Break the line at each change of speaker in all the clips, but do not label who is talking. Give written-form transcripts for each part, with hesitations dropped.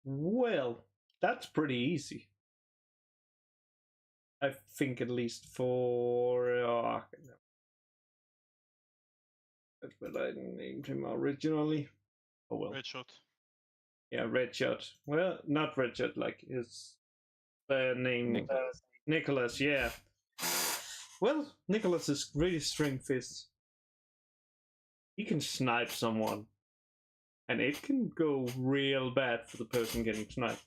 Well, that's pretty easy. I think at least for that's what I named him originally. Oh well.
Red Shot.
Yeah, Redshot. Well, not Redshot, like his name
Nicholas.
Nicholas. Yeah. Well, Nicholas's greatest strength is he can snipe someone, and it can go real bad for the person getting sniped.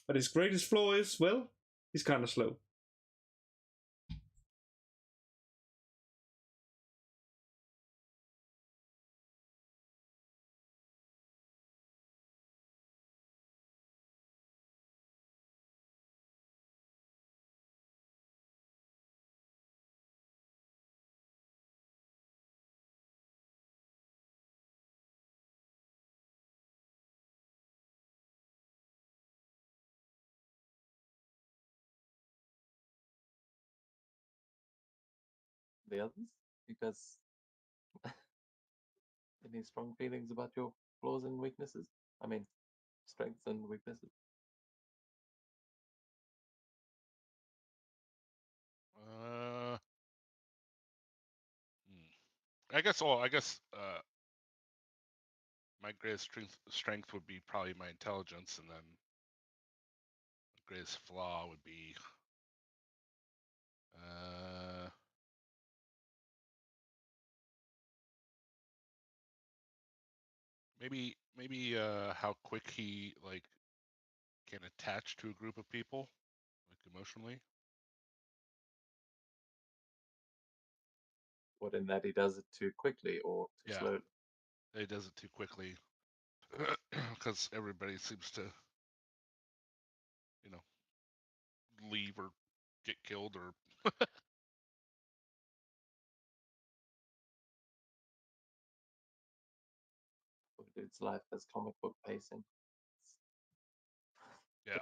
But his greatest flaw is, well, he's kind of slow.
The others, because any strong feelings about your flaws and weaknesses? I mean, strengths and weaknesses.
Uh, I guess. Oh, I guess. My greatest strength would be probably my intelligence, and then the greatest flaw would be maybe how quick he like can attach to a group of people, like emotionally.
What, in that he does it too quickly or too
Yeah.
slowly?
He does it too quickly because everybody seems to, you know, leave or get killed or.
Dude's life has comic book pacing.
Yeah.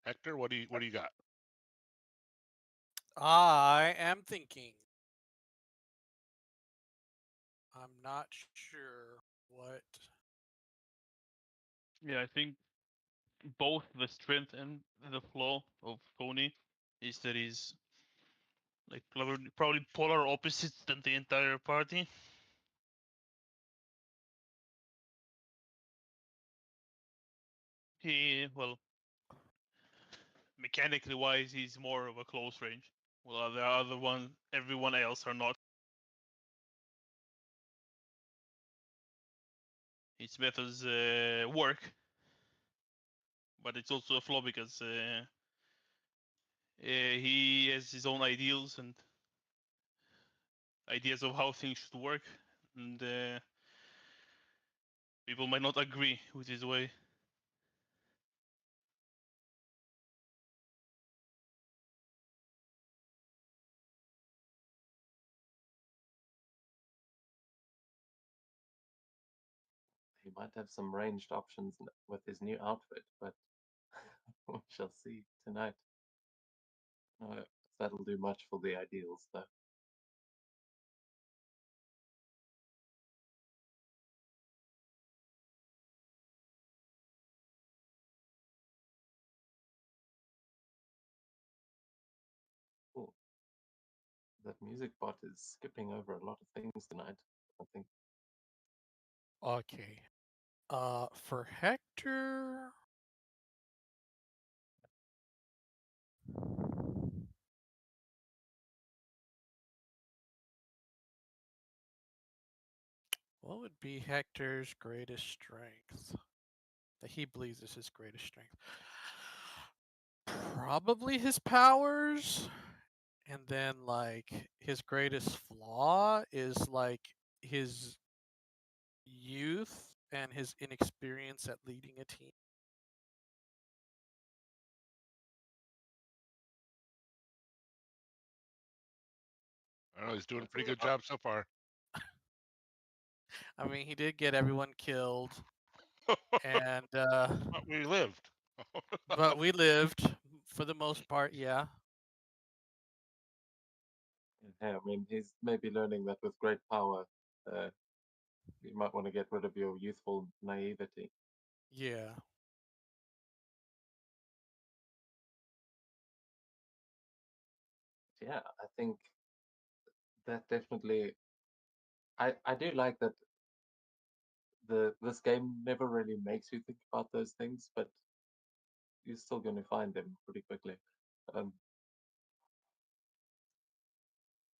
Hector, what do you got?
I am thinking. I'm not sure what.
Yeah, I think both the strength and the flaw of Tony is that he's like probably polar opposites than the entire party. He, well, mechanically wise, he's more of a close range. Well, the other one, everyone else are not. His methods work, but it's also a flaw because he has his own ideals and ideas of how things should work, and people might not agree with his way.
He might have some ranged options with his new outfit, but we shall see tonight. No, if that'll do much for the ideals, though. Cool. That music bot is skipping over a lot of things tonight, I think.
Okay. For Hector. What would be Hector's greatest strength? That he believes is his greatest strength. Probably his powers. And then, like, his greatest flaw is, like, his youth and his inexperience at leading a team.
I don't know. He's doing a
That's
pretty
all
good
about-
job so far.
I mean, he did get everyone killed, and
But we lived.
but we lived for the most part. Yeah.
Yeah, I mean, he's maybe learning that with great power, uh, you might want to get rid of your youthful naivety.
Yeah.
Yeah, I think that definitely. I do like that this game never really makes you think about those things, but you're still going to find them pretty quickly. Um,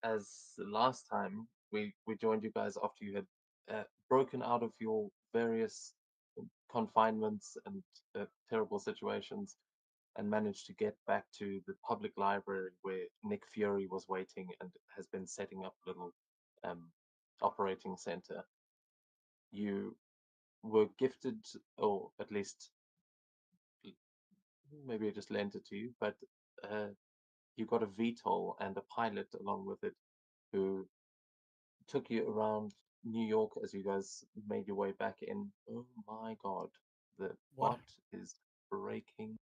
as last time we joined you guys after you had broken out of your various confinements and terrible situations and managed to get back to the public library where Nick Fury was waiting and has been setting up a little um, operating center. You were gifted, or at least maybe I just lent it to you, but uh, you got a VTOL and a pilot along with it who took you around New York as you guys made your way back in. Oh my God, the
What?
bot is breaking.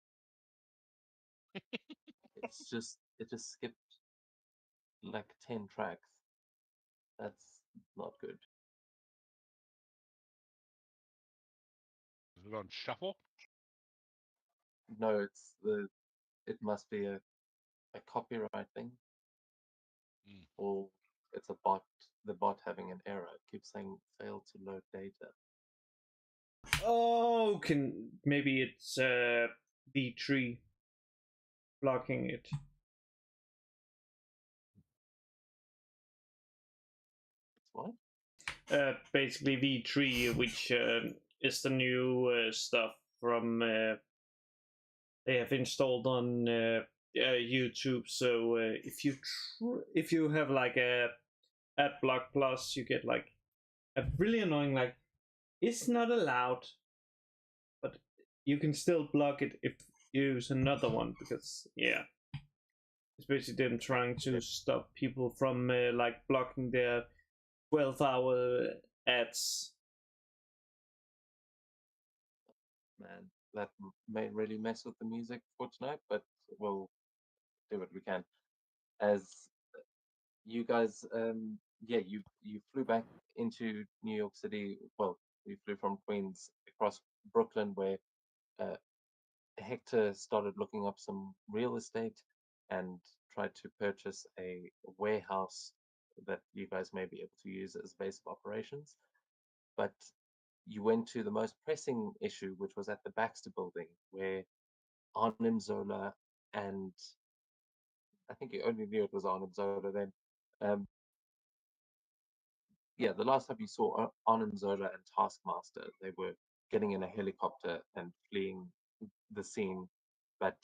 It just skipped like 10 tracks. That's not good.
Is it on shuffle?
No, it must be a copyright thing,
Mm.
or it's a bot. The bot having an error. It keeps saying failed to load data.
Oh, maybe it's V3 blocking it.
It's what?
Basically V3, which is the new stuff from they have installed on YouTube. So if you have like a AdBlock Plus, you get like a really annoying like it's not allowed, but you can still block it if you use another one because yeah, it's basically them trying to stop people from like blocking their 12-hour ads.
Man, that may really mess with the music for tonight, but we'll do what we can. As you guys, yeah, you flew back into New York City. Well, you flew from Queens across Brooklyn, where uh, Hector started looking up some real estate and tried to purchase a warehouse that you guys may be able to use as base of operations. But you went to the most pressing issue, which was at the Baxter building, where Arnim Zola and I think you only knew it was Arnim Zola then. Um, yeah, the last time you saw Arnim Zola and Taskmaster, they were getting in a helicopter and fleeing the scene, but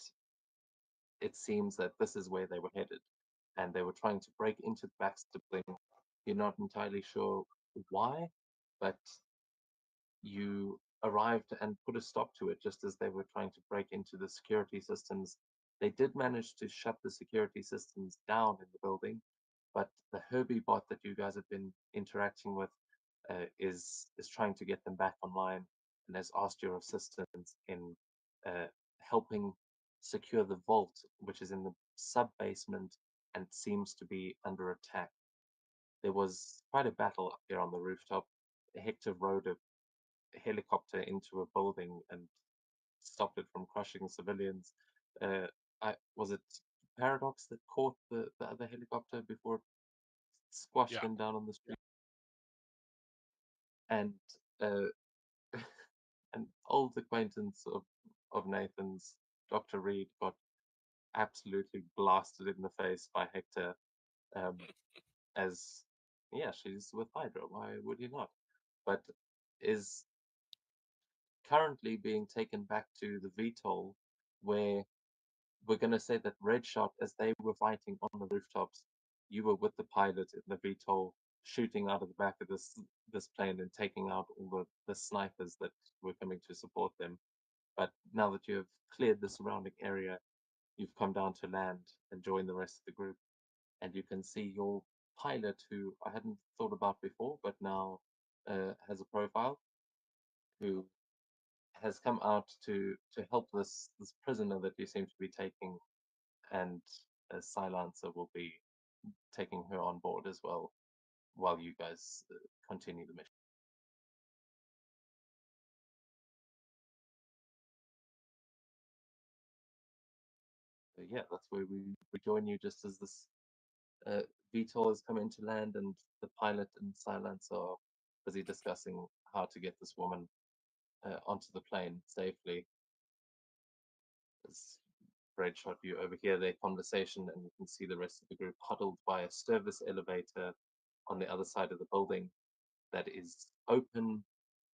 it seems that this is where they were headed, and they were trying to break into the Baxter building. You're not entirely sure why, but you arrived and put a stop to it just as they were trying to break into the security systems. They did manage to shut the security systems down in the building, but the Herbie bot that you guys have been interacting with is trying to get them back online and has asked your assistance in helping secure the vault, which is in the sub basement and seems to be under attack. There was quite a battle up here on the rooftop. Hector rode a helicopter into a building and stopped it from crushing civilians. Uh, was it Paradox that caught the other helicopter before it squashed
Yeah.
him down on the street? And uh, an old acquaintance of Nathan's, Dr. Reed, got absolutely blasted in the face by Hector. Um, as yeah, she's with Hydra. Why would you not? But is currently being taken back to the VTOL, where we're going to say that Red Shot, as they were fighting on the rooftops, you were with the pilot in the VTOL, shooting out of the back of this plane and taking out all the snipers that were coming to support them. But now that you have cleared the surrounding area, you've come down to land and joined the rest of the group, and you can see your pilot who I hadn't thought about before, but now has a profile, who has come out to help this prisoner that you seem to be taking, and Silencer will be taking her on board as well while you guys continue the mission. So yeah, that's where we join you just as this VTOL has come into land, and the pilot and Silencer are busy discussing how to get this woman onto the plane safely. As Red shot you overhear their conversation, and you can see the rest of the group huddled by a service elevator on the other side of the building that is open,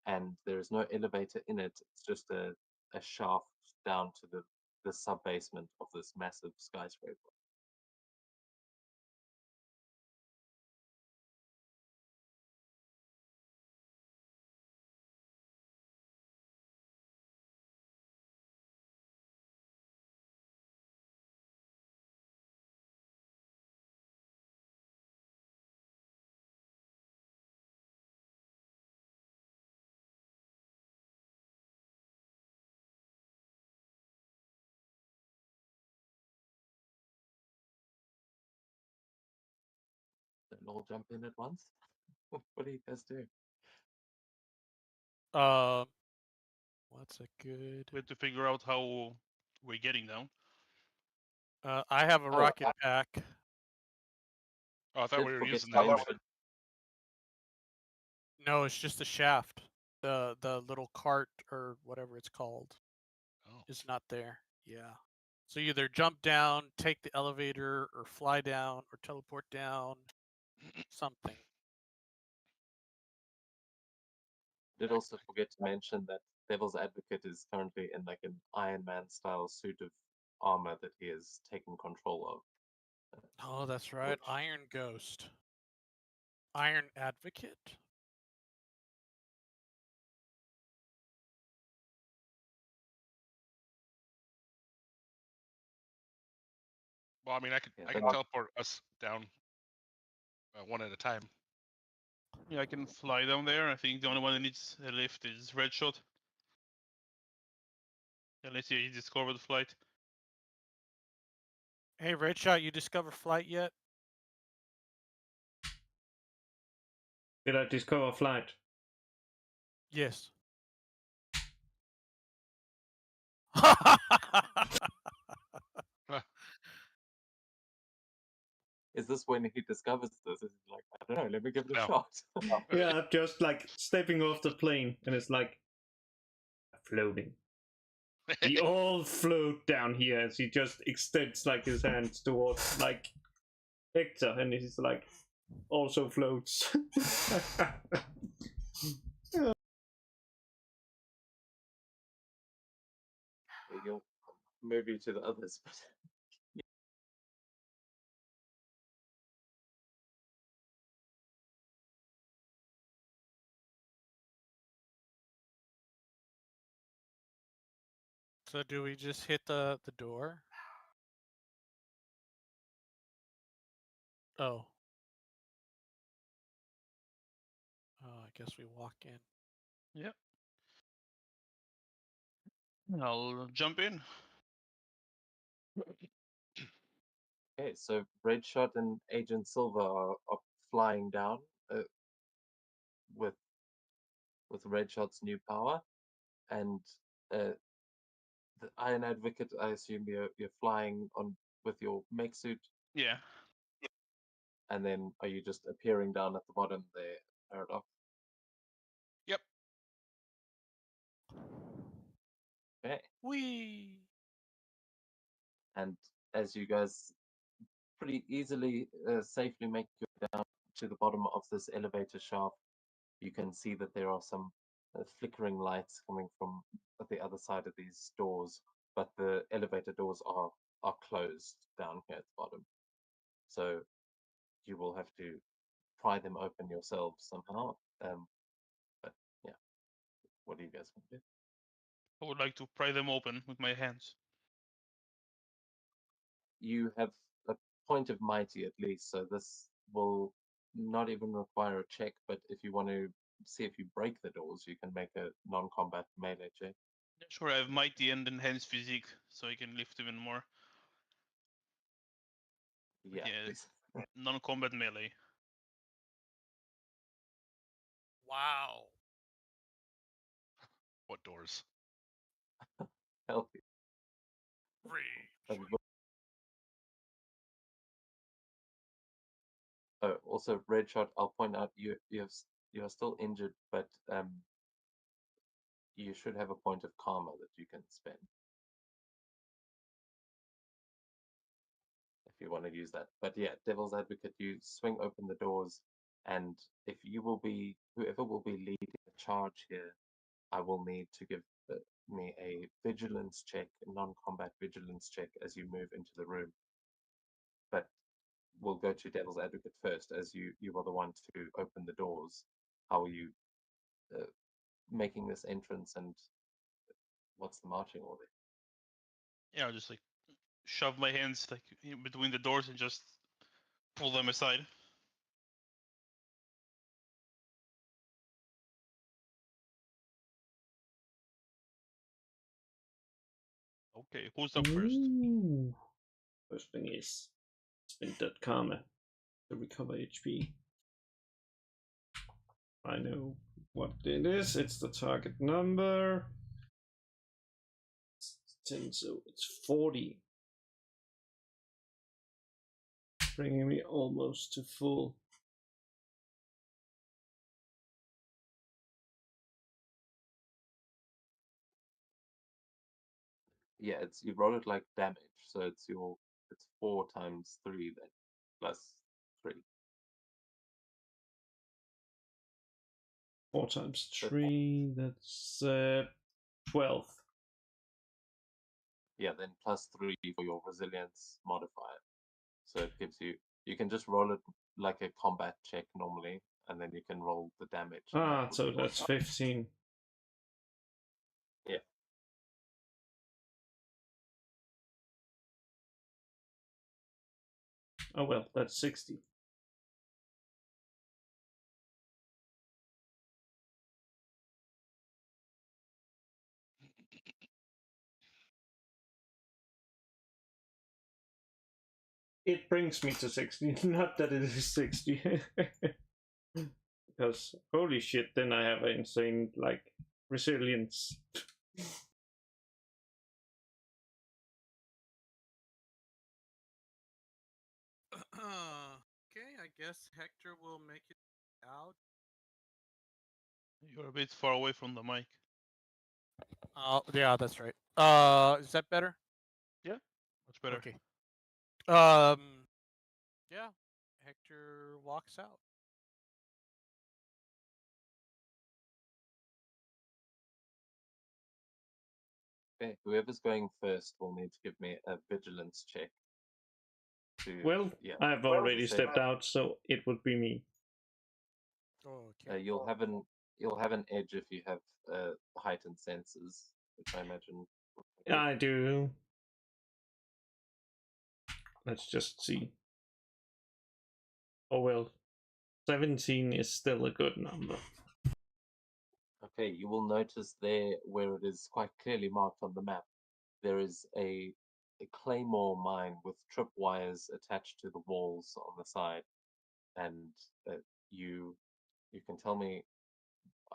and there is no elevator in it. It's just a shaft down to the sub basement of this massive skyscraper. Don't all jump in at once. What do you guys do?
What's a good?
We have to figure out how we're getting down.
I have a
Oh,
rocket pack.
Oh, I thought
Did
we were
forget
using
to
the engine.
mention.
No, it's just a shaft. The little cart or whatever it's called
Oh.
is not there. Yeah. So you either jump down, take the elevator, or fly down, or teleport down. Something.
Did also forget to mention that Devil's Advocate is currently in like an Iron Man style suit of armor that he is taking control of.
Oh, that's right.
Which-
Iron Ghost. Iron Advocate?
Well, I mean, I
Yeah,
can
then-
teleport us down one at a time.
Yeah, I can fly down there. I think the only one that needs a lift is Red Shot. Unless he discovered the flight.
Hey, Red Shot, you discover flight yet?
Did I discover flight?
Yes.
Is this when he discovers this? Is he like, I don't know, let me give it a
No.
shot?
Yeah, I'm just like stepping off the plane, and it's like floating. We all float down here as he just extends like his hands towards like Hector, and he's like also floats.
You'll move you to the others. But
So do we just hit the door? Oh. Oh, I guess we walk in.
Yep. I'll jump in.
okay, so Red Shot and Agent Silver are flying down with Red Shot's new power, and the Iron Advocate. I assume you're flying on with your mech suit,
Yeah.
and then are you just appearing down at the bottom there, Paradox?
Yep.
Okay,
Whee!
and as you guys pretty easily, safely make your way down to the bottom of this elevator shaft, you can see that there are some flickering lights coming from the other side of these doors, but the elevator doors are closed down here at the bottom. So you will have to pry them open yourselves somehow. But yeah, what do you guys want to do?
I would like to pry them open with my hands.
You have a point of mighty at least, so this will not even require a check, but if you want to see if you break the doors, you can make a non-combat melee check.
Yeah, sure, I have mighty and enhanced physique, so I can lift even more.
Yeah,
Yeah.
please.
Non-combat melee.
Wow.
What doors?
Healthy.
Rage.
Also, Red Shot, I'll point out you are still injured, but you should have a point of karma that you can spend if you want to use that. But yeah, Devil's Advocate, you swing open the doors, and if you will be whoever will be leading the charge here, I will need to give me a vigilance check, a non-combat vigilance check as you move into the room. But we'll go to Devil's Advocate first, as you are the one to open the doors. How are you making this entrance, and what's the marching order?
Yeah, I'll just like shove my hands like in between the doors and just pull them aside. Okay, who's up first?
Ooh. First thing is spend that karma to recover HP. I know what it is. It's the target number. It's 10, so it's 40. Bringing me almost to full.
Yeah, it's you roll it like damage, so it's 4 times 3 then, plus 3.
4 times
So
3, that's 12.
yeah, then plus 3 for your resilience modifier. So it gives you can just roll it like a combat check normally, and then you can roll the damage. and that
Ah,
would
so
be
that's 15.
Yeah.
Oh well, that's 60. It brings me to 60, not that it is 60. Because holy shit, then I have an insane like resilience.
Okay, I guess Hector will make it out.
You're a bit far away from the mic.
Yeah, that's right. Is that better?
Much better.
Okay. Yeah, Hector walks out.
Okay, whoever's going first will need to give me a vigilance check.
Well,
yeah,
I've already stepped out, so it would be me.
Okay.
you'll have an edge if you have heightened senses, which I imagine.
I do. Let's just see. Oh well, 17 is still a good number.
Okay, you will notice there where it is quite clearly marked on the map, there is a claymore mine with tripwires attached to the walls on the side, and you can tell me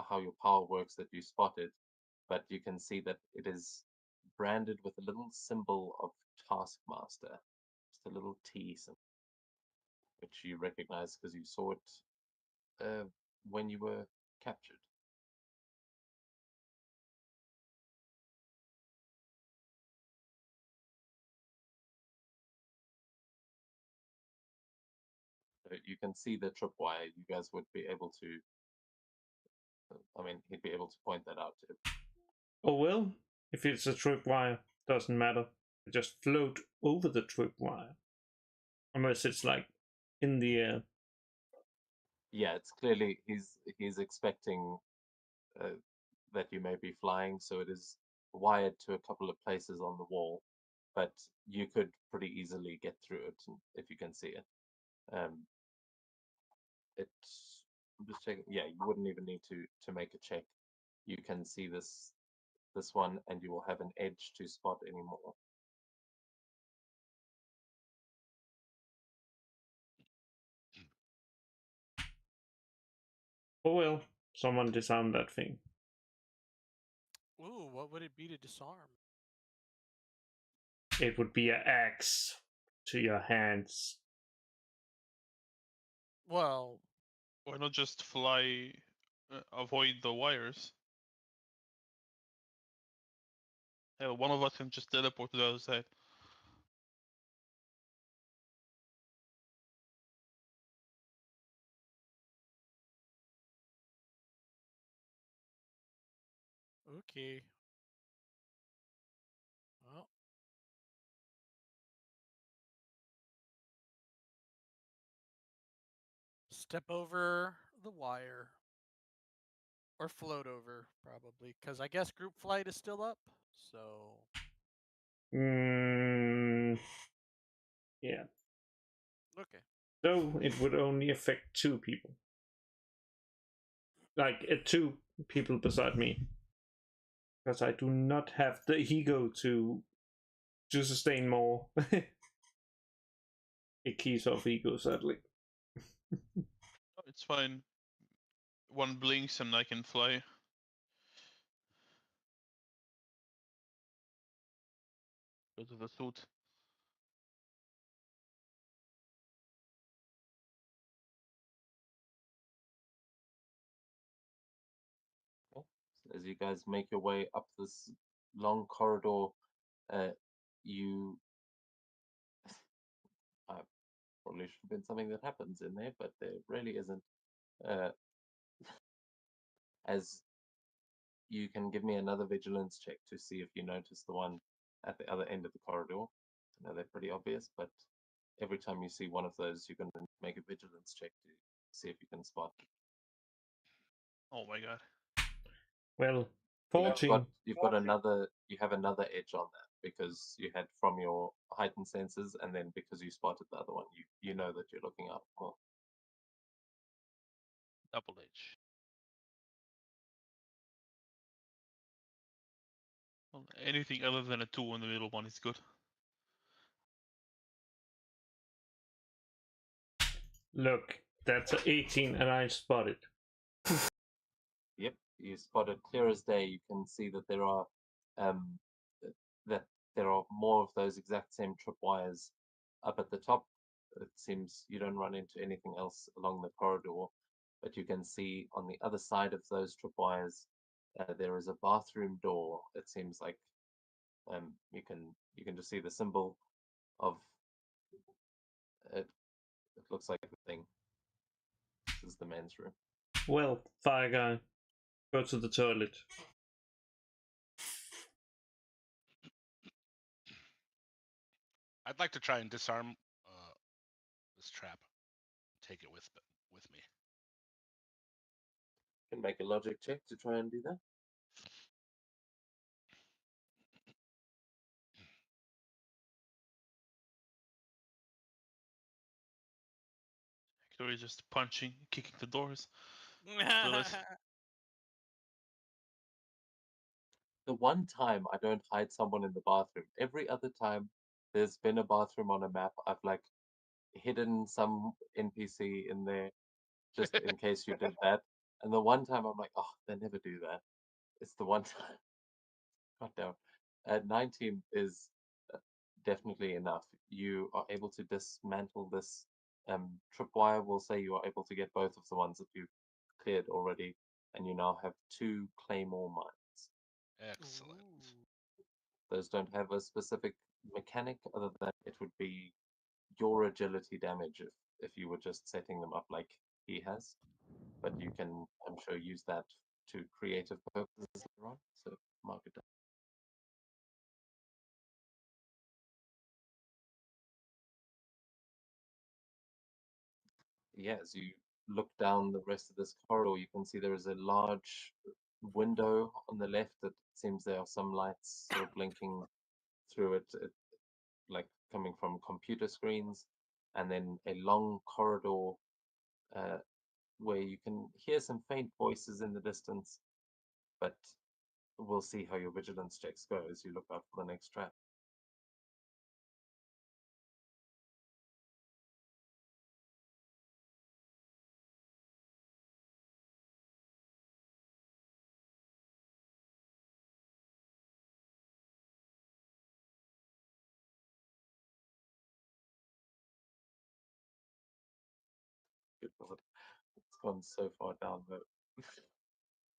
how your power works that you spotted, but you can see that it is branded with a little symbol of Taskmaster, just a little T symbol, which you recognize because you saw it when you were captured. So you can see the tripwire. You guys would be able to. I mean, he'd be able to point that out to.
Oh well, if it's a tripwire, doesn't matter. I just float over the tripwire. Unless it's like in the air.
Yeah, it's clearly he's expecting that you may be flying, so it is wired to a couple of places on the wall, but you could pretty easily get through it if you can see it. I'm just checking. Yeah, you wouldn't even need to make a check. You can see this one, and you will have an edge to spot anymore.
Oh well, someone disarmed that thing.
Ooh, what would it be to disarm?
It would be an axe to your hands.
Well,
Why not just fly, avoid the wires? Hell, one of us can just teleport to the other side.
okay. Well, step over the wire. Or float over, probably. Because I guess group flight is still up. So.
Yeah.
Okay.
So it would only affect 2 people. Like 2 people beside me. Because I do not have the ego to sustain more. It keys off ego, sadly.
Oh, it's fine. One blinks and I can fly. Go to the suit.
As you guys make your way up this long corridor, you probably should have been something that happens in there, but there really isn't. As you can give me another vigilance check to see if you notice the one at the other end of the corridor. I know they're pretty obvious, but every time you see one of those, you're going to make a vigilance check to see if you can spot it.
Oh my god.
Well,
You've
14.
you have another edge on that because you had from your heightened senses, and then because you spotted the other one, you know that you're looking out more.
Double H. Well, anything other than a 2 on the middle one is good.
Look, that's an 18 and I spotted.
Yep, you spot it clear as day. You can see that there are more of those exact same tripwires up at the top. It seems you don't run into anything else along the corridor, but you can see on the other side of those tripwires there is a bathroom door. It seems like you can just see the symbol of it. It looks like the thing. This is the men's room.
Well, fire guy, go to the toilet.
I'd like to try and disarm this trap. Take it with me.
You can make a logic check to try and do that.
Actually, just punching, kicking the doors.
The one time I don't hide someone in the bathroom. Every other time there's been a bathroom on a map, I've like hidden some NPC in there just in case you did that. And the one time I'm like, oh, they never do that. It's the one time. God damn. 19 is definitely enough. You are able to dismantle this tripwire. We'll say you are able to get both of the ones that you've cleared already, and you now have 2 claymore mines.
Excellent.
Those don't have a specific mechanic other than it would be your agility damage if you were just setting them up like he has. But you can, I'm sure, use that to creative purposes later on. So mark it down. Yeah, as you look down the rest of this corridor, you can see there is a large window on the left that seems there are some lights sort of blinking through it, like coming from computer screens, and then a long corridor where you can hear some faint voices in the distance, but we'll see how your vigilance checks go as you look out for the next trap. Good God, it's gone so far down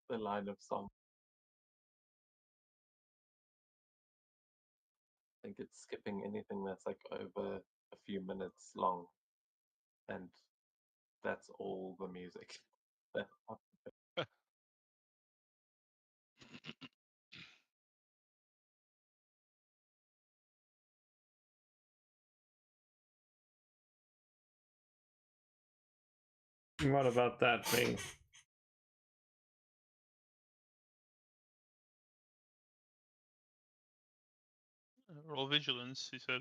the line of song. I think it's skipping anything that's like over a few minutes long, and that's all the music.
What about that thing?
Roll vigilance, he said.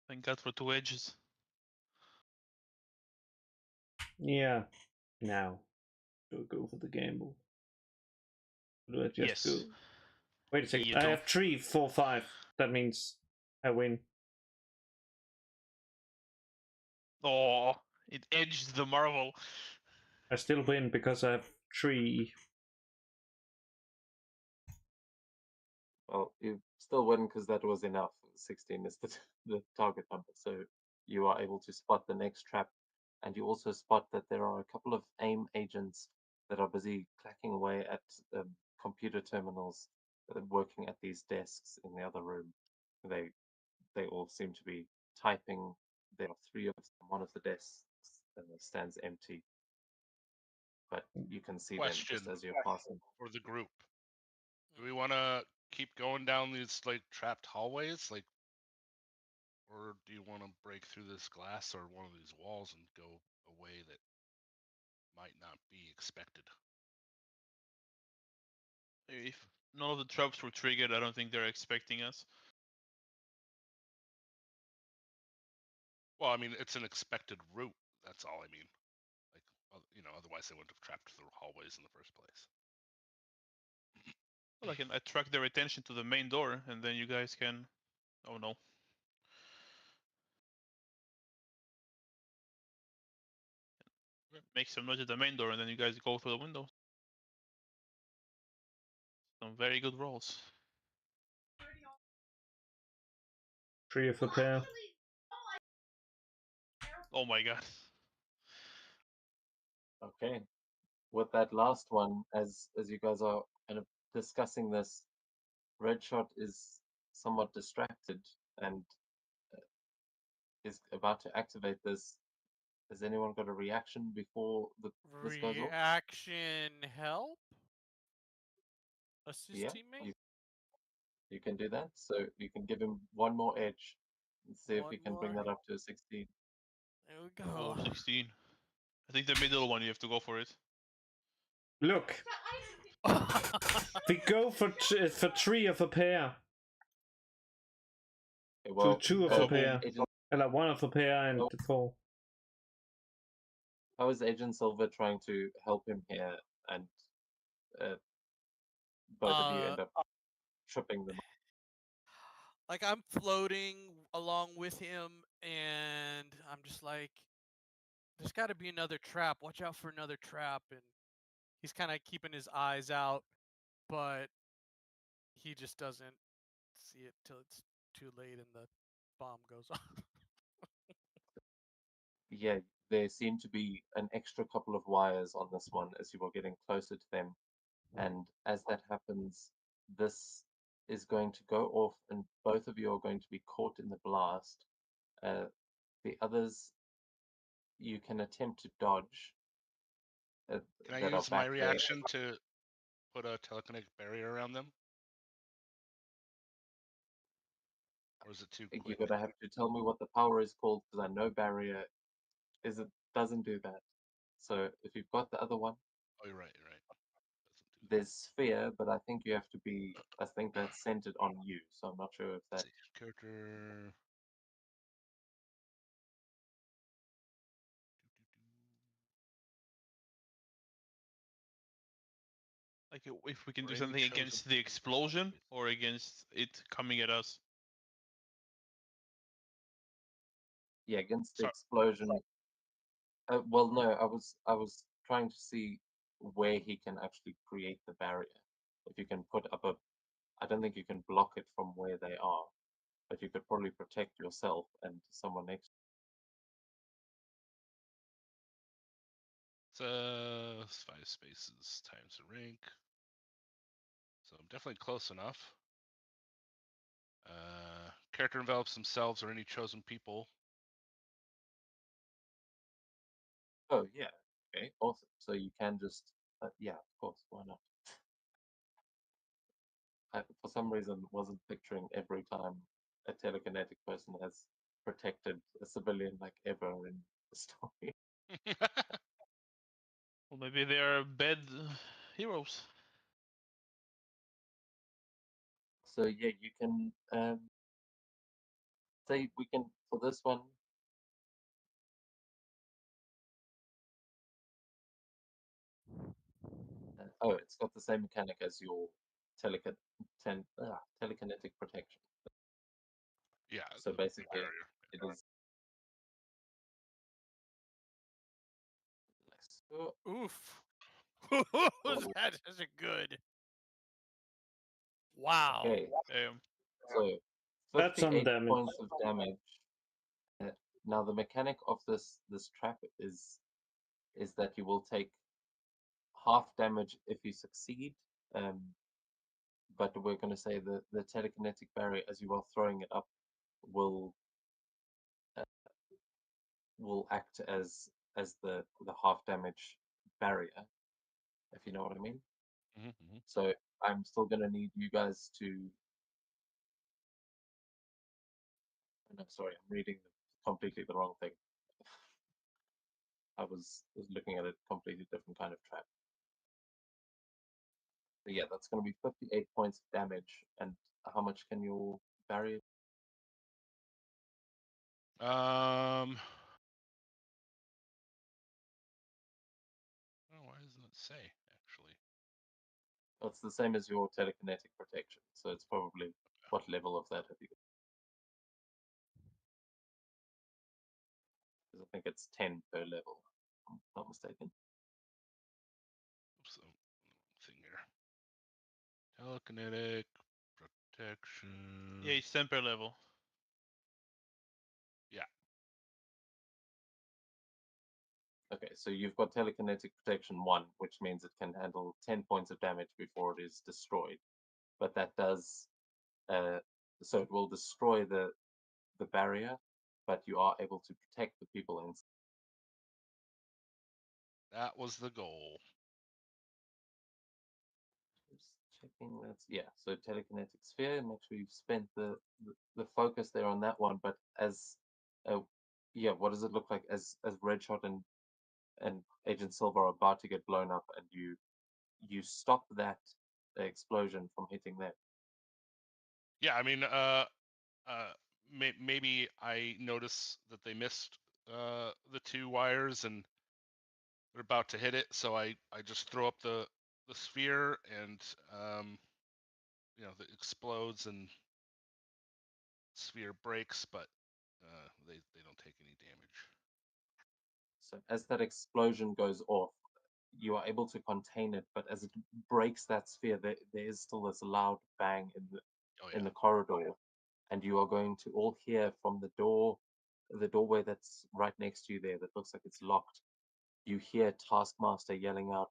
Thank God for 2 edges.
Yeah. Now. Do I go for the gamble? Or do I just
Yes.
go? Wait a second.
You
I
don't.
have 3, 4, 5. That means I win.
Oh, it edged the marvel.
I still win because I have 3.
Well, you still win because that was enough. 16 is the target number, so you are able to spot the next trap, and you also spot that there are a couple of AIM agents that are busy clacking away at computer terminals working at these desks in the other room. They all seem to be typing. There are 3 of them. One of the desks stands empty, but you can see them just
Question
as you're passing.
for the group: do we want to keep going down these like trapped hallways, like, or do you want to break through this glass or one of these walls and go a way that might not be expected?
If none of the traps were triggered, I don't think they're expecting us.
Well, I mean, it's an expected route. That's all I mean. Like, otherwise they wouldn't have trapped the hallways in the first place.
Well, I can attract their attention to the main door, and then you guys can. Oh no. Make some noise at the main door, and then you guys go through the window. Some very good rolls.
3 of a pair.
Oh my god.
Okay. With that last one, as you guys are kind of discussing this, Redshot is somewhat distracted and is about to activate this. Has anyone got a reaction before this goes off?
Reaction help? Assist
Yeah,
teammate?
you can do that. So you can give him one more edge and see if
One
you can bring
more.
that up to a 16.
There we
Oh,
go.
16. I think the middle one, you have to go for it.
Look, we go for 3 of a pair.
Okay, well,
2 of a
Oh.
pair.
Agent,
1 of a pair and
Oh.
4.
how is Agent Silver trying to help him here, and both of you end up tripping them?
Like I'm floating along with him, and I'm just like, there's got to be another trap. Watch out for another trap. And he's kind of keeping his eyes out, but he just doesn't see it till it's too late and the bomb goes off.
Yeah, there seemed to be an extra couple of wires on this one as you were getting closer to them. And as that happens, this is going to go off, and both of you are going to be caught in the blast. The others, you can attempt to dodge.
Can I
that are
use my
back there.
reaction to put a telekinetic barrier around them? Or is it too quick?
You're gonna have to tell me what the power is called, because I know barrier doesn't do that. So if you've got the other one,
Oh, you're right. You're right.
there's sphere, but I think you have to be. I think that's centered on you, so I'm not sure if that.
Let's see, character.
Like if we can do
Or any
something
chosen
against the
people
explosion
always.
or against it coming at us.
Yeah, against the
Sorry.
explosion. Well, no, I was trying to see where he can actually create the barrier. If you can put up a, I don't think you can block it from where they are, but you could probably protect yourself and someone next.
It's 5 spaces times the rank. So I'm definitely close enough. Character envelops themselves or any chosen people.
Oh yeah, okay, awesome. So you can just, yeah, of course, why not? I, for some reason, wasn't picturing every time a telekinetic person has protected a civilian like ever in the story.
Well, maybe they are bad heroes.
So yeah, you can say we can for this one. Oh, it's got the same mechanic as your telekinetic protection.
Yeah.
So
the
basically,
barrier.
it is. So,
Oof. That isn't good. Wow.
okay,
Um,
so
That's some
58
damage.
points of damage. Now the mechanic of this trap is that you will take half damage if you succeed. But we're going to say the telekinetic barrier, as you are throwing it up, will act as the half damage barrier, if you know what I mean.
Mm-hmm.
So I'm still going to need you guys to. No, sorry, I'm reading completely the wrong thing. I was looking at a completely different kind of trap. But yeah, that's going to be 58 points of damage. And how much can your barrier?
Oh, why doesn't it say actually?
Well, it's the same as your telekinetic protection, so it's probably what level of that have you got? Because I think it's 10 per level, if I'm not mistaken.
Oops, thing here. Telekinetic protection.
yeah, it's 10 per level.
Okay, so you've got telekinetic protection 1, which means it can handle 10 points of damage before it is destroyed. But that does, so it will destroy the barrier, but you are able to protect the people inside.
That was the goal.
Just checking that's yeah. So telekinetic sphere. Make sure you've spent the focus there on that one. But as yeah, what does it look like as Redshot and Agent Silver are about to get blown up, and you stop that explosion from hitting them?
Yeah, I mean, maybe I notice that they missed the 2 wires and they're about to hit it, so I just throw up the sphere and it explodes and sphere breaks, but they don't take any damage.
So as that explosion goes off, you are able to contain it, but as it breaks that sphere, there is still this loud bang
Oh
in
yeah.
the corridor, and you are going to all hear from the doorway that's right next to you there that looks like it's locked. You hear Taskmaster yelling out,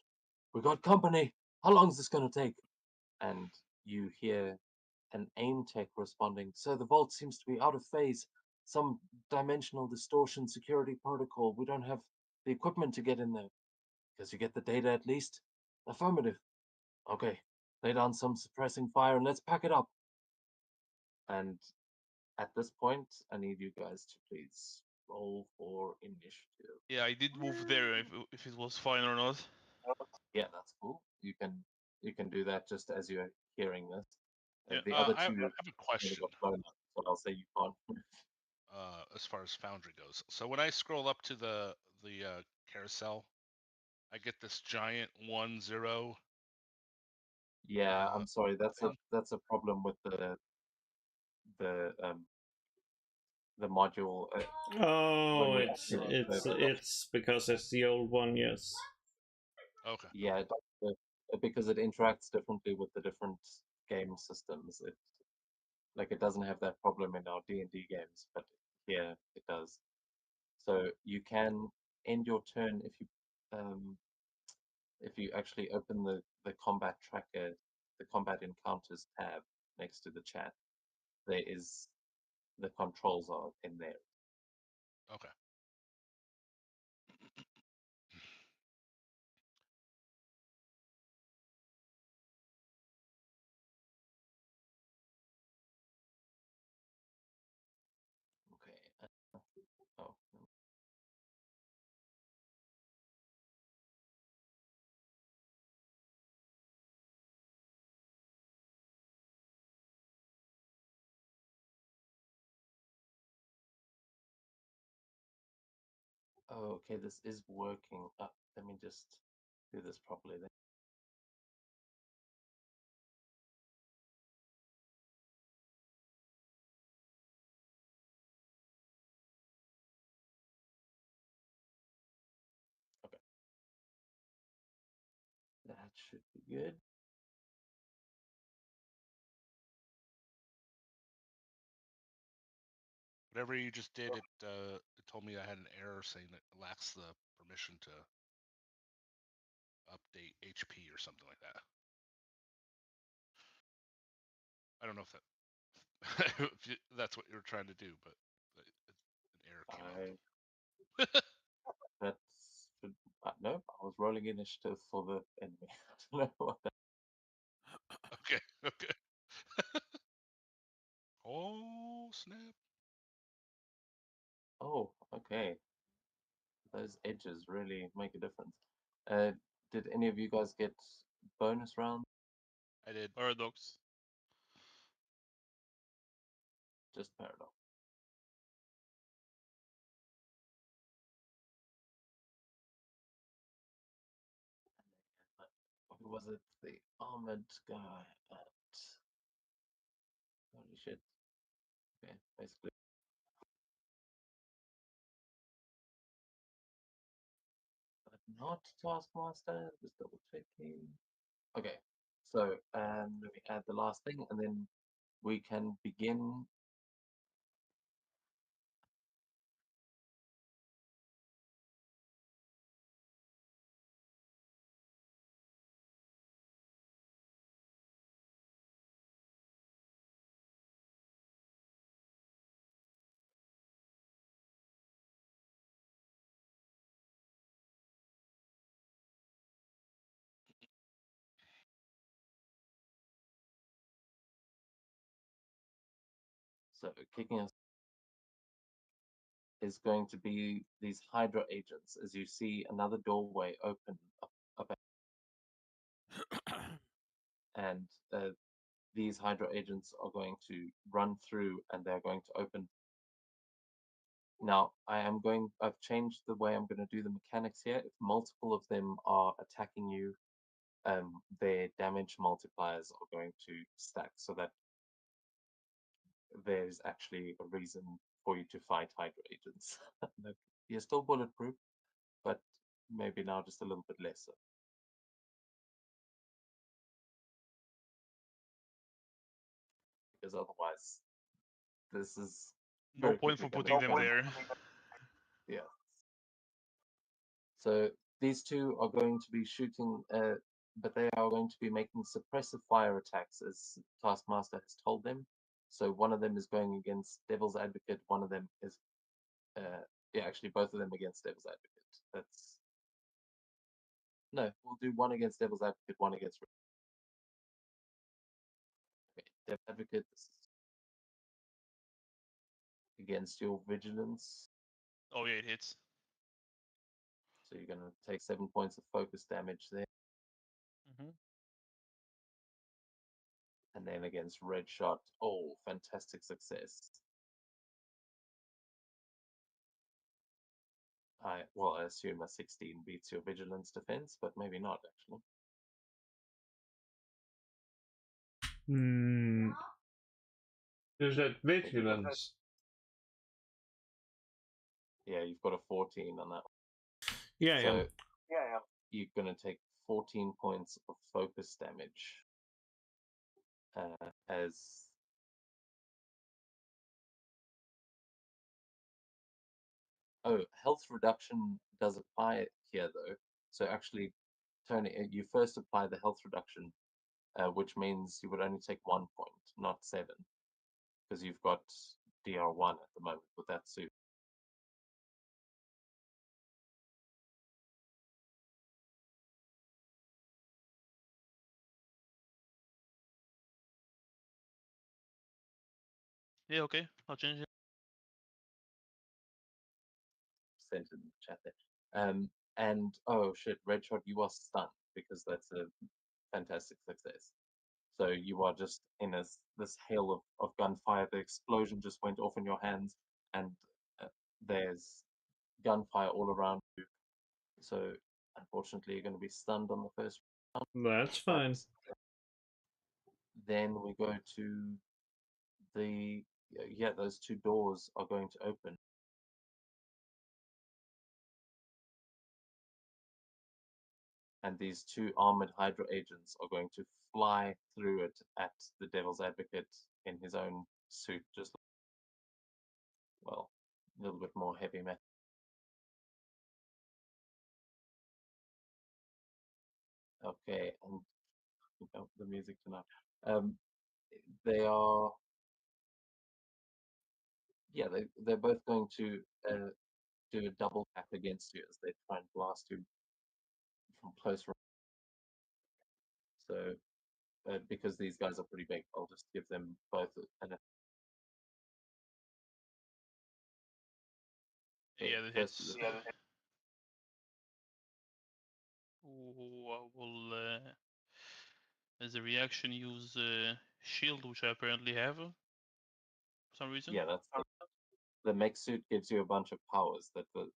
"We got company! How long is this going to take?" And you hear an AIM tech responding, "Sir, the vault seems to be out of phase. Some dimensional distortion security protocol. We don't have the equipment to get in there. Because you get the data at least?" "Affirmative." "Okay, lay down some suppressing fire and let's pack it up." And at this point, I need you guys to please roll for initiative.
Yeah, I did move there if it was fine or not.
Yeah, that's cool. You can you can do that just as you're hearing this.
Yeah,
The other
I
two
have a
only
question.
got blown up, so I'll say you can't.
As far as Foundry goes. So when I scroll up to the carousel, I get this giant 1-0.
Yeah,
Uh,
I'm sorry.
thing.
That's a problem with the module.
Oh,
we
it's
update the
it's
server.
it's because it's the old one. Yes.
Okay.
Yeah, because it interacts differently with the different game systems. It doesn't have that problem in our D&D games, but here it does. So you can end your turn if you actually open the combat tracker, the combat encounters tab next to the chat. There is the controls are in there.
Okay.
Okay. Oh, oh, okay. This is working. Let me just do this properly then. Okay. That should be good.
Whatever you just did, it told me I had an error saying that it lacks the permission to update HP or something like that. I don't know if that that's what you were trying to do, but an error came up.
That's no. I was rolling initiative for the enemy. I don't know what that.
Okay. Okay. Oh snap!
Oh, okay. Those edges really make a difference. Uh, did any of you guys get bonus round?
I did.
Paradox.
Just Paradox. Who was it? The armored guy at. Holy shit. Okay, basically. But not Taskmaster, just double checking. Okay, so let me add the last thing and then we can begin. So kicking us is going to be these Hydra agents. As you see another doorway open up and these Hydra agents are going to run through and they're going to open. Now, I've changed the way I'm going to do the mechanics here. If multiple of them are attacking you, their damage multipliers are going to stack so that there's actually a reason for you to fight Hydra agents. You're still bulletproof, but maybe now just a little bit lesser. Because otherwise, this is
No
very
point for
quickly gonna
putting them there.
Yeah. So these two are going to be shooting, but they are going to be making suppressive fire attacks, as Taskmaster has told them. So one of them is going against Devil's Advocate. One of them is, yeah, actually both of them against Devil's Advocate. That's no, we'll do one against Devil's Advocate, one against. Okay, Devil's Advocate against your Vigilance.
Oh yeah, it hits.
So you're going to take 7 points of focus damage there.
Mm-hmm.
And then against red shot, oh, fantastic success. I assume a 16 beats your vigilance defense, but maybe not actually.
There's that vigilance.
Yeah, you've got a 14 on that.
Yeah,
So you're gonna take 14 points of focus damage as health reduction does apply here though. So actually, Tony, you first apply the health reduction, which means you would only take 1 point, not 7, because you've got DR1 at the moment with that suit.
Yeah, okay. I'll change it.
Sent in the chat there. And oh shit, red shot, you are stunned because that's a fantastic success. So you are just in this hail of gunfire. The explosion just went off in your hands, and there's gunfire all around you. So unfortunately, you're going to be stunned on the first round.
That's fine.
Then we go to the those two doors are going to open. And these two armored Hydra agents are going to fly through it at the Devil's Advocate in his own suit, just a little bit more heavy metal. Okay, and the music tonight. They are, they're both going to do a double tap against you as they try and blast you from close range. So, because these guys are pretty big, I'll just give them both an.
Yeah, that
first
hits. Ooh, I will, as a reaction, use shield, which I apparently have for some reason.
Yeah, that's the mech suit gives you a bunch of powers that the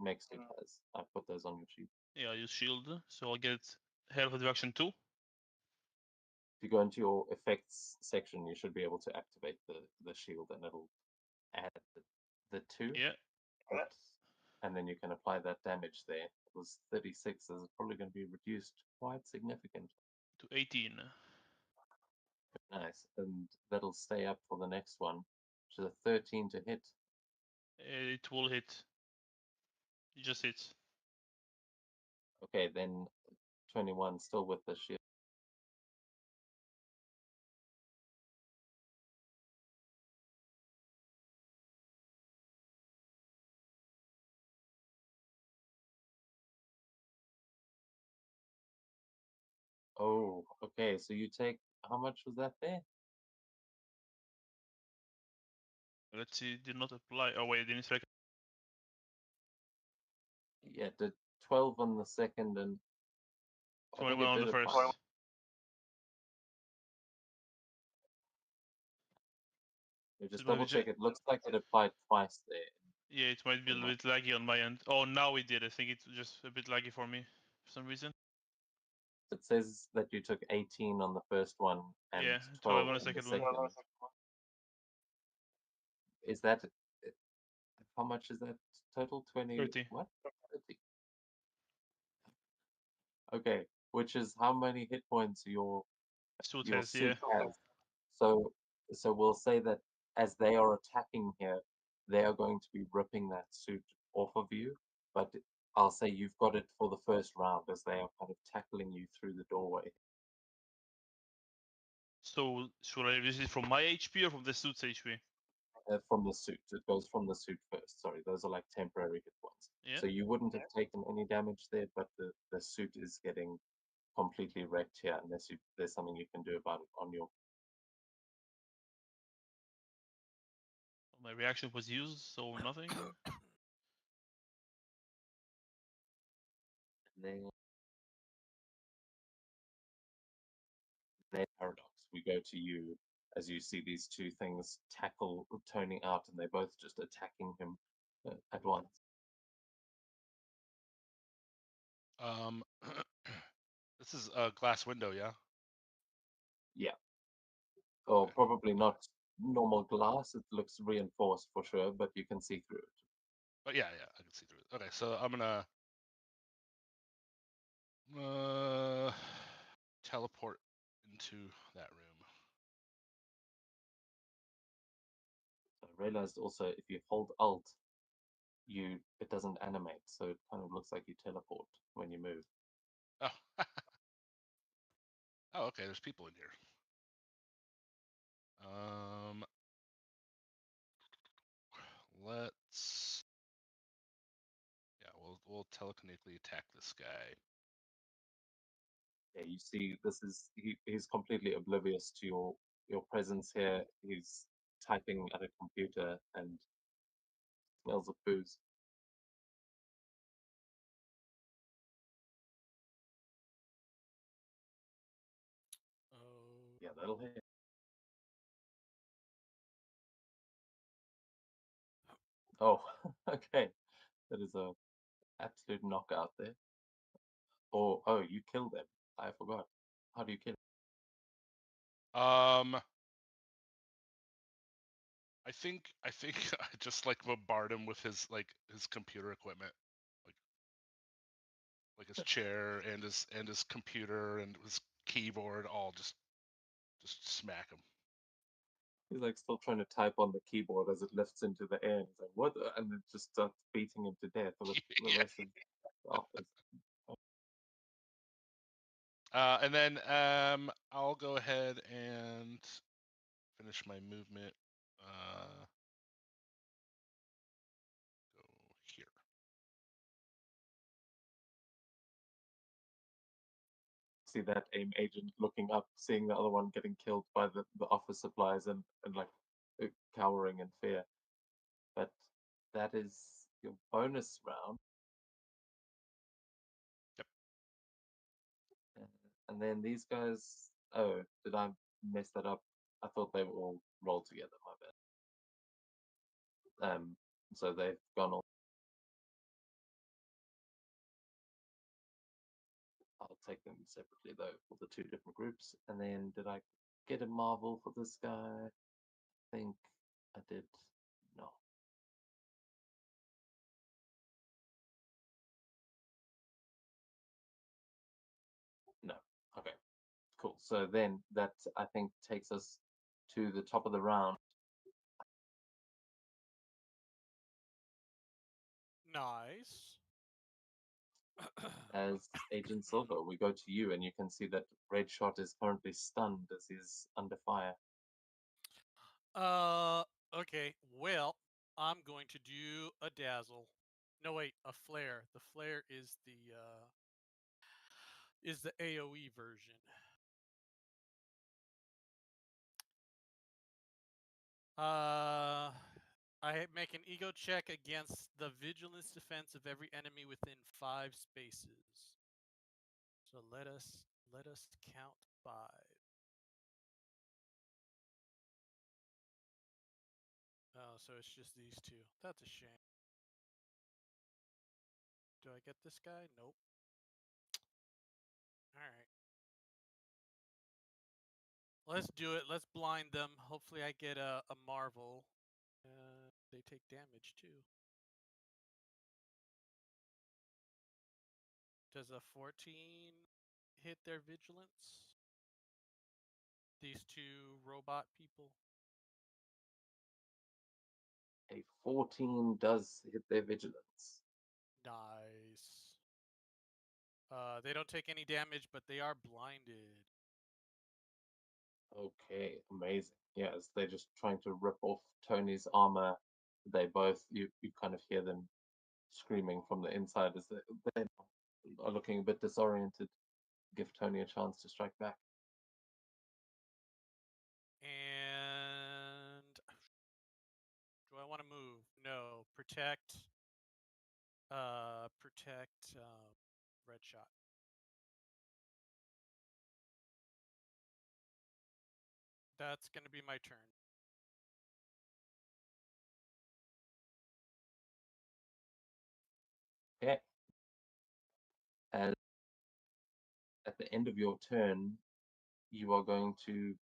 mech suit has. I put those on your sheet.
Yeah, I use shield, so I'll get health reduction 2.
If you go into your effects section, you should be able to activate the shield, and it'll add the 2.
Yeah.
And then you can apply that damage there. It was 36, so it's probably going to be reduced quite significantly.
To 18.
Nice, and that'll stay up for the next one, which is a 13 to hit.
It will hit. It just hits.
Okay, then 21 still with the shield. Oh, okay, so you take, how much was that there?
Let's see, did not apply. Oh wait, didn't select.
Yeah, the 12 on the second and I think
21
it
on the
did
first.
apply. You just
It might be
double check. It looks like it applied twice there.
Yeah, it might be a little bit laggy on my end. Oh, now it did. I think it's just a bit laggy for me for some reason.
It says that you took 18 on the first one and
Yeah,
12
on the
on the
second
second.
one.
Is that how much is that total? 20?
30.
What? 30. Okay, which is how many hit points your
Suit
your
has,
suit
yeah.
has. So we'll say that as they are attacking here, they are going to be ripping that suit off of you. But I'll say you've got it for the first round as they are kind of tackling you through the doorway.
So should I use it from my HP or from the suit's HP?
From the suit. It goes from the suit first. Sorry, those are like temporary hit points.
Yeah.
So you wouldn't have taken any damage there, but the suit is getting completely wrecked here unless there's something you can do about it on your.
My reaction was used, so nothing.
Then paradox, we go to you as you see these two things tackle Tony out, and they're both just attacking him at once.
This is a glass window, yeah.
Yeah. Or
Okay.
probably not normal glass. It looks reinforced for sure, but you can see through it.
But yeah, I can see through it. Okay, so I'm gonna teleport into that room.
I realized also if you hold Alt, it doesn't animate, so it kind of looks like you teleport when you move.
Oh. Oh, okay. There's people in here. Let's. Yeah, we'll telekinetically attack this guy.
Yeah, you see, he's completely oblivious to your presence here. He's typing at a computer and smells of booze.
Oh.
Yeah, that'll hit. Oh, okay. That is a absolute knockout there. Oh, you killed him. I forgot. How do you kill him?
I think I just like bombard him with his computer equipment, like his chair and his computer and his keyboard, all just smack him.
He's like still trying to type on the keyboard as it lifts into the air. And he's like, "What?" And it just starts beating him to death with the
Yeah.
rest of the office.
And then I'll go ahead and finish my movement. Go here.
See that AIM agent looking up, seeing the other one getting killed by the office supplies and like cowering in fear. But that is your bonus round.
Yep.
And then these guys. Oh, did I mess that up? I thought they were all rolled together. My bad. So they've gone all. I'll take them separately though for the two different groups. And then did I get a marvel for this guy? I think I did. No. No. Okay. Cool. So then that I think takes us to the top of the round.
Nice.
As Agent Silver, we go to you, and you can see that Red Shot is currently stunned as he's under fire.
Okay. Well, I'm going to do a dazzle. No, wait, a flare. The flare is the AOE version. I make an ego check against the vigilance defense of every enemy within 5 spaces. So let us count 5. Oh, so it's just these two. That's a shame. Do I get this guy? Nope. Alright. Let's do it. Let's blind them. Hopefully I get a marvel. They take damage too. Does a 14 hit their vigilance? These two robot people?
A 14 does hit their vigilance.
Nice. They don't take any damage, but they are blinded.
Okay, amazing. Yes, they're just trying to rip off Tony's armor. They both, you kind of hear them screaming from the inside as they are looking a bit disoriented. Give Tony a chance to strike back.
And do I want to move? No. Protect. Protect Red Shot. That's gonna be my turn.
Okay. And at the end of your turn, you are going to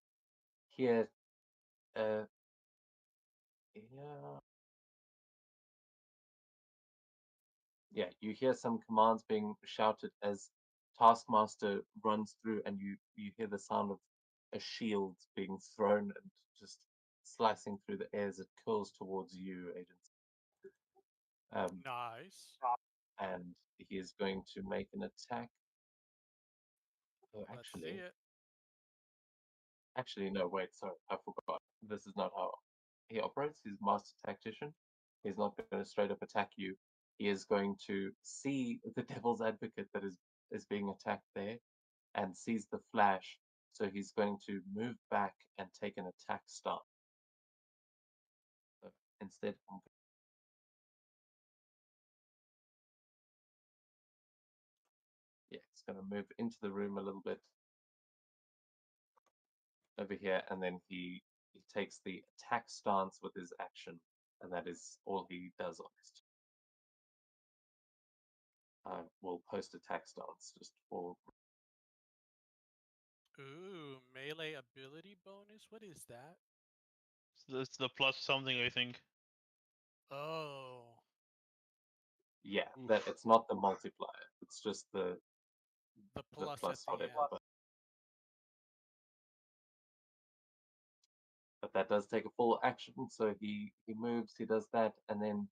hear you hear some commands being shouted as Taskmaster runs through, and you hear the sound of a shield being thrown and just slicing through the air as it curls towards you, agents.
Nice.
And he is going to make an attack. Oh,
Let's see it.
actually, no, wait, sorry, I forgot. This is not how he operates. He's master tactician. He's not going to straight up attack you. He is going to see the devil's advocate that is being attacked there, and sees the flash. So he's going to move back and take an attack stance. So instead, he's going to move into the room a little bit over here, and then he takes the attack stance with his action, and that is all he does on his turn. I will post attack stance just for.
Ooh, melee ability bonus. What is that?
It's the plus something, I think.
Oh.
Yeah,
Oof.
that it's not the multiplier. It's just the
Plus
plus
at the
whatever.
end.
But that does take a full action. So he moves, he does that, and then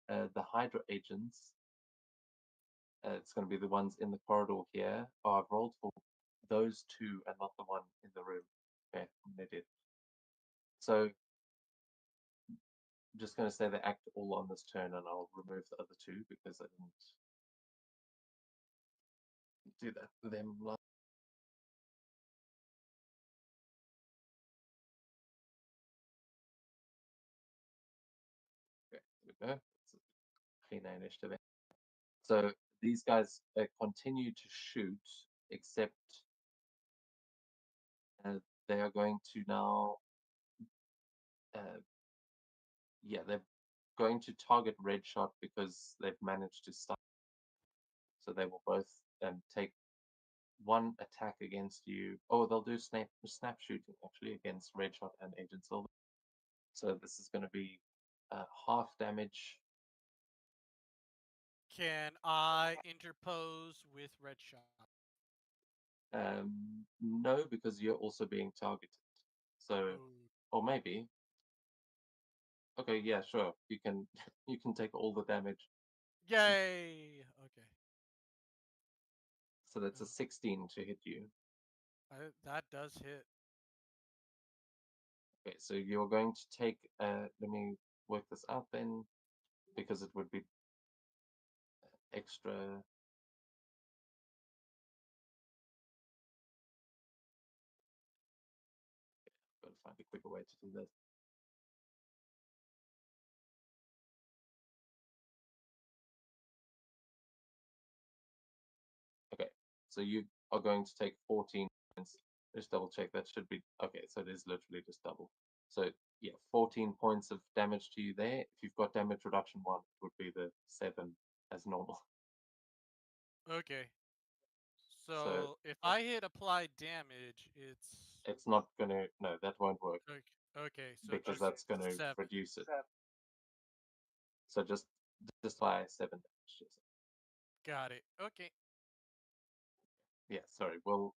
the Hydra agents. It's going to be the ones in the corridor here. Oh, I've rolled for those two and not the one in the room. Okay, I'm an idiot. So I'm just going to say they act all on this turn, and I'll remove the other two because I didn't do that for them last. Okay, there we go. It's a clean initiative. So these guys continue to shoot, except they are going to now. They're going to target Red Shot because they've managed to stop. So they will both take one attack against you. Oh, they'll do snap shooting actually against Red Shot and Agent Silver. So this is going to be half damage.
Can I interpose with Red Shot?
No, because you're also being targeted. So,
Ooh.
or maybe. Okay, yeah, sure. You can you can take all the damage.
Yay! Okay.
So that's a 16 to hit you.
That does hit.
Okay, so you're going to take. Let me work this out then, because it would be extra. Gotta find a quicker way to do this. Okay, so you are going to take 14 points. Just double check, that should be okay. So it is literally just double. So yeah, 14 points of damage to you there. If you've got damage reduction 1, it would be the 7 as normal.
Okay. So if I hit apply damage,
it's not gonna. No, that won't work
okay. So
because
just
that's gonna
7.
reduce it. So just apply 7 damage. Just.
Got it. Okay.
Yeah, sorry. Well,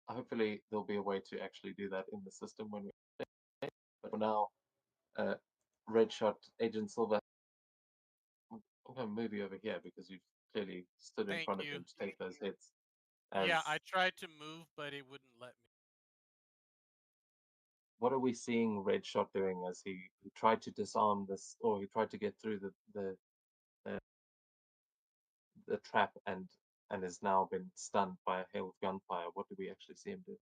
hopefully there'll be a way to actually do that in the system when we. But for now, Red Shot, Agent Silver. I'm going to move you over here because you've clearly stood in
Thank
front of
you.
him to take those hits.
Yeah, I tried to move, but it wouldn't let me.
What are we seeing Red Shot doing as he tried to disarm this, or he tried to get through the trap and has now been stunned by a hail of gunfire? What do we actually see him do?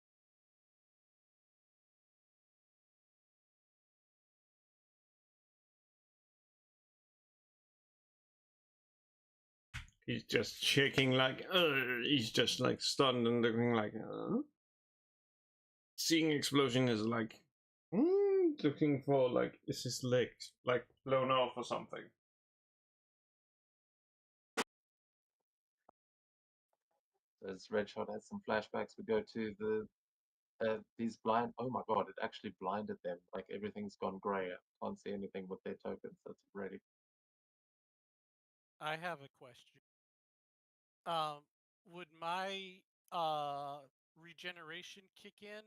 He's just shaking like, he's just like stunned and looking like, seeing explosion is like looking for like is his leg like blown off or something.
As Redshot has some flashbacks, we go to the these blind. Oh my god! It actually blinded them. Like everything's gone grey. I can't see anything with their tokens. That's ready.
I have a question. Would my regeneration kick in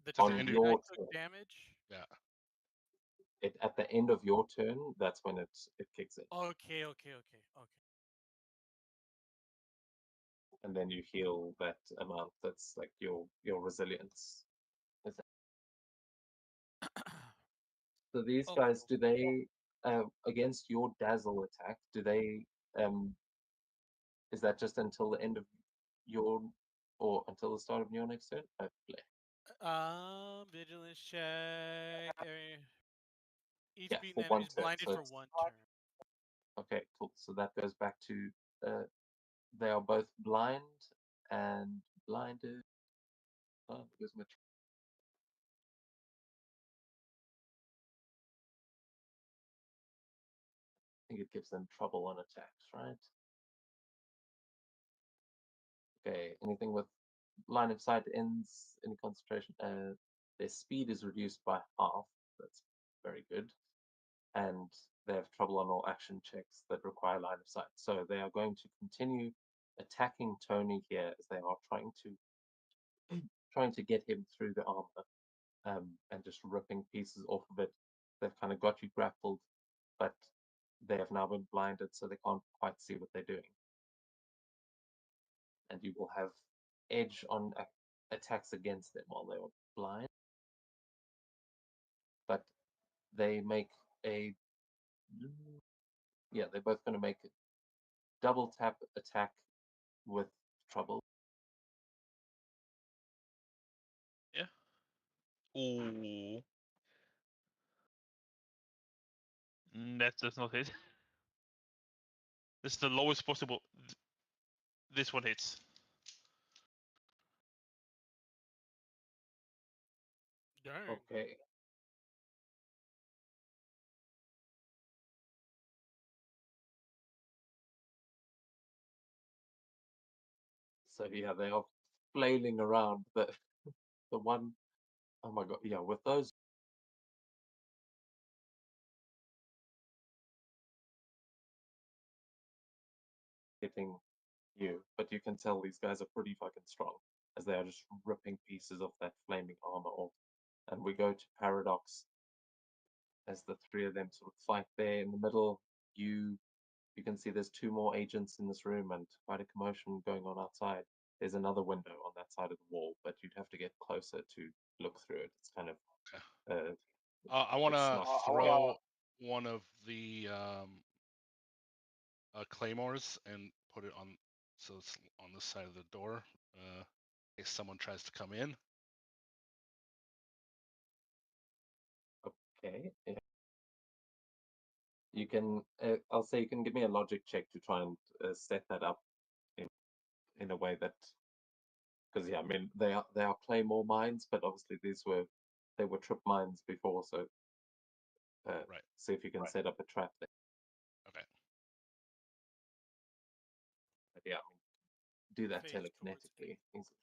the
It's at the
turn
end of
that I
your
took
turn.
damage?
Yeah.
It at the end of your turn. That's when it kicks in,
Okay.
and then you heal that amount. That's like your resilience. So these
Okay.
guys, do they against your dazzle attack? Do they is that just until the end of your or until the start of your next turn?
Vigilance check. Each
Yeah,
being
for
enemy
one
is
turn.
blinded
So
for
it's,
one turn.
okay, cool. So that goes back to they are both blind and blinded. Oh, where's my I think it gives them trouble on attacks, right? Okay, anything with line of sight ends, any concentration, their speed is reduced by half. That's very good. And they have trouble on all action checks that require line of sight. So they are going to continue attacking Tony here as they are trying to get him through the armor, and just ripping pieces off of it. They've kind of got you grappled, but they have now been blinded, so they can't quite see what they're doing. And you will have edge on attacks against them while they are blind. But they make a they're both going to make a double tap attack with trouble.
Ooh. That does not hit. This is the lowest possible. This one hits.
Darn.
Okay. So yeah, they are flailing around. The one, oh my god, yeah, with those hitting you, but you can tell these guys are pretty fucking strong as they are just ripping pieces of that flaming armor off. And we go to Paradox as the three of them sort of fight there in the middle. You can see there's two more agents in this room and quite a commotion going on outside. There's another window on that side of the wall, but you'd have to get closer to look through it. It's kind of
I want
it's
to
not
throw one of the claymores and put it on, so it's on the side of the door, in case someone tries to come in.
okay. Yeah. You can. I'll say you can give me a logic check to try and set that up in a way that, because yeah, I mean they are claymore mines, but obviously they were trip mines before, so
Right.
see if you can set up a trap there.
Okay.
But yeah, I mean, do that
Phase towards me.
telekinetically. Easily.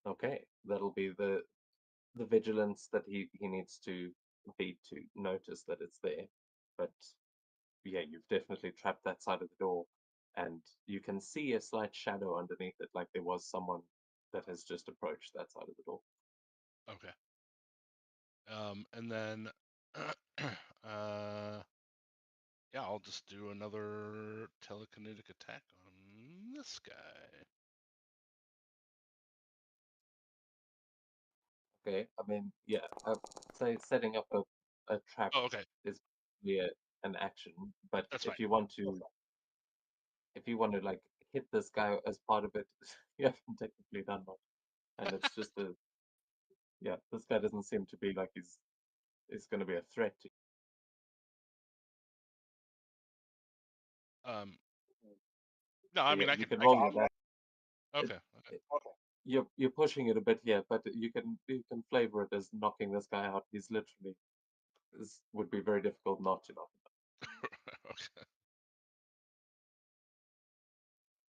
Okay, that'll be the vigilance that he needs to be to notice that it's there. But yeah, you've definitely trapped that side of the door, and you can see a slight shadow underneath it, like there was someone that has just approached that side of the door.
Okay. And then, yeah, I'll just do another telekinetic attack on this guy.
Okay, I mean, yeah, I'd say setting up a trap
Oh, okay.
is an action, but
That's
if
fine.
you want to like hit this guy as part of it, you haven't technically done much, and it's just this guy doesn't seem to be like he's going to be a threat to you.
Um, No, I
So
mean
yeah,
I
you
can.
can roll your dash.
Okay. Okay.
You're pushing it a bit here, but you can flavor it as knocking this guy out. He's literally this would be very difficult not to knock him out.
Okay.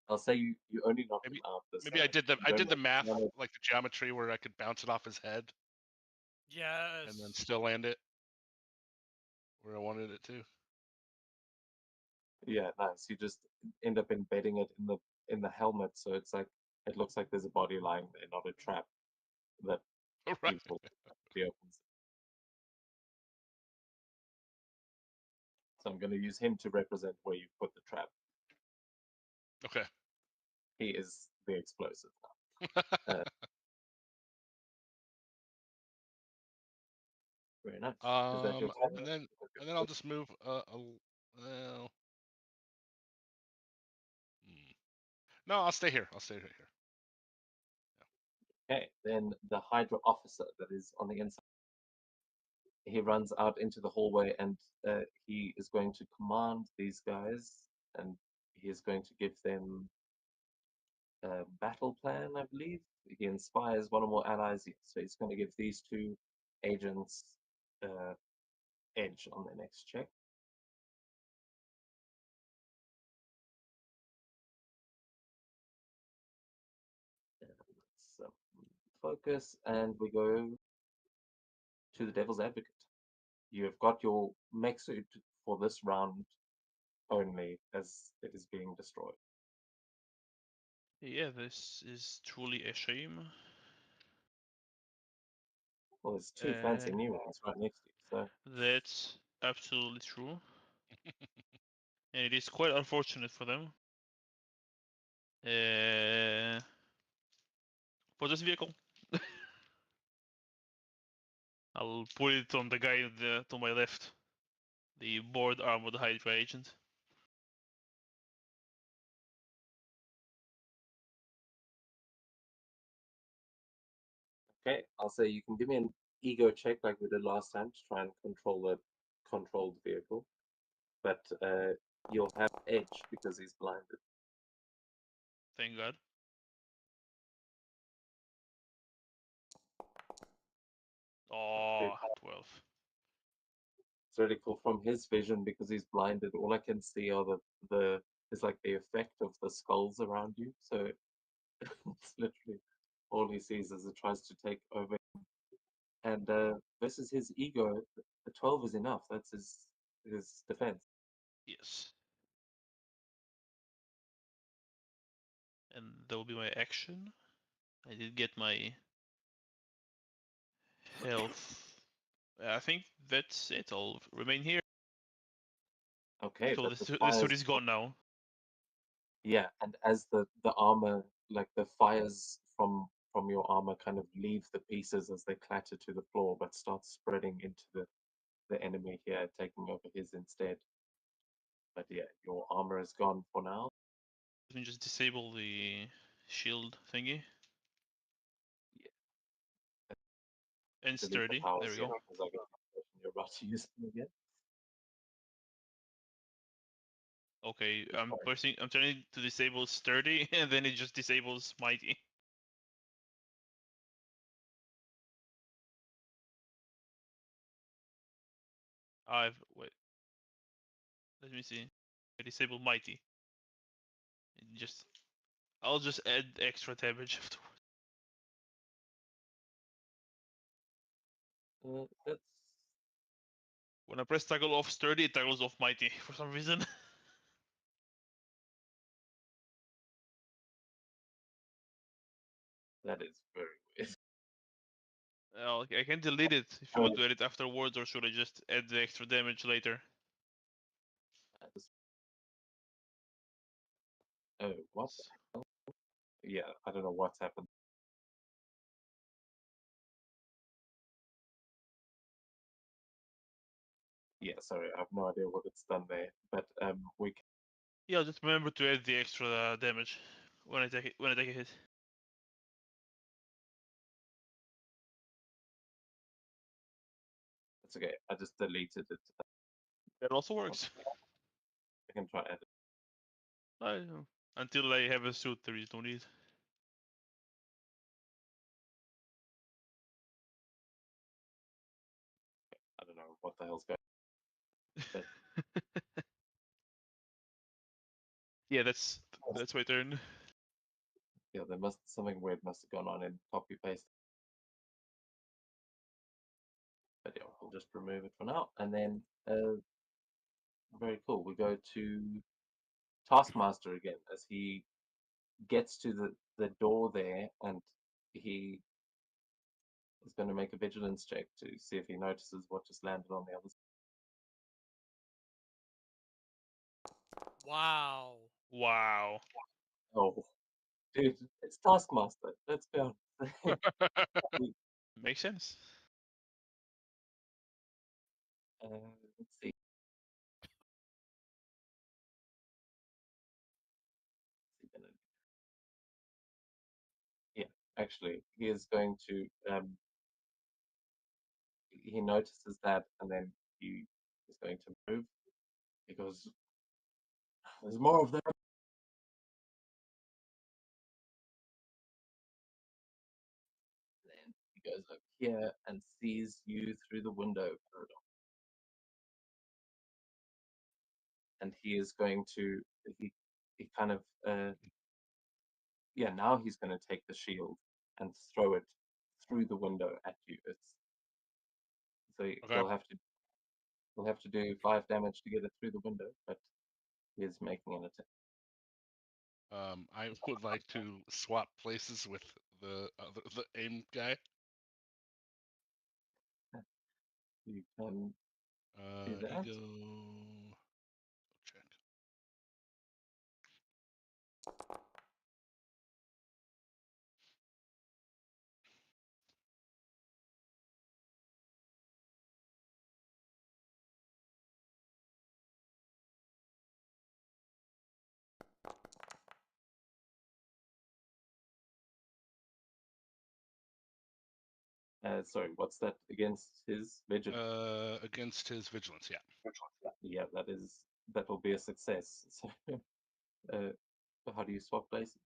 I'll say you only knock him
Maybe
out this
maybe I
time.
did the
You
I
don't
did the
like
math,
run it.
like the geometry where I could bounce it off his head
Yes.
and then still land it where I wanted it to.
Yeah, nice. You just end up embedding it in the helmet, so it's like it looks like there's a body lying there, not a trap that
Right.
people be opens. So I'm going to use him to represent where you put the trap.
Okay.
He is the explosive now. Very nice. Is that your turn?
And then I'll just move. Well, no, I'll stay here. I'll stay right here.
Okay, then the Hydra officer that is on the inside. He runs out into the hallway and he is going to command these guys and he is going to give them a battle plan, I believe. He inspires one or more allies, so he's going to give these two agents edge on their next check. So focus, and we go to the Devil's Advocate. You have got your mech suit for this round only, as it is being destroyed.
Yeah, this is truly a shame.
Well, there's two fancy
Uh,
new ones right next to you, so
That's absolutely true. And it is quite unfortunate for them. For this vehicle, I'll put it on the guy to my left, the board armored Hydra agent.
okay. I'll say you can give me an ego check like we did last time to try and control the controlled vehicle, but you'll have edge because he's blinded.
Thank God. Oh, 12.
It's really cool from his vision because he's blinded. All I can see are the is like the effect of the skulls around you. So it's literally all he sees as it tries to take over. And versus his ego, the 12 is enough. That's his defense.
Yes. And that will be my action. I did get my health. I think that's it. I'll remain here.
Okay,
So
but
the
the
suit
fires,
is gone now.
yeah, and as the armor, like the fires from your armor kind of leave the pieces as they clatter to the floor, but start spreading into the enemy here, taking over his instead. But yeah, your armor is gone for now.
Let me just disable the shield thingy.
Yeah.
And
Delete the
sturdy.
powers,
There we
yeah,
go.
because I got the impression you're about to use them again.
Okay,
Good point.
I'm trying to disable sturdy, and then it just disables mighty. Wait. Let me see. I disable mighty. I'll just add extra damage afterwards.
That's
When I press toggle off sturdy, it toggles off mighty for some reason.
that is very weird.
Okay, I can delete it if you want to edit afterwards, or should I just add the extra damage later?
Oh, what the hell? Yeah, I don't know what's happened. Yeah, sorry, I have no idea what it's done there. But we can,
Yeah, I'll just remember to add the extra damage when I take a hit.
it's okay. I just deleted it.
That also works.
I can try edit.
I don't know. Until I have a suit, there is no need.
I don't know what the hell's going. But
Yeah, that's my turn.
yeah, something weird must have gone on in copy paste. But yeah, we'll just remove it for now, and then very cool. We go to Taskmaster again as he gets to the door there, and he is going to make a vigilance check to see if he notices what just landed on the other side.
Wow.
Wow.
Oh, dude, it's Taskmaster. Let's be honest.
Makes sense.
Let's see. Yeah, actually, he is going to. He notices that, and then he is going to move because there's more of them. Then he goes over here and sees you through the window corridor. And he is going to he kind of yeah, now he's going to take the shield and throw it through the window at you. So
Okay.
he'll have to do 5 damage to get it through the window, but he is making an attack.
I would like to swap places with the aim guy.
You can do that.
Ego. Check.
Sorry, what's that against his vigilance?
Against his vigilance, yeah.
Yeah, that will be a success. So, how do you swap places?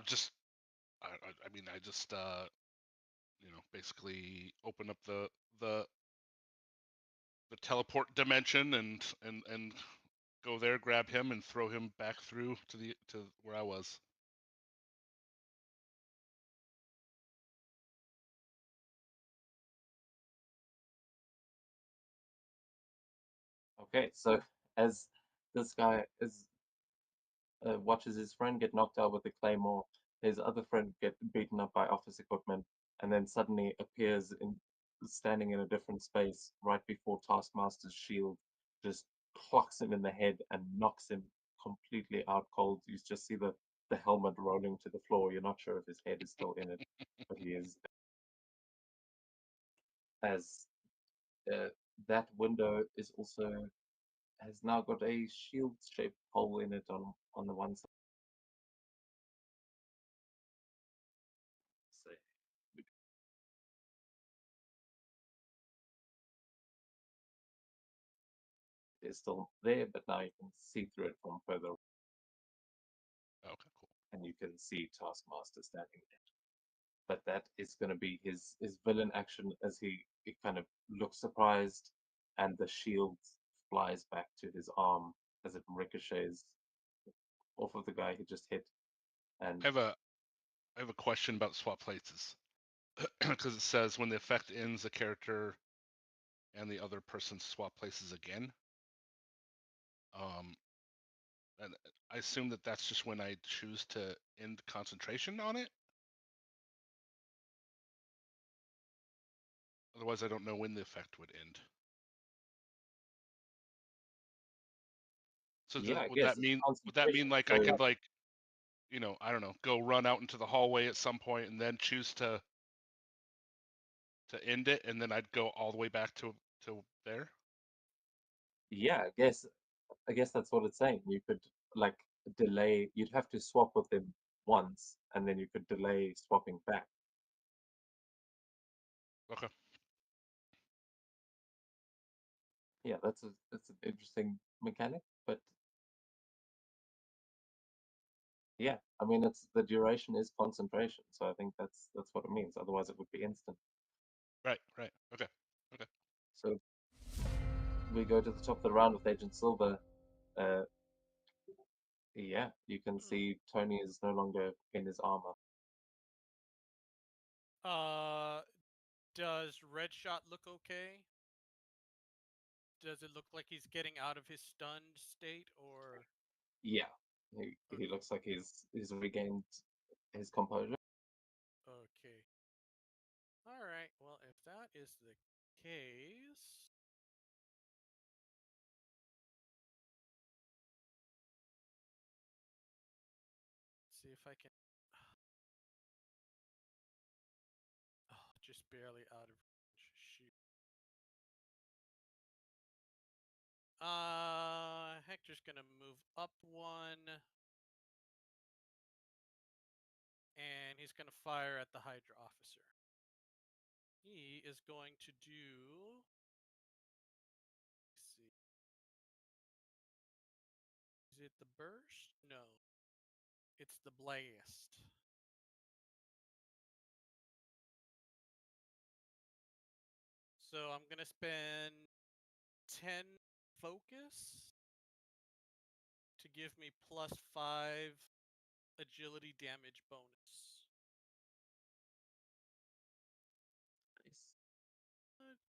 Just I mean, I just basically open up the teleport dimension and go there, grab him, and throw him back through to where I was.
Okay, so as this guy watches his friend get knocked out with the claymore, his other friend get beaten up by office equipment, and then suddenly appears standing in a different space right before Taskmaster's shield just clocks him in the head and knocks him completely out cold. You just see the helmet rolling to the floor. You're not sure if his head is still in it, but he is. As uh, that window is also has now got a shield-shaped hole in it on the one side. So it's still there, but now you can see through it from further,
Okay, cool.
and you can see Taskmaster standing there. But that is going to be his villain action as he kind of looks surprised, and the shield flies back to his arm as it ricochets off of the guy he just hit. And
I have a question about swap places because it says when the effect ends, the character and the other person swap places again. And I assume that that's just when I choose to end concentration on it. Otherwise, I don't know when the effect would end. So
yeah, I
would
guess
that
it's
mean
concentration.
like
So
I could like I don't know, go run out into the hallway at some point and then choose to end it, and then I'd go all the way back to there.
yeah, I guess that's what it's saying. You could like delay. You'd have to swap with them once, and then you could delay swapping back.
Okay.
Yeah, that's an interesting mechanic, but Yeah, I mean it's the duration is concentration, so I think that's what it means. Otherwise, it would be instant.
Right. Right. Okay. Okay.
So we go to the top of the round with Agent Silver. Yeah, you can see Tony is no longer in his armor.
Does Red Shot look okay? Does it look like he's getting out of his stunned state, or
Yeah, he looks like he's regained his composure.
okay? All right. Well, if that is the case, see if I can. Oh, just barely out of range. Shoot. Hector's gonna move up one, and he's gonna fire at the Hydra officer. He is going to do. Let's see. Is it the burst? No. It's the blast. So I'm gonna spend 10 focus to give me +5 agility damage bonus.
Nice.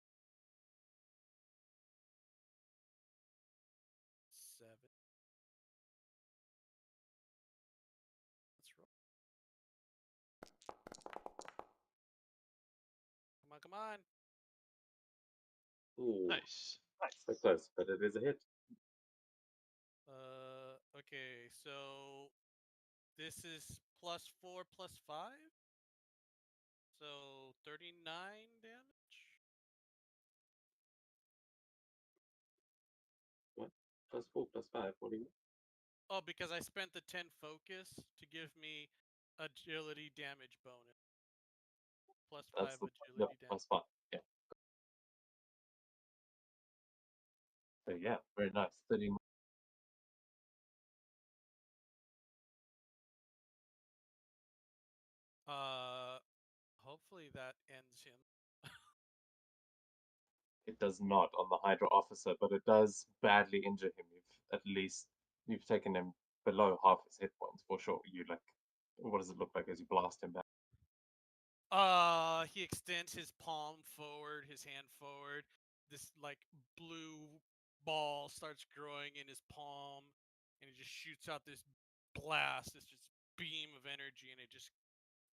7. Let's roll. Come on, come on.
Ooh,
Nice.
so close, but it is a hit.
Okay, so this is +4 +5. So 39 damage.
What? +4, +5. What do you mean?
Oh, because I spent the 10 focus to give me agility damage bonus. +5
That's the
agility damage.
+5. Yeah. So yeah, very nice. 30.
Hopefully that ends him.
It does not on the Hydra officer, but it does badly injure him. You've taken him below half his hit points for sure. You like, what does it look like as you blast him back?
He extends his palm forward, his hand forward. This like blue ball starts growing in his palm, and he just shoots out this blast, this just beam of energy, and it just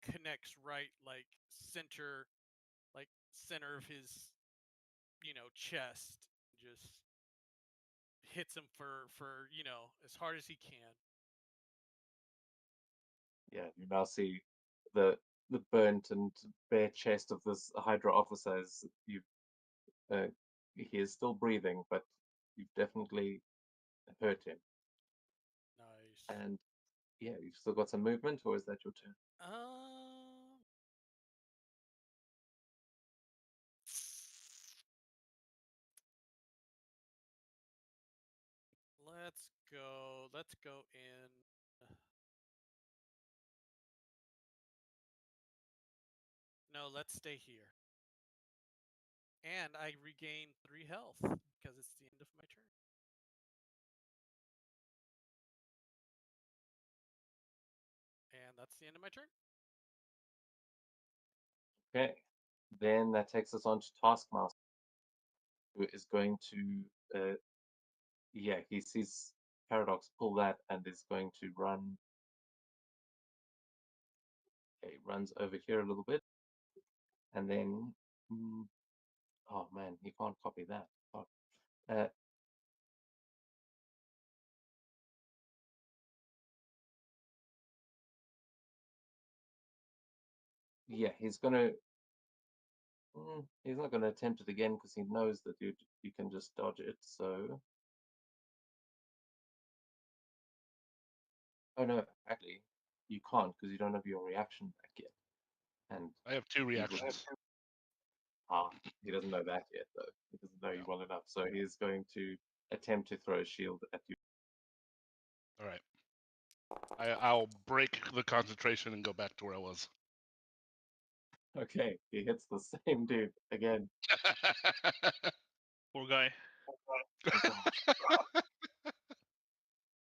connects right like center of his chest. Just hits him for as hard as he can.
Yeah, you now see the burnt and bare chest of this Hydra officer. As he is still breathing, but you've definitely hurt him.
Nice.
And yeah, you've still got some movement, or is that your turn?
Let's go in. No, let's stay here. And I regain 3 health because it's the end of my turn. And that's the end of my turn.
Okay, then that takes us on to Taskmaster, who is going to, yeah, he sees Paradox pull that and is going to run. Okay, runs over here a little bit, and then, oh man, he can't copy that. Oh, yeah, he's not gonna attempt it again because he knows that you can just dodge it. So, oh no, actually, you can't because you don't have your reaction back yet, and
I have 2
he wouldn't.
reactions.
He doesn't know that yet though. He doesn't know you
Yeah.
well enough, so he is going to attempt to throw a shield at you.
All right. I'll break the concentration and go back to where I was.
Okay, he hits the same dude again.
Poor guy.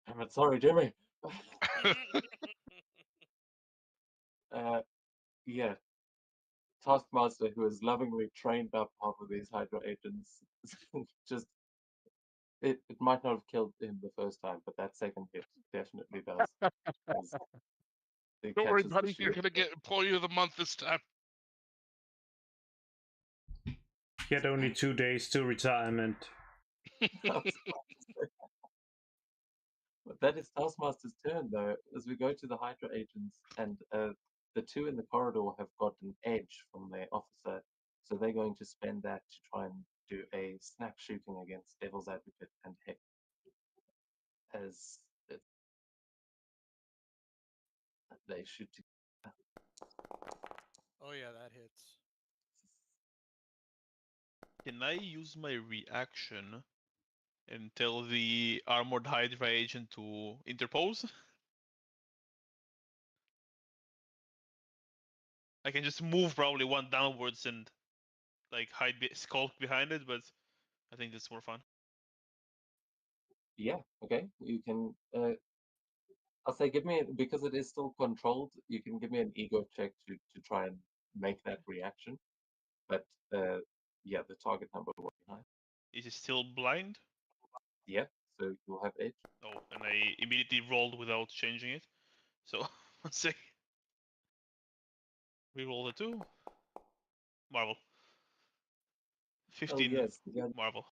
I'm sorry, Jimmy. Yeah, Taskmaster, who has lovingly trained up half of these Hydra agents, just it might not have killed him the first time, but that second hit definitely does. as it
Don't worry,
catches the
buddy. You're
shield.
gonna get Employee of the Month this time.
Get only 2 days to retirement.
But that is Taskmaster's turn, though, as we go to the Hydra agents, and the two in the corridor have got an edge from their officer, so they're going to spend that to try and do a snap shooting against Devil's Advocate and Heck. As they shoot to
Oh yeah, that hits.
Can I use my reaction and tell the armored Hydra agent to interpose? I can just move probably one downwards and like skulk behind it, but I think that's more fun.
yeah, okay, you can. I'll say, give me because it is still controlled. You can give me an ego check to try and make that reaction, but yeah, the target number will be high.
Is he still blind?
Yeah, so you'll have edge.
Oh, and I immediately rolled without changing it. So, one sec. Reroll the 2. Marvel.
Oh
15
yes, yeah.
Marvel.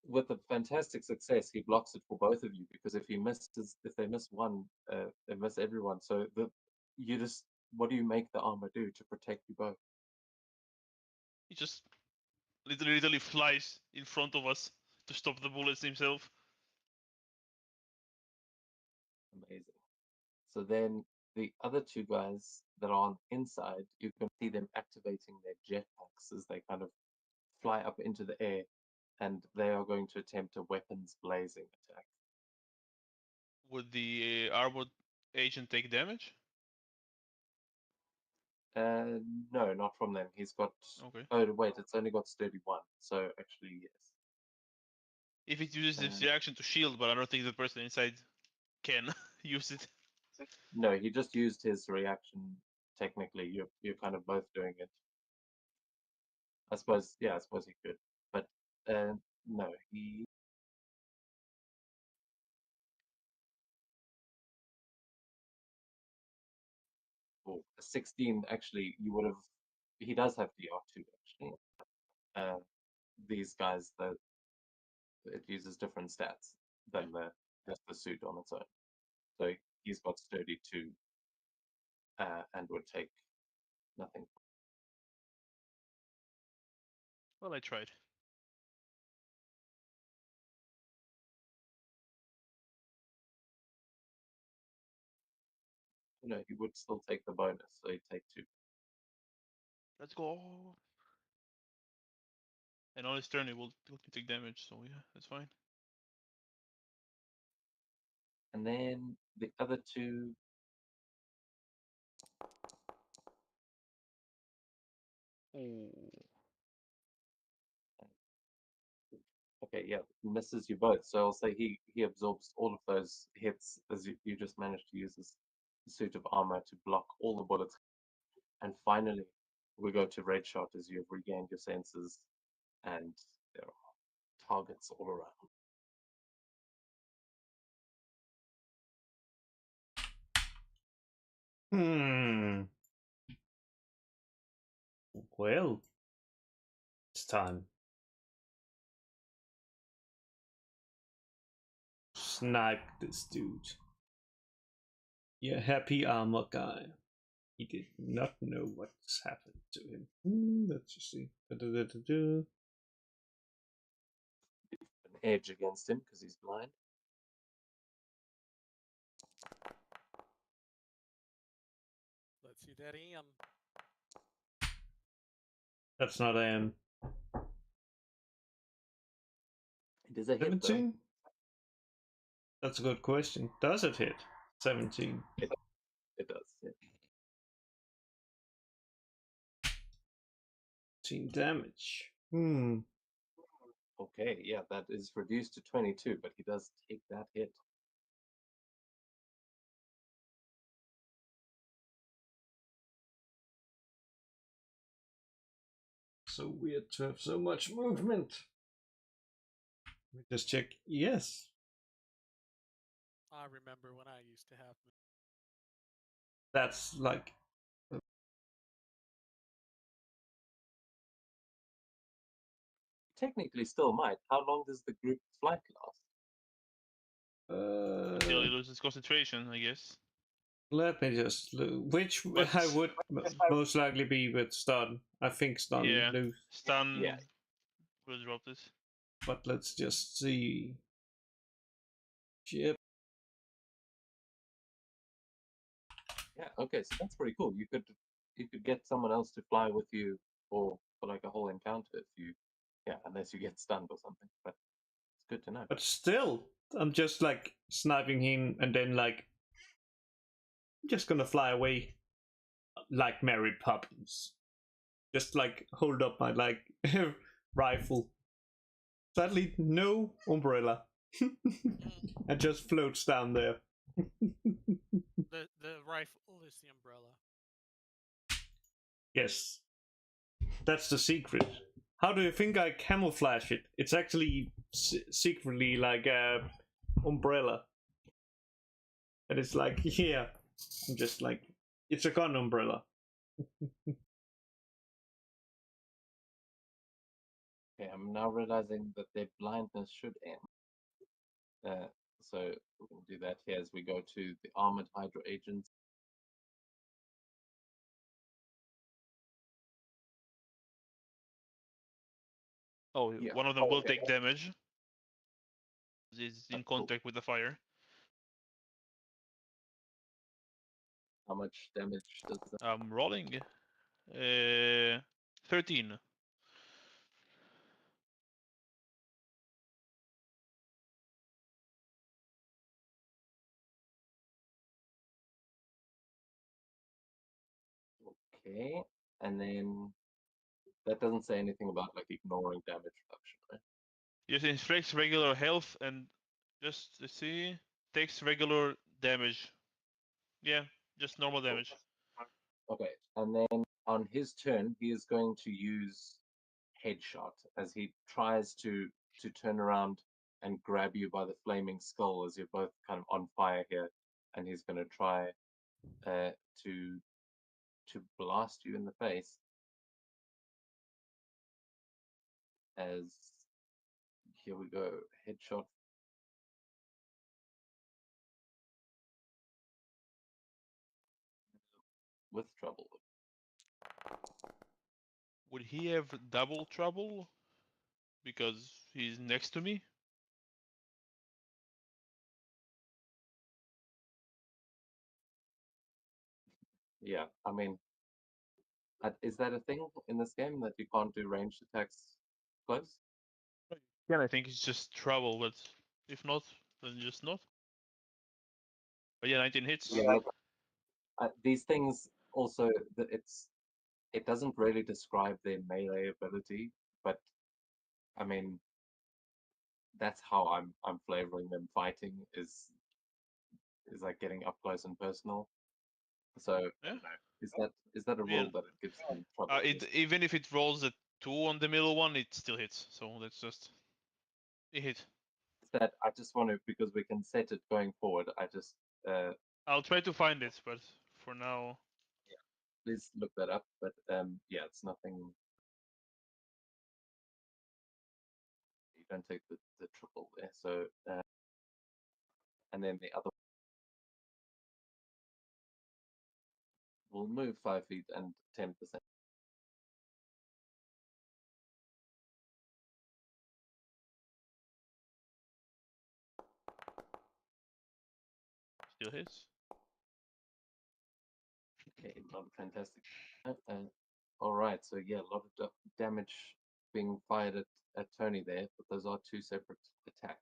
With a fantastic success, he blocks it for both of you because if they miss one, they miss everyone. So what do you make the armor do to protect you both?
He just literally flies in front of us to stop the bullets himself.
Amazing. So then the other two guys that are on inside, you can see them activating their jetpacks as they kind of fly up into the air, and they are going to attempt a weapons blazing attack.
Would the armored agent take damage?
No, not from them. He's got.
Okay.
Oh wait, it's only got 31. So actually, yes.
If it uses its reaction to shield, but I don't think the person inside can use it.
No, he just used his reaction. Technically, you're kind of both doing it. I suppose, yeah, I suppose he could, but no, he. Oh, a 16 actually. You would have. He does have DR2 actually. These guys that it uses different stats than just the suit on its own. So he's got sturdy 2, and would take nothing.
Well, I tried.
No, he would still take the bonus, so he'd take 2.
Let's go. And on his turn, he will take damage, so yeah, that's fine.
And then the other 2.
Ooh.
Okay, yeah, misses you both. So I'll say he absorbs all of those hits as you just managed to use this suit of armor to block all the bullets. And finally, we go to Red Shot as you've regained your senses, and there are targets all around.
Well, it's time. Snipe this dude. Yeah, happy armor guy. He did not know what's happened to him. Let's just see.
An edge against him because he's blind.
Let's see that in.
That's not
It is a hit, though.
17. That's a good question. Does it hit? 17.
It does. Yeah.
17 damage. Hmm.
Okay, yeah, that is reduced to 22, but he does take that hit.
So weird to have so much movement. Let me just check. Yes.
I remember when I used to have.
That's like.
Technically still might. How long does the group flight last?
Until he loses concentration, I guess.
Let me just look. Which
But-
I would most likely be with stun. I think stun
Yeah.
lose.
Stun
Yeah.
will drop this.
But let's just see. Yep.
Yeah, okay, so that's pretty cool. You could get someone else to fly with you for like a whole encounter if you unless you get stunned or something. But it's good to know.
But still, I'm just like sniping him and then like I'm just gonna fly away like Mary Poppins. Just like hold up my like rifle. Sadly, no umbrella. and just floats down there.
The rifle is the umbrella.
Yes. That's the secret. How do you think I camouflage it? It's actually secretly like a umbrella. And it's like, yeah. I'm just like, it's a gun umbrella.
Okay, I'm now realizing that their blindness should end. So we can do that here as we go to the armored Hydra agents.
Oh,
Yeah.
one of them will
Okay.
take damage. He's in
Cool.
contact with the fire.
How much damage does that?
I'm rolling. 13.
Okay, and then that doesn't say anything about like ignoring damage reduction, right?
Yes, inflicts regular health and just to see takes regular damage. Yeah, just normal damage.
Okay, and then on his turn, he is going to use headshot as he tries to turn around and grab you by the flaming skull as you're both kind of on fire here, and he's going to try to blast you in the face as here we go, headshot. With trouble.
Would he have double trouble? Because he's next to me?
Yeah, I mean, is that a thing in this game that you can't do ranged attacks close?
Yeah, I think it's just trouble, but if not, then just not. But yeah, 19 hits.
Yeah, these things also it doesn't really describe their melee ability, but I mean that's how I'm flavoring them fighting is like getting up close and personal. So
Yeah.
is that a
Yeah.
rule that it gives them trouble?
Even if it rolls a 2 on the middle one, it still hits. So that's just it hit.
That I just want to, because we can set it going forward. I just
I'll try to find it, but for now,
please look that up. But yeah, it's nothing. You don't take the triple there. So and then the other will move 5 feet and 10%.
still hits.
Okay, not fantastic. All right, so yeah, a lot of damage being fired at Tony there, but those are two separate attacks.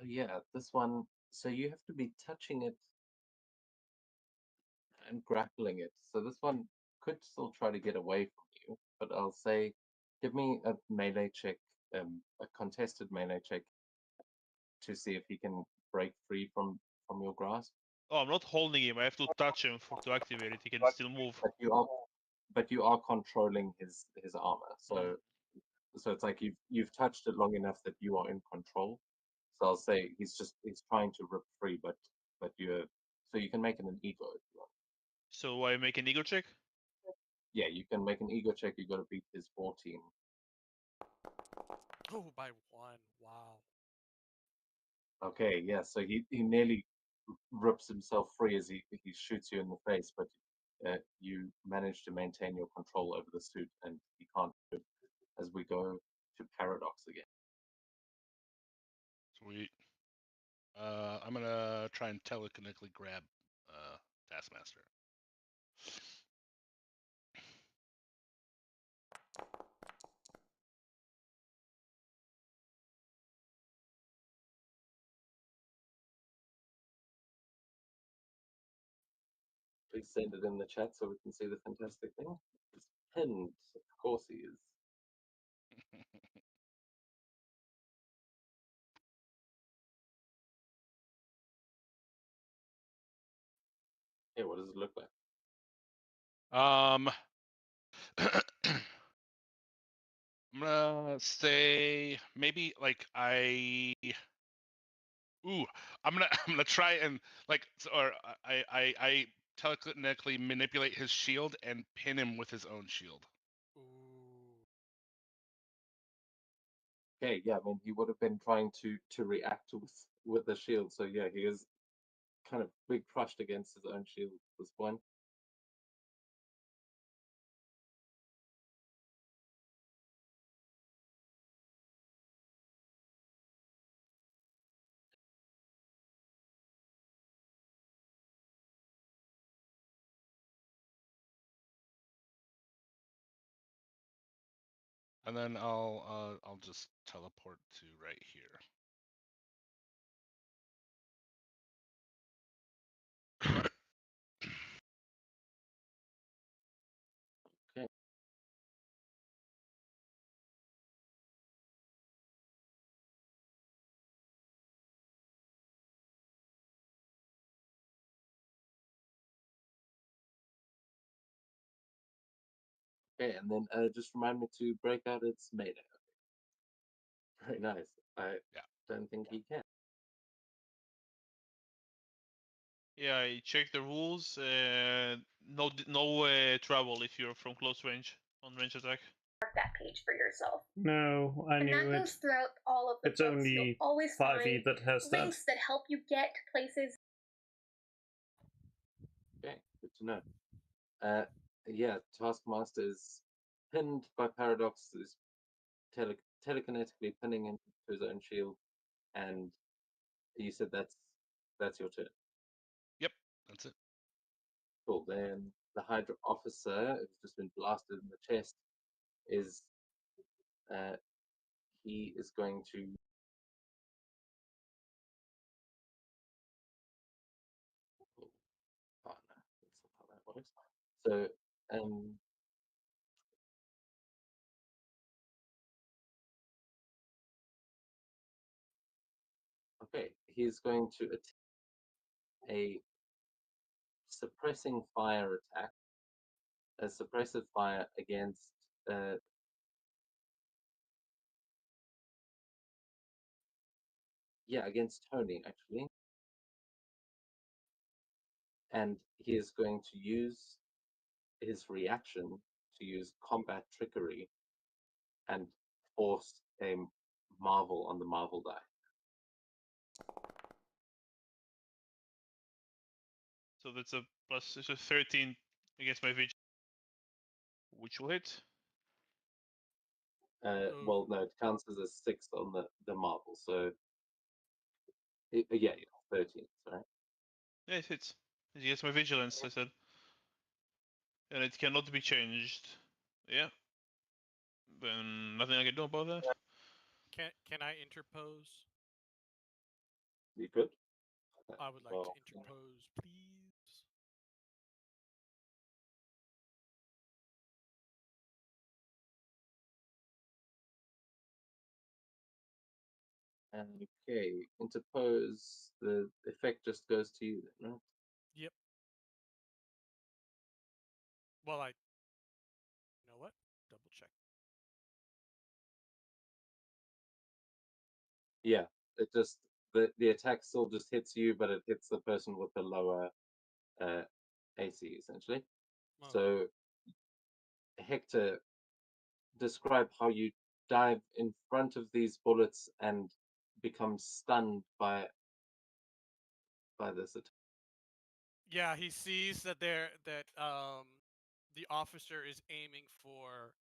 Oh yeah, this one. So you have to be touching it and grappling it. So this one could still try to get away from you, but I'll say, give me a melee check, a contested melee check, to see if he can break free from your grasp.
Oh, I'm not holding him. I have to touch him to activate it. He can still move.
But you are controlling his armor. So so it's like you've touched it long enough that you are in control. So I'll say he's trying to rip free, but you're so you can make it an ego if you want.
So I make an ego check.
Yeah, you can make an ego check. You got to beat his 14.
Oh, by 1. Wow.
Okay, yeah. So he nearly rips himself free as he shoots you in the face, but you manage to maintain your control over the suit, and he can't do it as we go to Paradox again.
Sweet. I'm gonna try and telekinetically grab Taskmaster.
Please send it in the chat so we can see the fantastic thing. It's pinned, of course he is. Yeah, what does it look like?
I'm gonna say maybe like ooh, I'm gonna try and I telekinetically manipulate his shield and pin him with his own shield.
Ooh.
Okay, yeah, I mean he would have been trying to react with the shield, so yeah, he is kind of big crushed against his own shield at this point.
And then I'll just teleport to right here.
Okay. Okay, and then just remind me to break out its melee. Very nice. I
Yeah.
don't think he can.
Yeah, I check the rules. No travel if you're from close range on range attack.
Mark that page for yourself.
No, I
And
knew
that goes
it.
throughout all of the
It's
books.
only
You'll always
5e
find
that has that.
links that help you get to places.
Okay, good to know. Yeah, Taskmaster is pinned by Paradox, is telekinetically pinning him to his own shield, and you said that's your turn.
Yep, that's it.
Cool. Then the Hydra officer, who's just been blasted in the chest, is he is going to oh no, that's not how that works. So okay, he's going to attack a suppressing fire attack, a suppressive fire against against Tony actually, and he is going to use his reaction to use combat trickery and force a marvel on the marvel die.
So that's a plus. It's a 13 against my vigilance, which will hit.
Well, no, it counts as a 6 on the marvel, so yeah, 13. Sorry.
Yeah, it hits. It gets my vigilance. I said, and it cannot be changed. Yeah. Then nothing I can do about that.
Can I interpose?
You good?
I would like
Well,
to interpose, please.
okay, interpose. The effect just goes to you, then, right?
Yep. Well, you know what? Double check.
Yeah, it just the attack still just hits you, but it hits the person with the lower AC essentially.
Okay.
So, Hector, describe how you dive in front of these bullets and become stunned by this attack.
Yeah, he sees that the officer is aiming for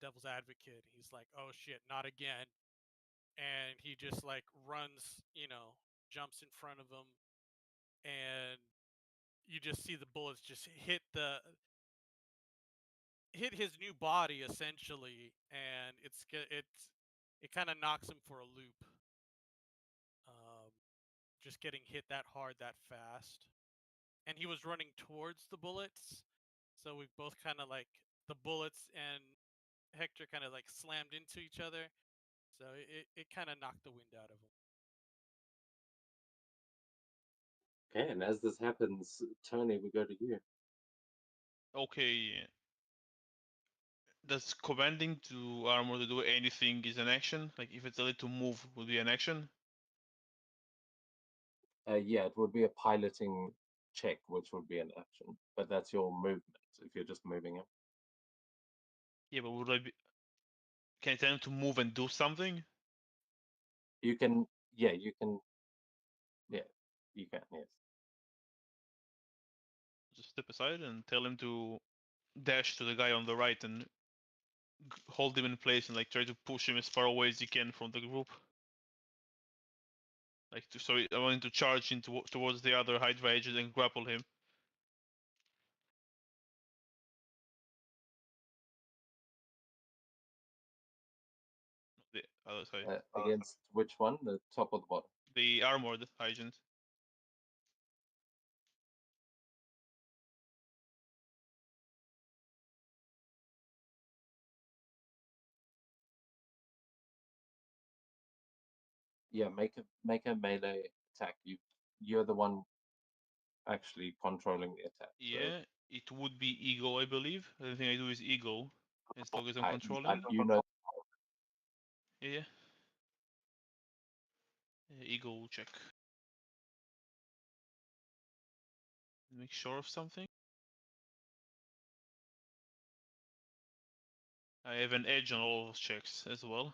Devil's Advocate. He's like, oh shit, not again. And he just like runs, jumps in front of him, and you just see the bullets just hit his new body essentially, and it kind of knocks him for a loop. Just getting hit that hard that fast, and he was running towards the bullets, so we both kind of like the bullets and Hector kind of like slammed into each other, so it kind of knocked the wind out of him.
Okay, and as this happens, Tony, we go to you.
Okay. Does commanding to armor to do anything is an action? Like if it's a little move would be an action?
Yeah, it would be a piloting check, which would be an action, but that's your movement if you're just moving him.
Yeah, but would I be can I tell him to move and do something?
You can, yeah, you can, yeah, you can, yes.
Just step aside and tell him to dash to the guy on the right and hold him in place and like try to push him as far away as you can from the group. Like I want him to charge into towards the other Hydra agent and grapple him. The other side.
Against which one? The top or the bottom?
The armored agent.
Yeah, make a melee attack. You're the one actually controlling the attack.
Yeah, it would be ego, I believe. The thing I do is ego, as long as I'm
So
controlling.
you know.
Yeah. Ego check. Make sure of something. I have an edge on all those checks as well.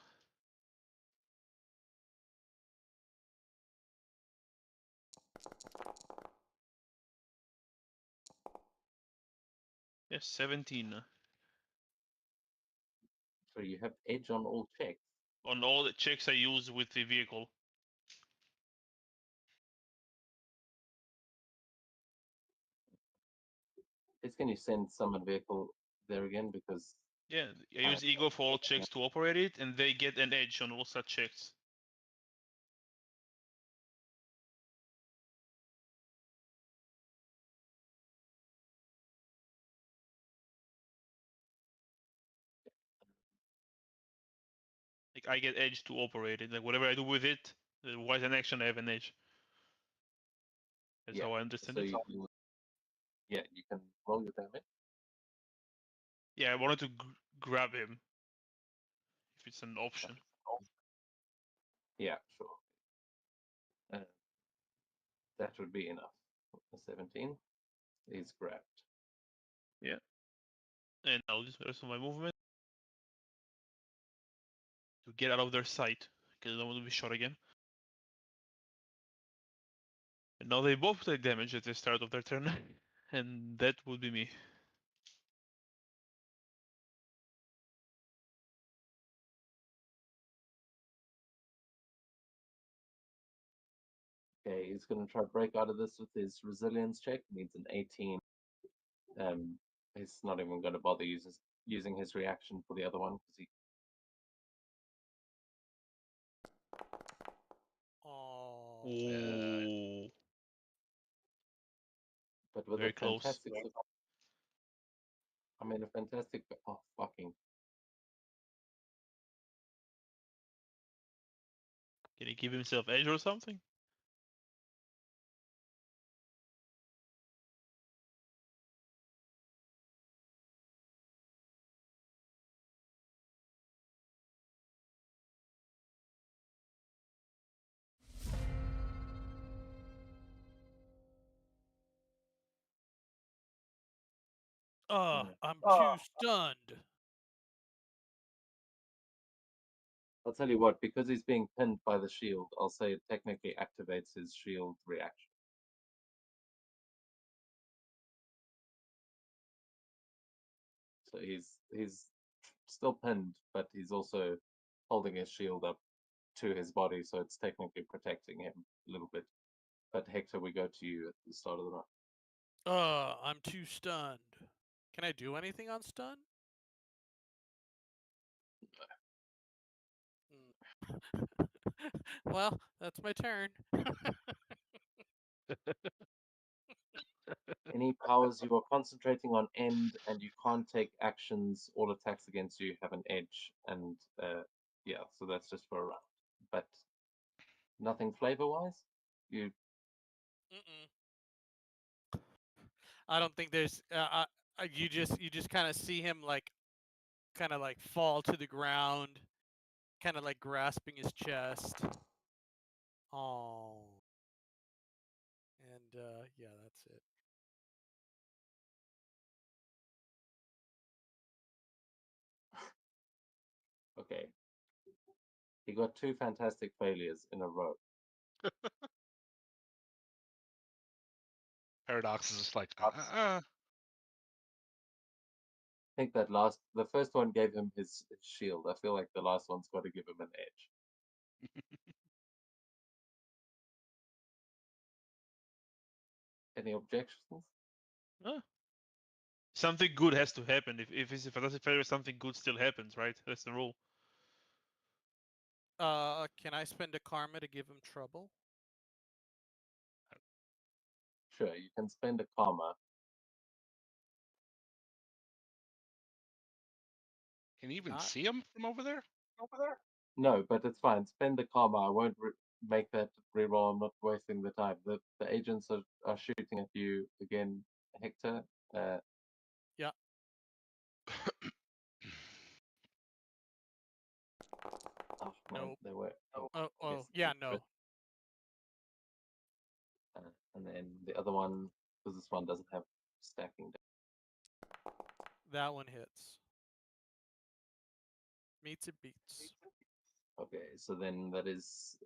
Yes, 17.
So you have edge on all checks.
On all the checks I use with the vehicle.
Can you send summon vehicle there again, because
Yeah, I use ego for all checks to operate it, and they get an edge on all such checks. Like I get edge to operate it. Like whatever I do with it, while an action I have an edge. That's how I understand
so
it.
you can roll your damage.
Yeah, I wanted to grab him. If it's an option.
Yeah, sure. That would be enough. A 17 is grabbed.
Yeah. And I'll use the rest of my movement to get out of their sight, because I don't want to be shot again. And now they both take damage at the start of their turn, and that would be me.
Okay, he's going to try to break out of this with his resilience check. Needs an 18. He's not even going to bother using his reaction for the other one because
Ooh.
But with
Very
a
close.
fantastic, I mean, a fantastic. Oh, fucking.
Can he give himself edge or something?
I'm too stunned.
I'll tell you what, because he's being pinned by the shield, I'll say it technically activates his shield reaction. So he's still pinned, but he's also holding his shield up to his body, so it's technically protecting him a little bit. But Hector, we go to you at the start of the round.
I'm too stunned. Can I do anything on stun? Well, that's my turn.
Any powers you are concentrating on end and you can't take actions, all attacks against you have an edge, and yeah, so that's just for a round. But nothing flavor-wise. You
Mm-mm. I don't think there's. You just kind of see him like, kind of like fall to the ground, kind of like grasping his chest. Oh. And yeah, that's it.
okay? He got 2 fantastic failures in a row.
Paradox is just like,
I think that the first one gave him his shield. I feel like the last one's got to give him an edge. Any objections?
Huh? Something good has to happen. If it's a fantastic failure, something good still happens, right? That's the rule.
Can I spend a karma to give him trouble?
Sure, you can spend a karma.
can you even
Not-
see him from over there?
No, but it's fine. Spend the karma. I won't make that reroll. I'm not wasting the time. The agents are shooting at you again, Hector.
Yeah.
Oh man,
Nope.
they were.
Oh,
yes,
yeah,
they were.
no.
And then the other one, because this one doesn't have stacking.
That one hits. Meets it beats.
Okay, so then that is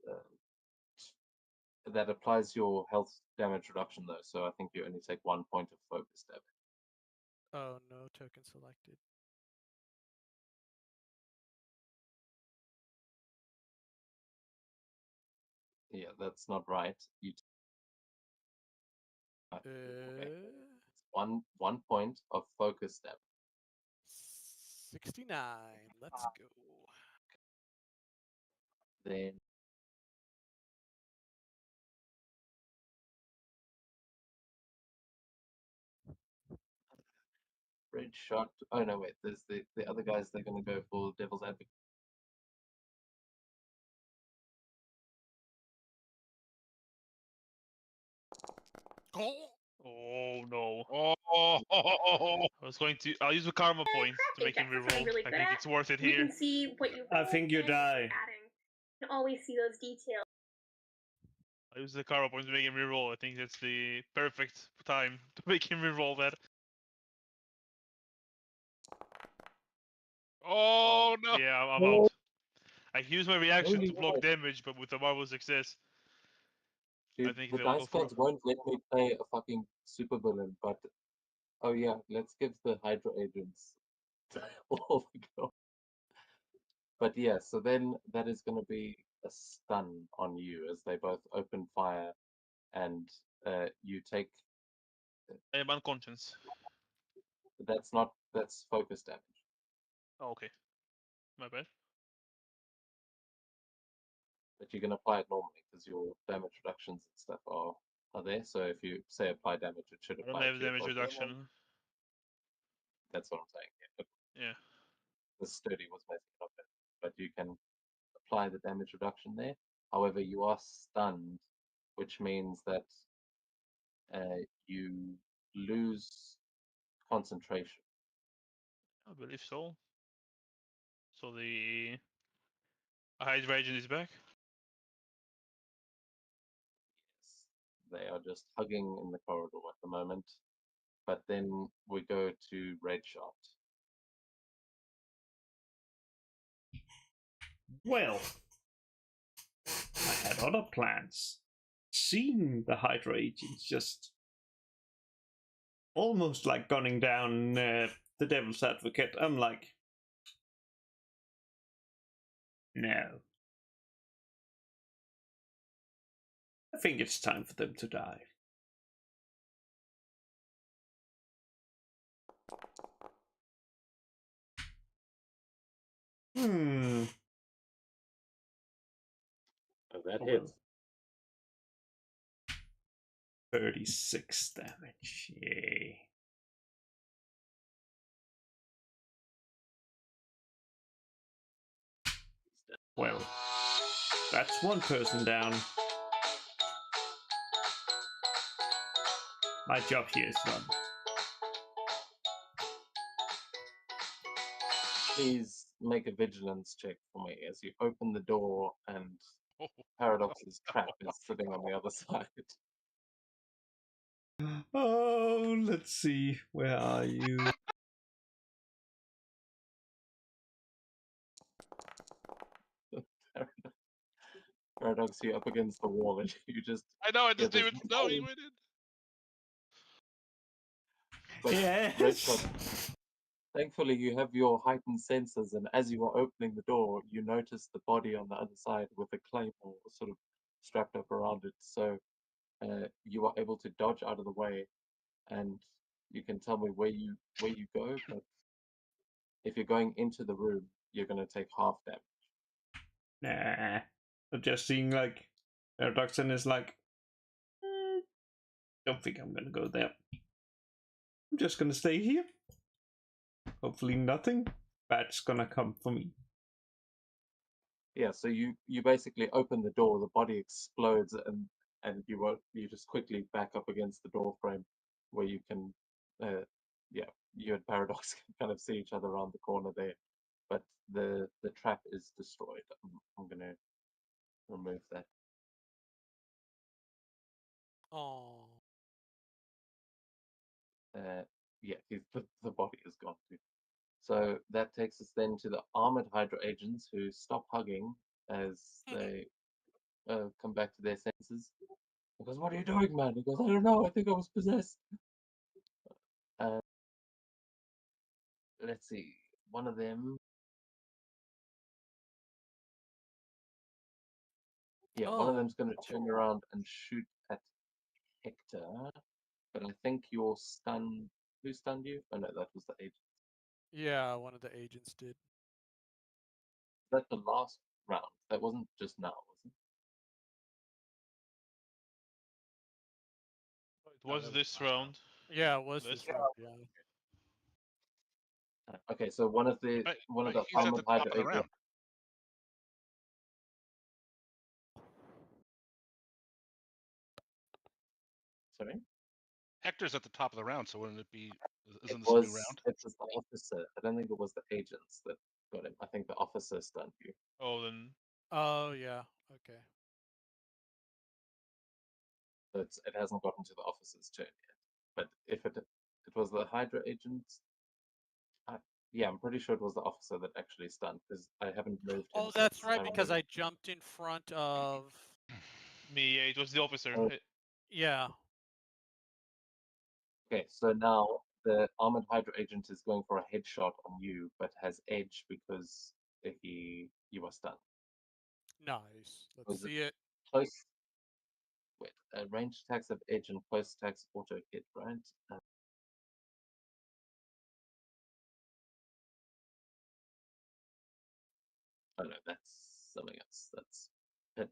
that applies your health damage reduction though. So I think you only take 1 point of focus damage.
Oh, no token selected.
Yeah, that's not right. You okay. It's 1 point of focus damage.
69. Let's go.
Then red shot. Oh no, wait. There's the other guys. They're gonna go for devil's advocate.
Oh,
Oh no!
Oh,
I was going to. I'll use a karma point to make him
That's something
reroll.
really
I
good
think
at.
it's worth it
You
here.
can see what you.
I think you
and what you're
die.
adding. You can always see those details.
I use the karma point to make him reroll. I think that's the perfect time to make him reroll that.
oh no!
Yeah, I'm out. I use my reaction to block damage, but with a marvelous success.
Dude,
think
the
they'll go
dice
through.
gods won't let me play a fucking supervillain, but oh yeah, let's give the Hydra agents all the go. But yeah, so then that is going to be a stun on you as they both open fire, and you take.
I am unconscious.
That's focus damage.
Oh, okay. My bad.
but you can apply it normally because your damage reductions and stuff are there. So if you say apply damage, it should
I don't
apply
have
to your
damage
both.
reduction.
That's what I'm saying. Yeah.
Yeah.
The sturdy was messing it up, but you can apply the damage reduction there. However, you are stunned, which means that you lose concentration.
I believe so. So the Hydra agent is back.
Yes, they are just hugging in the corridor at the moment. But then we go to Red Shot.
Well, I had other plans. Seeing the Hydra agents just almost like gunning down the Devil's Advocate, I'm like, no. I think it's time for them to die. Hmm.
Oh, that
Oh,
hits.
36 damage. Yay. Well, that's one person down. My job here is done.
Please make a vigilance check for me as you open the door and
Oh,
Paradox's trap is sitting on the other side.
Oh, let's see. Where are you?
Paradox, you're up against the wall and you just
I know. I just
Yeah,
didn't even
there's
know he
no-
went in.
but
Yes.
Red Shot, thankfully you have your heightened senses, and as you are opening the door, you notice the body on the other side with a claymore sort of strapped up around it. So you are able to dodge out of the way, and you can tell me where you go. But if you're going into the room, you're going to take half damage.
Nah. I'm just seeing like Paradoxon is like, don't think I'm gonna go there. I'm just gonna stay here. Hopefully nothing bad's gonna come for me.
Yeah, so you basically open the door, the body explodes, and you just quickly back up against the door frame, where you can, you and Paradox can kind of see each other around the corner there, but the trap is destroyed. I'm gonna remove that.
Oh.
Yeah, the body is gone too. So that takes us then to the armored Hydra agents who stop hugging as they come back to their senses. He goes, "What are you doing, man?" He goes, "I don't know. I think I was possessed." Let's see. One of them. Yeah, one of
Oh.
them's going to turn around and shoot at Hector. But I think you're stunned. Who stunned you? Oh no, that was the agent.
Yeah, one of the agents did.
That's the last round. That wasn't just now, was it?
It was
that was
this
last round.
round.
Yeah, it was
This
this round, yeah.
Okay, so one of the
But
the
he's at
armored
the top
Hydra
of the
agents.
round.
Sorry.
Hector's at the top of the round, so wouldn't it be? Isn't
It
this a new
was
round?
it was the officer. I don't think it was the agents that got him. I think the officer stunned you.
Oh, then
Oh, yeah. Okay.
So it hasn't gotten to the officer's turn yet. But if it was the Hydra agents, yeah, I'm pretty sure it was the officer that actually stunned because I haven't moved him.
Oh, that's
since
right, because
removed
I jumped in front of.
me. Yeah, it was the officer.
Oh.
Yeah.
Okay, so now the armored Hydra agent is going for a headshot on you, but has edge because you are stunned.
Nice. Let's
Was it
see it.
close? Wait, range attacks have edge and close attacks auto hit, right? Oh no, that's something else. That's pinned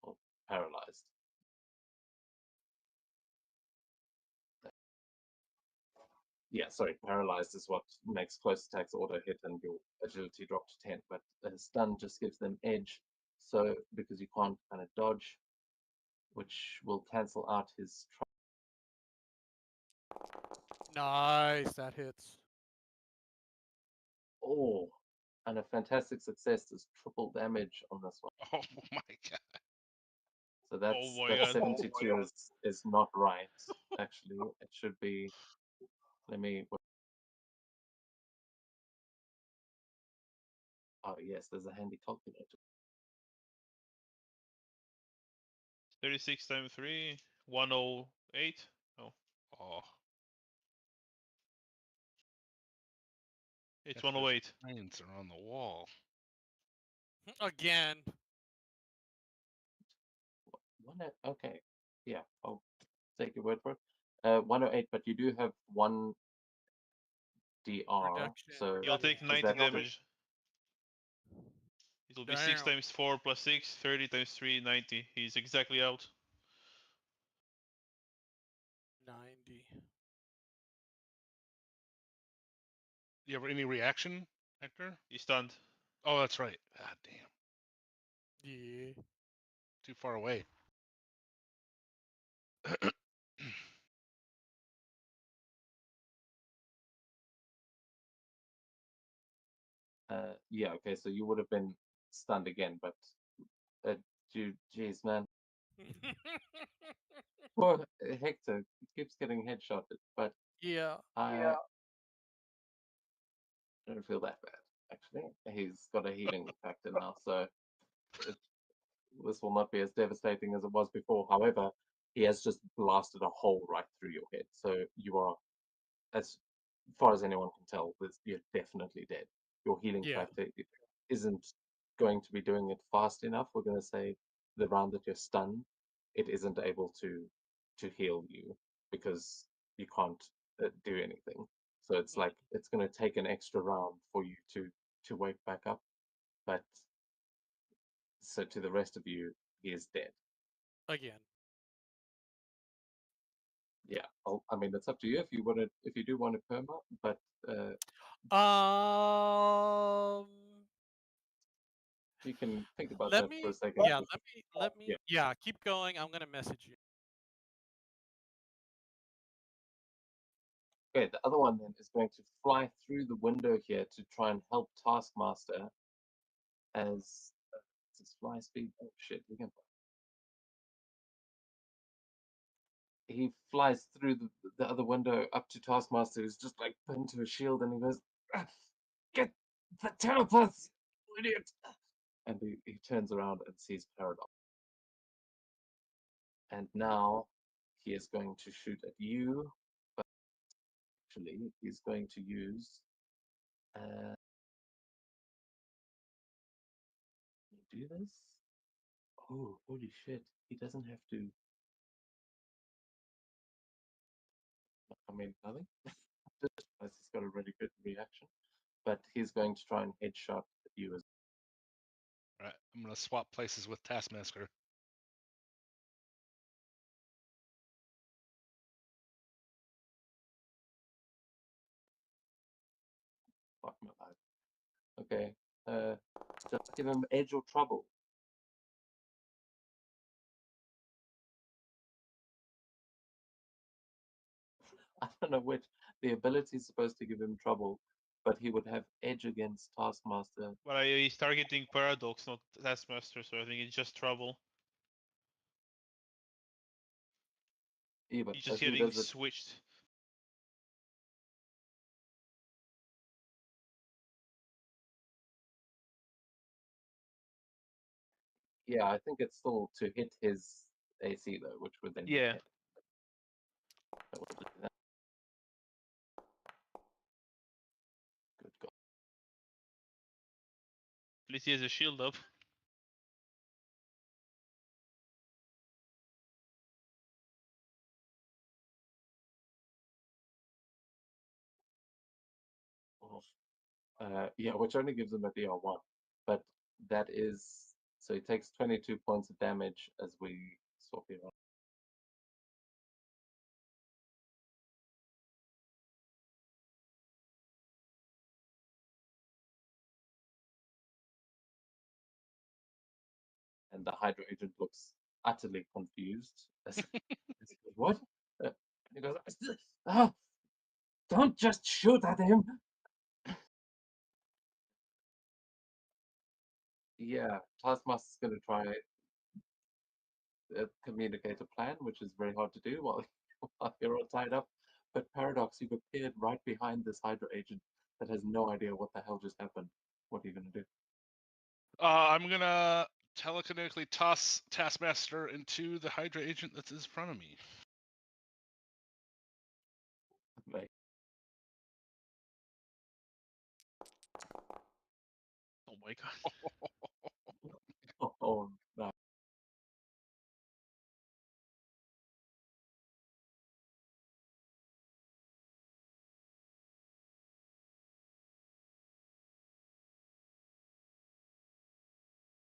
or paralyzed. Yeah, sorry, paralyzed is what makes close attacks auto hit and your agility drop to 10, but stun just gives them edge. So because you can't kind of dodge, which will cancel out his.
Nice, that hits.
Oh, and a fantastic success is triple damage on this one.
Oh my god.
So that's
my
that
God.
72 is not right. Actually, it should be. Let me. Oh yes, there's a handy calculator.
36 times 3, 108. Oh,
Oh,
it's
got those
108.
lines are on the wall.
Again.
Okay, yeah, I'll take your word for it. 108, but you do have one DR,
Reduction.
so
You'll take
does
90
that help?
damage. It'll be 6
Damn.
times 4 plus 6, 30 times 3, 90. He's exactly out.
90.
You have any reaction, Hector?
He's stunned.
Oh, that's right. God damn.
Yeah.
Too far away.
Yeah, okay, so you would have been stunned again, but geez, man. Poor Hector keeps getting headshotted, but
yeah.
I don't feel that bad, actually. He's got a healing factor now, so this will not be as devastating as it was before. However, he has just blasted a hole right through your head, so you are, as far as anyone can tell, you're definitely dead. Your healing
Yeah.
factor isn't going to be doing it fast enough. We're going to say the round that you're stunned, it isn't able to heal you because you can't do anything. So it's like it's going to take an extra round for you to wake back up. But so to the rest of you, he is dead.
Again.
Yeah, I mean it's up to you if you do want to perma, but you can think about
let
that
me
for a second.
yeah, let me
Yeah.
yeah, keep going. I'm gonna message you.
Okay, the other one then is going to fly through the window here to try and help Taskmaster as his fly speed. Oh shit, we can. He flies through the other window up to Taskmaster, who's just like pinned to a shield, and he goes, "Ah, get the telepath, you idiot!" And he turns around and sees Paradox. And now he is going to shoot at you, but actually he's going to use. Do this? Oh, holy shit! He doesn't have to. I mean, nothing. Just he's got a really good reaction, but he's going to try and headshot at you as.
All right, I'm gonna swap places with Taskmaster.
Fuck my life. Okay. Just give him edge or trouble. I don't know which. The ability is supposed to give him trouble, but he would have edge against Taskmaster.
But he's targeting Paradox, not Taskmaster, so I think it's just trouble.
Yeah, but
He's just
if he
getting
does it,
switched.
yeah, I think it's still to hit his AC though, which would then be
Yeah.
10. So we'll do that. Good God.
At least he has a shield up.
Yeah, which only gives him a DR1, but that is So he takes 22 points of damage as we swap here. And the Hydra agent looks utterly confused. What? He goes, "Ah, don't just shoot at him." Yeah, Taskmaster's going to try communicate a plan, which is very hard to do while, while you're all tied up. But Paradox, you've appeared right behind this Hydra agent that has no idea what the hell just happened. What are you going to do?
I'm gonna telekinetically toss Taskmaster into the Hydra agent that's in front of me.
Like,
Oh my god.
oh no.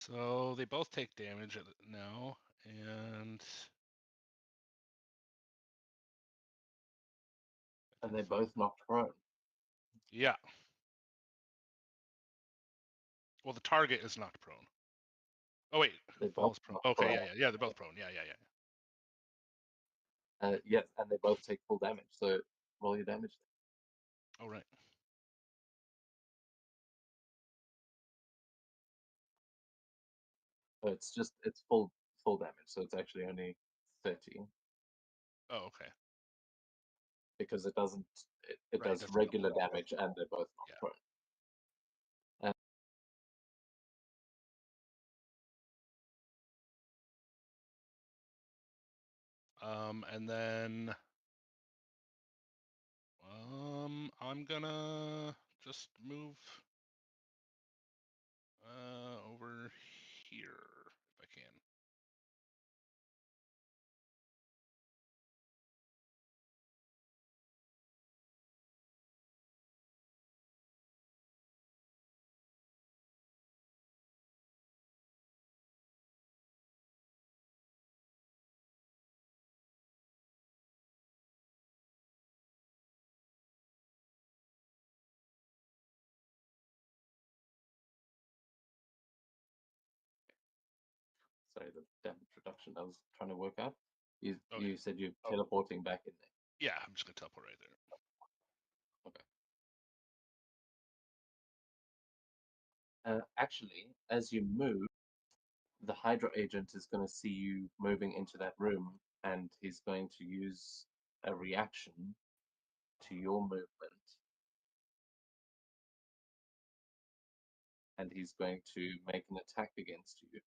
So they both take damage now, and
And they both knocked prone.
yeah. Well, the target is knocked prone. Oh wait,
They
falls
both
prone.
knocked
Okay,
prone.
yeah, they're both prone. Yeah.
Yes, and they both take full damage. So roll your damage.
Oh right.
So it's full damage. So it's actually only 30
Oh okay.
because it doesn't it
Right, it
does
doesn't
regular
double.
damage and they're both knocked
Yeah.
prone.
And then I'm gonna just move over here if I can.
Sorry, the damage reduction I was trying to work out. You
Okay.
you said you're teleporting back in there.
Yeah, I'm just gonna teleport right there.
Actually, as you move, the Hydra agent is going to see you moving into that room, and he's going to use a reaction to your movement, and he's going to make an attack against you.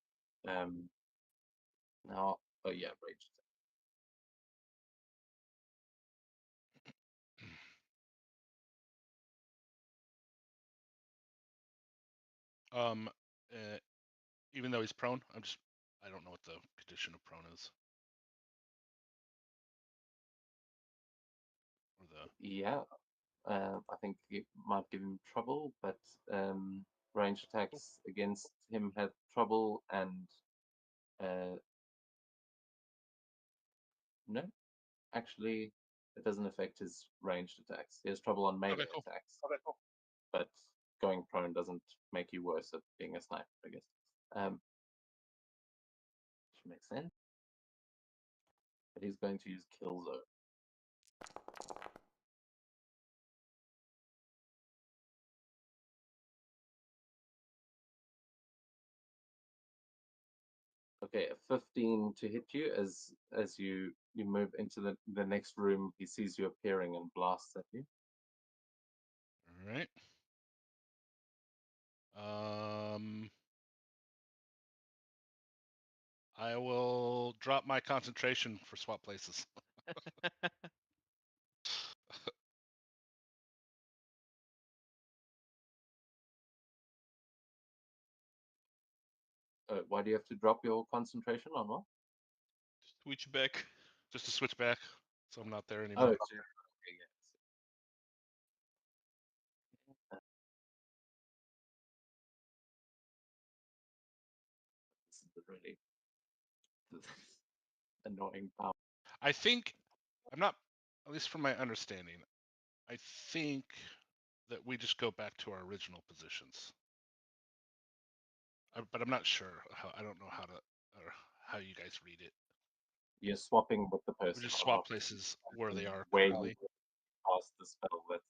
Now, oh yeah, rage attack.
Even though he's prone, I don't know what the condition of prone is. Or the
Yeah, I think it might give him trouble, but range attacks against him have trouble, and no, actually, it doesn't affect his ranged attacks. He has trouble on melee
cool.
attacks, but going prone doesn't make you worse at being a sniper, I guess. Which makes sense. But he's going to use Kill Zone. Okay, a 15 to hit you as you move into the next room. He sees you appearing and blasts at you.
All right. I will drop my concentration for swap places.
Why do you have to drop your concentration on what?
Switch back.
Just to switch back, so I'm not there
Oh,
anymore.
okay, the really annoying part.
I think I'm not, at least from my understanding, I think that we just go back to our original positions. But I'm not sure how. I don't know how to or how you guys read it.
You're swapping with the
We
person.
just
or
swap
not,
places where they are
where
currently.
you cast the spell. That's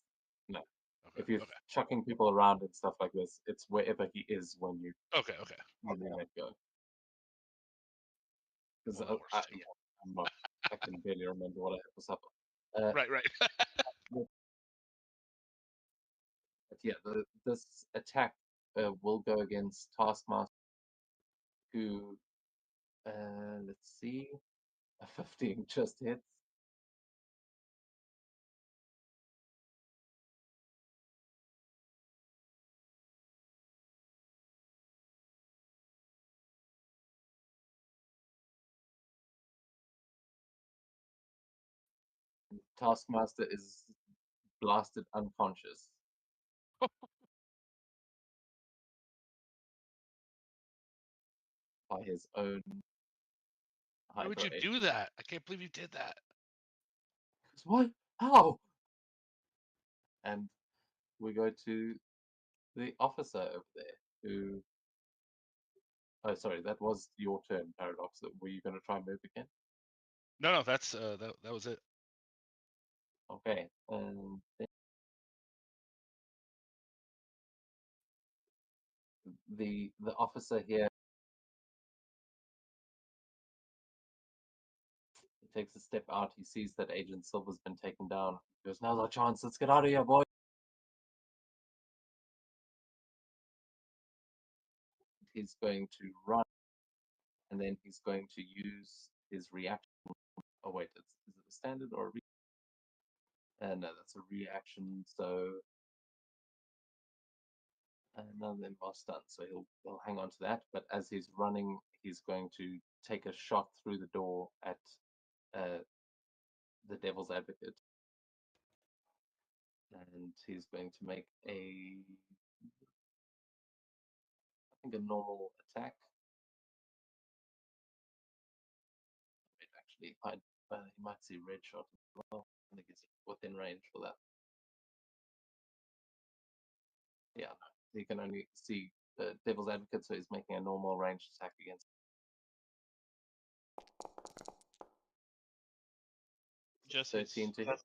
no.
Okay.
If you're
Okay.
chucking people around and stuff like this, it's wherever he is when you
Okay. Okay.
let go. Because
Well, that works too.
yeah, I'm not. I can barely remember what I had for supper.
Right. Right.
But yeah, this attack will go against Taskmaster, who, let's see, a 15 just hits. Taskmaster is blasted unconscious. By his own
Why would you
Hydra
do that? I can't believe you did that.
What? How? And we go to the officer over there who. Oh, sorry, that was your turn, Paradox. Were you going to try and move again?
No. That's that was it.
Okay. The officer here takes a step out. He sees that Agent Silver's been taken down. He goes, "Now's our chance. Let's get out of here, boy." He's going to run, and then he's going to use his reaction. Oh wait, is it a standard or a no, that's a reaction. So none of them are stunned, so he'll hang on to that. But as he's running, he's going to take a shot through the door at the Devil's Advocate, and he's going to make I think a normal attack. Wait, actually, he might see red shot as well. I think he's within range for that. Yeah, no, he can only see the Devil's Advocate, so he's making a normal ranged attack against.
Just
13
hits.
to hit.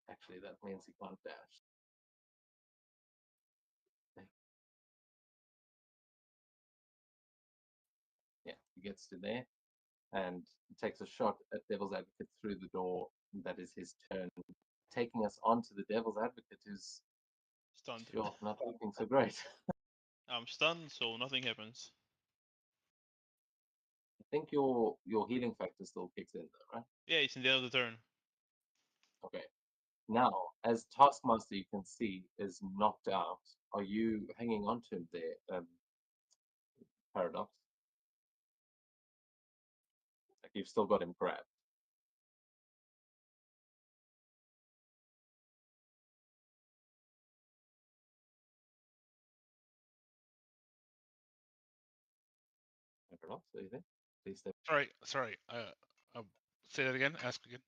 Actually, that means he can't dash. Yeah, he gets to there and takes a shot at Devil's Advocate through the door. That is his turn, taking us on to the Devil's Advocate, who's
Stunned.
sure not looking so great.
I'm stunned, so nothing happens.
I think your healing factor still kicks in, though, right?
Yeah, it's in the end of the turn.
Okay. Now, as Taskmaster, you can see, is knocked out. Are you hanging on to him there, Paradox? Like you've still got him grabbed. Paradox, are you there? Please stay.
Sorry. Say that again. Ask again.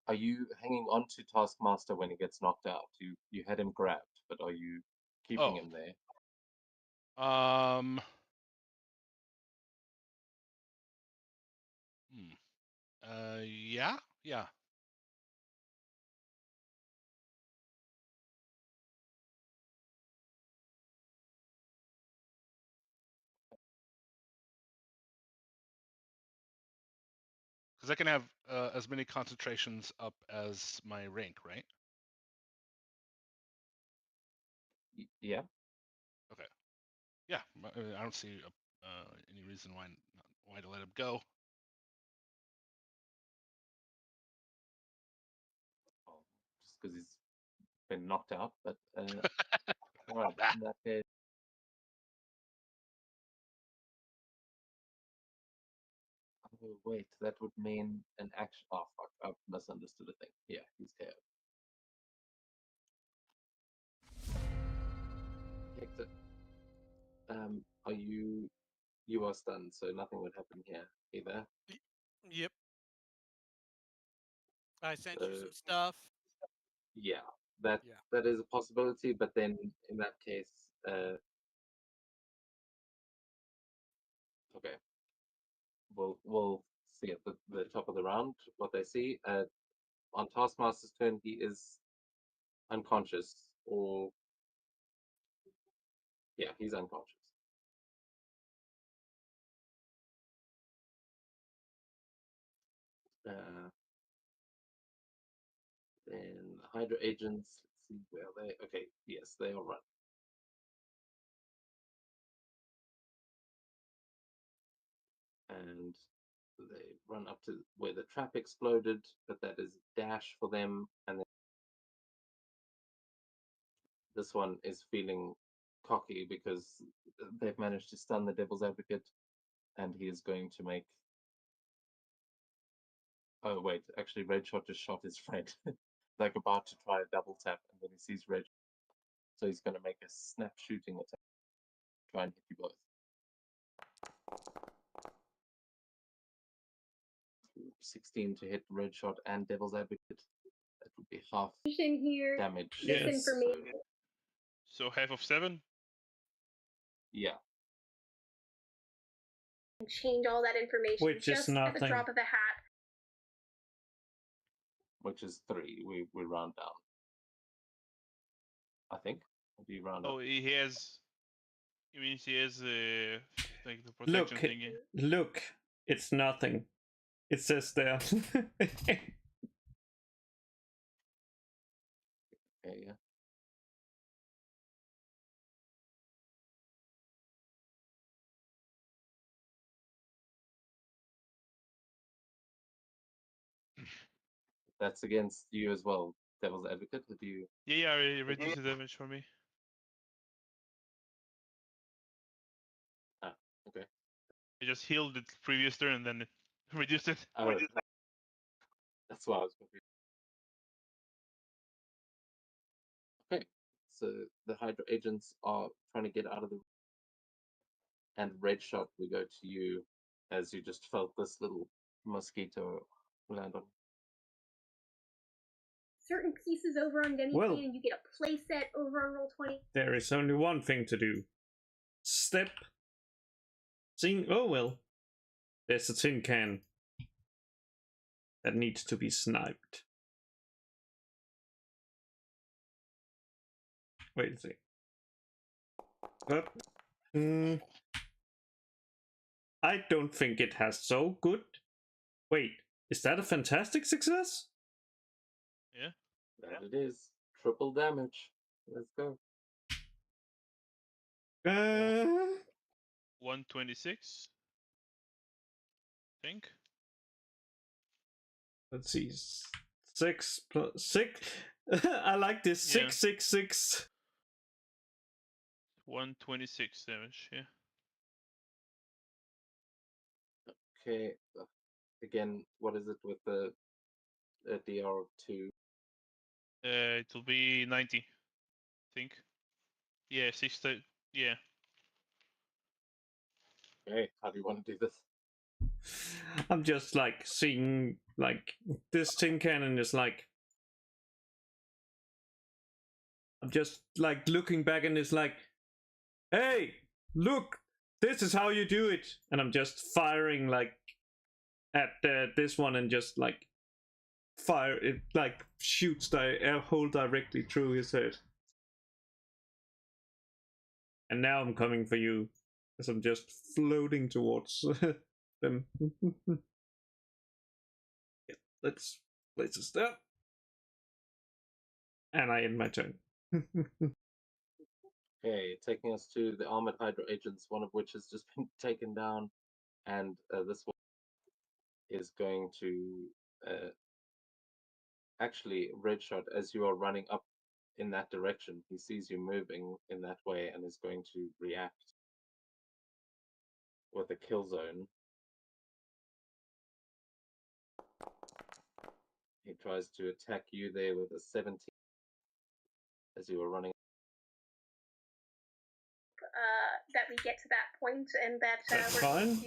Are you hanging on to Taskmaster when he gets knocked out? You had him grabbed, but are you keeping him there?
Yeah. Because I can have as many concentrations up as my rank, right?
Yeah.
Okay. Yeah, I don't see any reason why to let him go.
Just because he's been knocked out, but Oh, wait, that would mean an action. Oh, fuck. I've misunderstood a thing. Yeah, he's KO. Hector, are you. You are stunned, so nothing would happen here either.
Yep. I sent you
So,
some stuff.
yeah, that
Yeah.
that is a possibility, but then in that case, okay, we'll see at the top of the round what they see. On Taskmaster's turn, he is unconscious, or yeah, he's unconscious. Then Hydra agents. Let's see where they. Okay, yes, they are run. And they run up to where the trap exploded, but that is dash for them, and then this one is feeling cocky because they've managed to stun the Devil's Advocate, and he is going to make. Oh wait, actually, Redshot just shot his friend, like about to try a double tap, and then he sees Red, so he's going to make a snap shooting attack, try and hit you both. 16 to hit Redshot and Devil's Advocate. That would be half
In here,
damage.
Yes.
misinformation.
So half of 7.
Yeah,
And change all that information
Which is
just at the
nothing.
drop of a hat.
which is 3. We round down. I think. Or do you round
Oh,
up?
he has. It means he has like the protection
Look,
thingy.
look, it's nothing. It says there.
Okay, yeah. That's against you as well, Devil's Advocate. Have you?
Yeah, it reduces the damage for me.
Okay.
I just healed it previous turn and then it reduced it.
Oh, that's why I was confused. Okay, so the Hydra agents are trying to get out of the. And Redshot, we go to you, as you just felt this little mosquito land on.
Certain pieces over on Demi
Well-
and you get a playset over on Roll20.
There is only one thing to do. Step. Seeing. Oh well. There's a tin can that needs to be sniped. Wait a sec. Up. I don't think it has so good. Wait, is that a fantastic success?
That it is. Triple damage. Let's go.
126. Think.
Let's see. 6 plus 6. I like this.
Yeah.
666.
126 damage. Yeah.
Okay. Again, what is it with the DR of 2?
It will be 90. Think. Yeah, 60. Yeah.
Okay, how do you want to do this?
I'm just like seeing like this tin cannon is like. I'm just like looking back and it's like, hey, look, this is how you do it. And I'm just firing like at this one and just like fire it, like shoots the air hole directly through his head. And now I'm coming for you as I'm just floating towards them. Yeah, let's place a step. And I end my turn.
Okay, taking us to the armored Hydra agents, one of which has just been taken down, and this one is going to actually Redshot. As you are running up in that direction, he sees you moving in that way and is going to react with a kill zone. He tries to attack you there with a 17 as you were running.
That we get to that point and that
That's
we're
fine.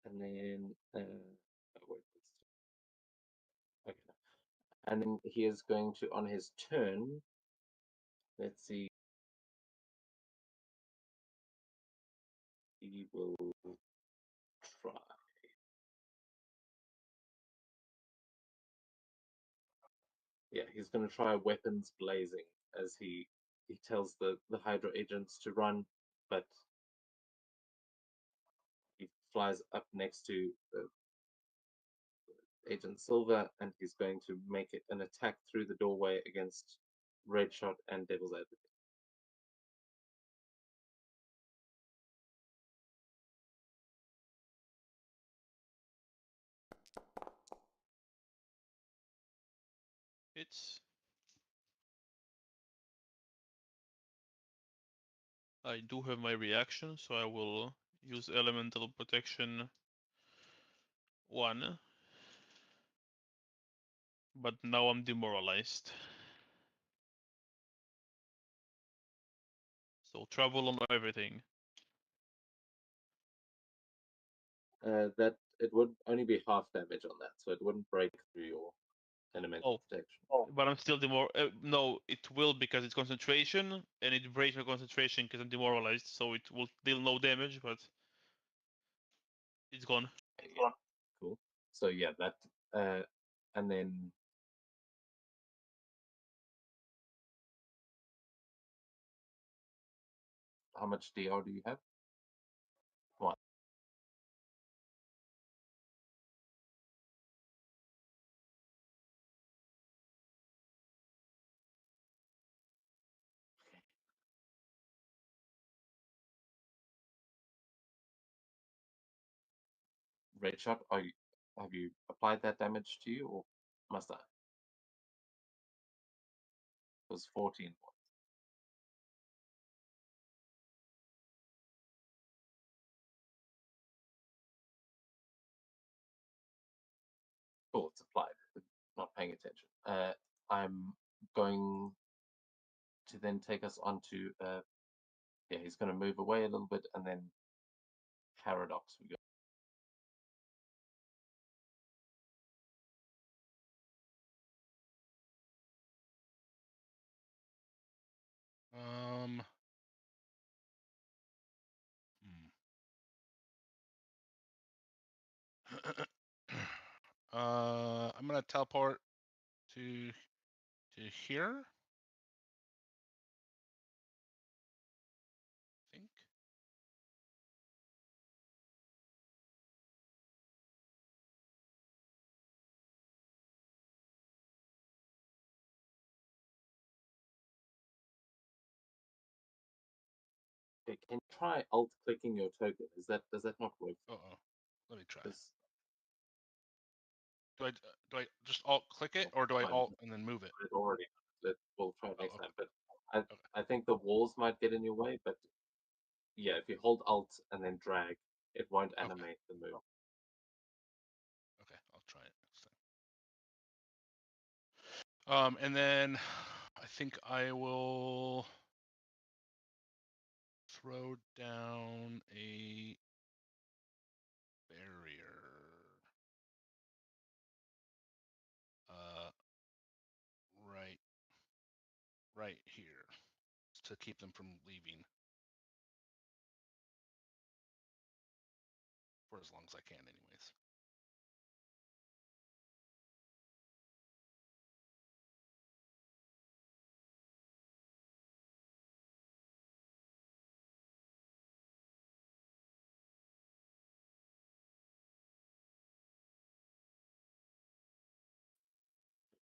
And then, okay. And then he is going to, on his turn, let's see, he will try. Yeah, he's going to try weapons blazing as he tells the Hydra agents to run, but he flies up next to Agent Silver, and he's going to make it an attack through the doorway against Red Shot and Devil's Advocate.
It's. I do have my reaction, so I will use elemental protection 1. But now I'm demoralized. So trouble on everything.
That it would only be half damage on that, so it wouldn't break through your elemental protection.
But I'm still no, it will because it's concentration, and it breaks my concentration because I'm demoralized. So it will deal no damage, but it's gone.
Cool. So yeah, that and then how much DR do you have? 1. Red Shot, have you applied that damage to you, or must I? It was 14 points. Cool, it's applied. Not paying attention. I'm going to then take us on to yeah, he's going to move away a little bit, and then Paradox we go.
I'm gonna teleport to here. I think.
Okay, can you try alt clicking your token? Does that not work?
Let me try.
Because
Do I just alt click it, or do I
Fine.
alt and then move it?
it already. We'll try next
okay.
time. But I think the walls might get in your way. But yeah, if you hold alt and then drag, it won't animate the move.
Okay, I'll try it next time. And then I think I will throw down a barrier. Right here to keep them from leaving for as long as I can, anyways.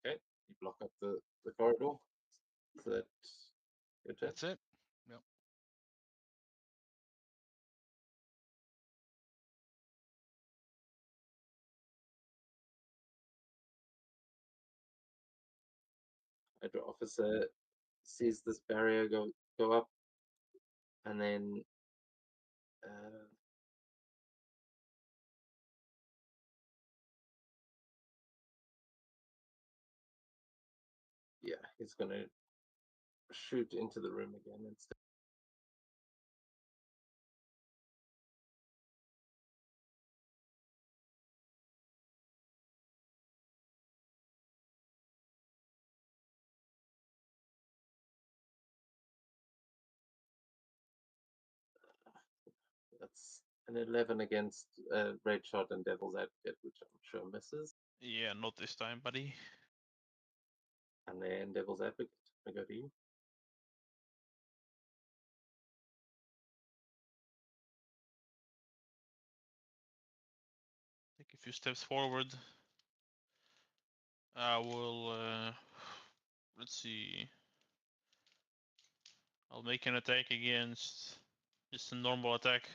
Okay, you block up the corridor. So that's your turn.
That's it. Yep.
Hydra officer sees this barrier go up, and then He's gonna shoot into the room again instead. That's an 11 against Red Shot and Devil's Advocate, which I'm sure misses.
Yeah, not this time, buddy.
And then Devil's Advocate, I go to you.
Take a few steps forward. I will. Let's see. I'll make an attack against just a normal attack.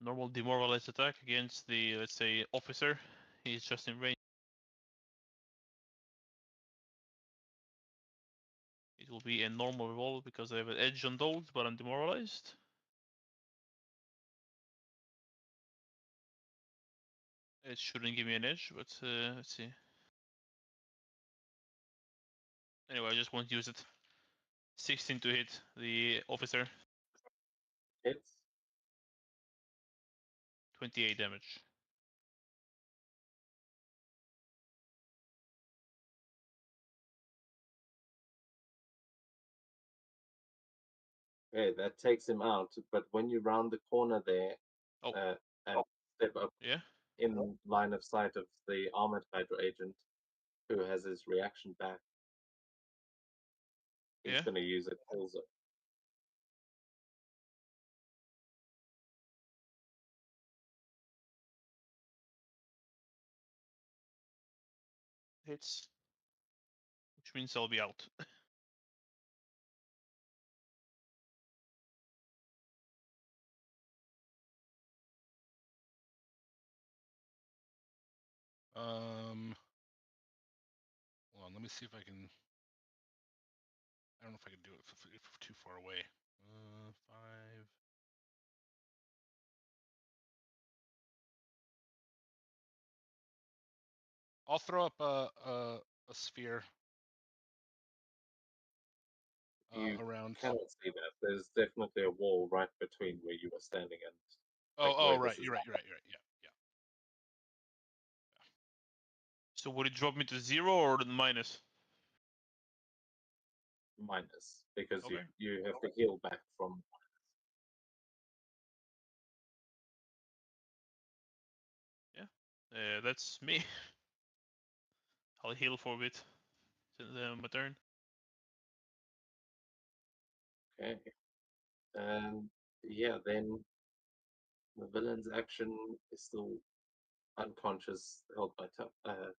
Normal demoralized attack against the, let's say, officer. He's just in range. It will be a normal roll because I have an edge on those, but I'm demoralized. It shouldn't give me an edge, but let's see. Anyway, I just won't use it. 16 to hit the officer.
Hits.
28 damage.
Okay, that takes him out. But when you round the corner there
Oh.
and step up
Yeah?
in line of sight of the armored Hydra agent who has his reaction back, he's
Yeah?
going to use a kill zone.
Hits. Which means I'll be out.
Hold on, let me see if I can. I don't know if I can do it if too far away. 5. I'll throw up a sphere
You
around.
cannot see that. There's definitely a wall right between where you were standing and.
Oh,
like,
oh,
where
right.
this is
You're right. You're right. You're right. Yeah, yeah.
So would it drop me to 0 or minus?
minus because
Okay.
you have to heal back from.
That's me. I'll heal for a bit. My turn.
Okay. And yeah, then the villain's action is still unconscious, held by Tara.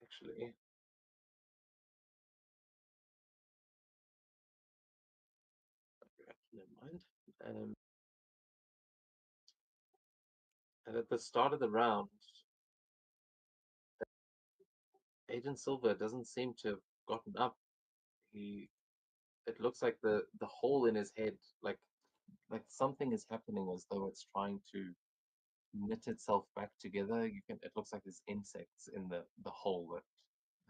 Actually, never mind. And at the start of the round, Agent Silver doesn't seem to have gotten up. It looks like the hole in his head, like something is happening, as though it's trying to knit itself back together. It looks like there's insects in the hole that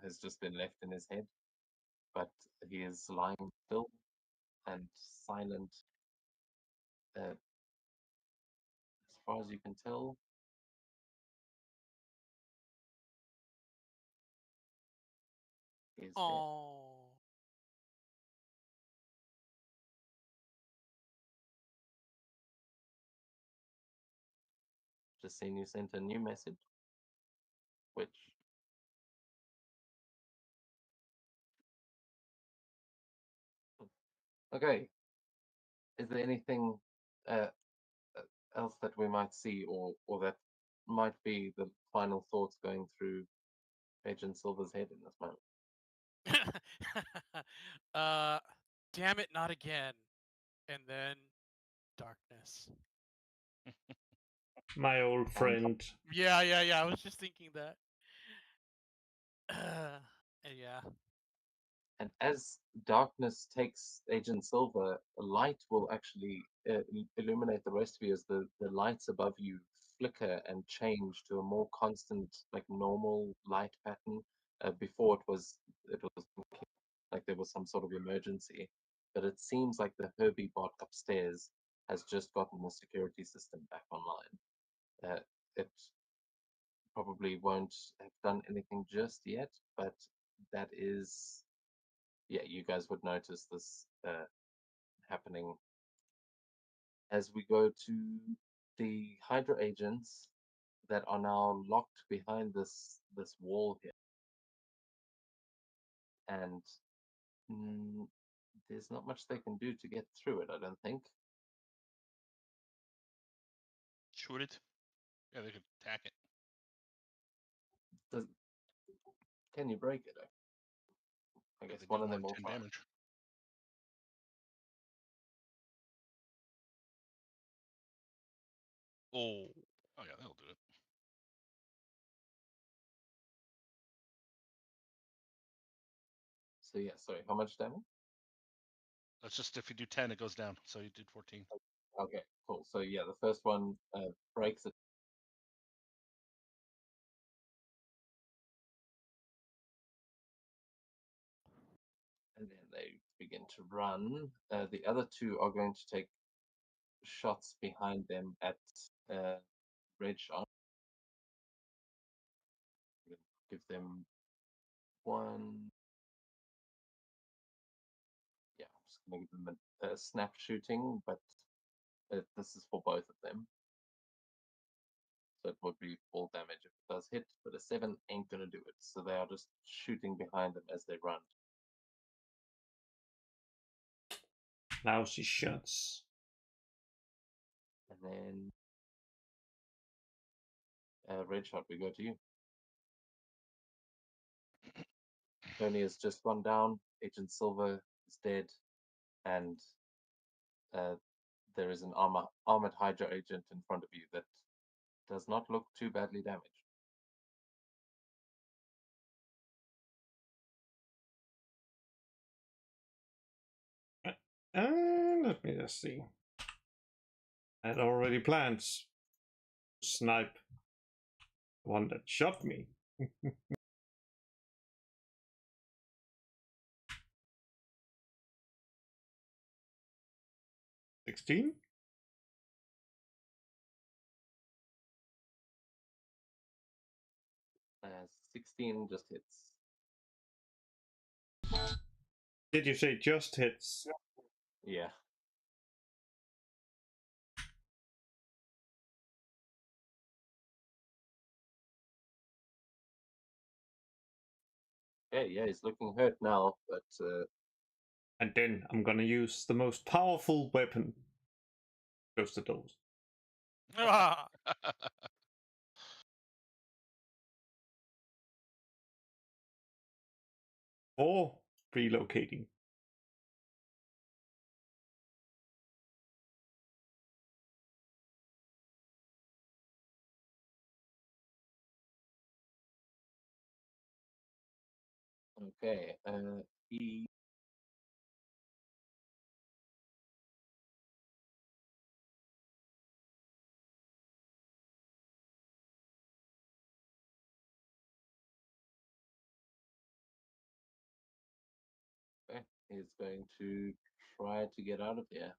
has just been left in his head, but he is lying still and silent, as far as you can tell. He is dead.
Oh.
Just seen you sent a new message, which okay. Is there anything else that we might see, or that might be the final thoughts going through Agent Silver's head in this moment?
Damn it, not again. And then darkness.
My old friend.
Yeah. I was just thinking that. Yeah.
And as darkness takes Agent Silver, a light will actually illuminate the rest of you as the lights above you flicker and change to a more constant, like normal light pattern. Before it was like there was some sort of emergency, but it seems like the Herbie bot upstairs has just gotten the security system back online. It probably won't have done anything just yet, but that is, yeah, you guys would notice this happening as we go to the Hydra agents that are now locked behind this wall here, and there's not much they can do to get through it, I don't think.
Shoot it.
Yeah, they could attack it.
Does, can you break it? I
Yeah,
guess
they
one
do
of
more
them
than
will
10
try.
damage.
Oh,
Oh yeah, that'll do it.
So yeah, sorry, how much damage?
That's just if you do 10, it goes down. So you did 14.
Okay, cool. So yeah, the first one breaks it. And then they begin to run. The other two are going to take shots behind them at Red Shot. Give them one. Yeah, I'm just going to give them a snap shooting, but this is for both of them. So it would be full damage if it does hit, but a 7 ain't going to do it. So they are just shooting behind them as they run.
Lousy shots.
And then Red Shot, we go to you. Tony has just gone down. Agent Silver is dead, and there is an armored Hydra agent in front of you that does not look too badly damaged.
Let me just see. I had already planned to snipe the one that shot me. 16?
Uh, 16 just hits.
Did you say just hits?
Yeah. Okay, yeah, he's looking hurt now, but
And then I'm gonna use the most powerful weapon. Close the doors.
Ah,
Or relocating.
okay. He is going to try to get out of here.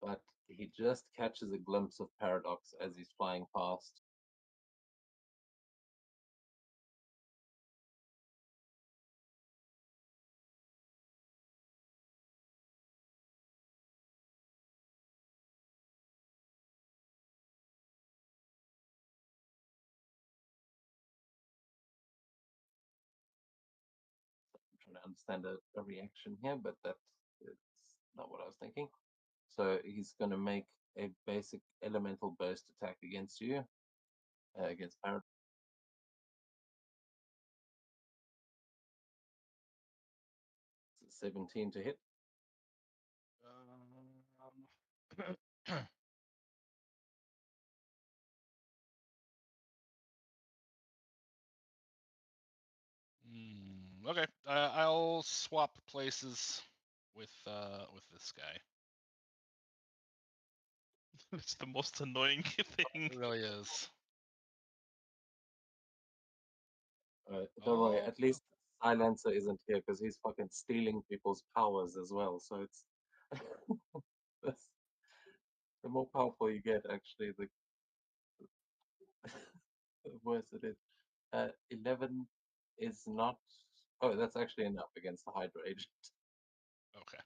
But he just catches a glimpse of Paradox as he's flying past. I'm trying to understand a reaction here, but that is not what I was thinking. So he's going to make a basic elemental burst attack against you, against Paradox. 17 to hit.
Okay. I'll swap places with this guy.
It's the most annoying thing.
It really is.
Don't worry,
Oh.
at least Silencer isn't here because he's fucking stealing people's powers as well. So it's that's, the more powerful you get, actually, the worse it is. 11 is not. Oh, that's actually enough against the Hydra agent.
Okay.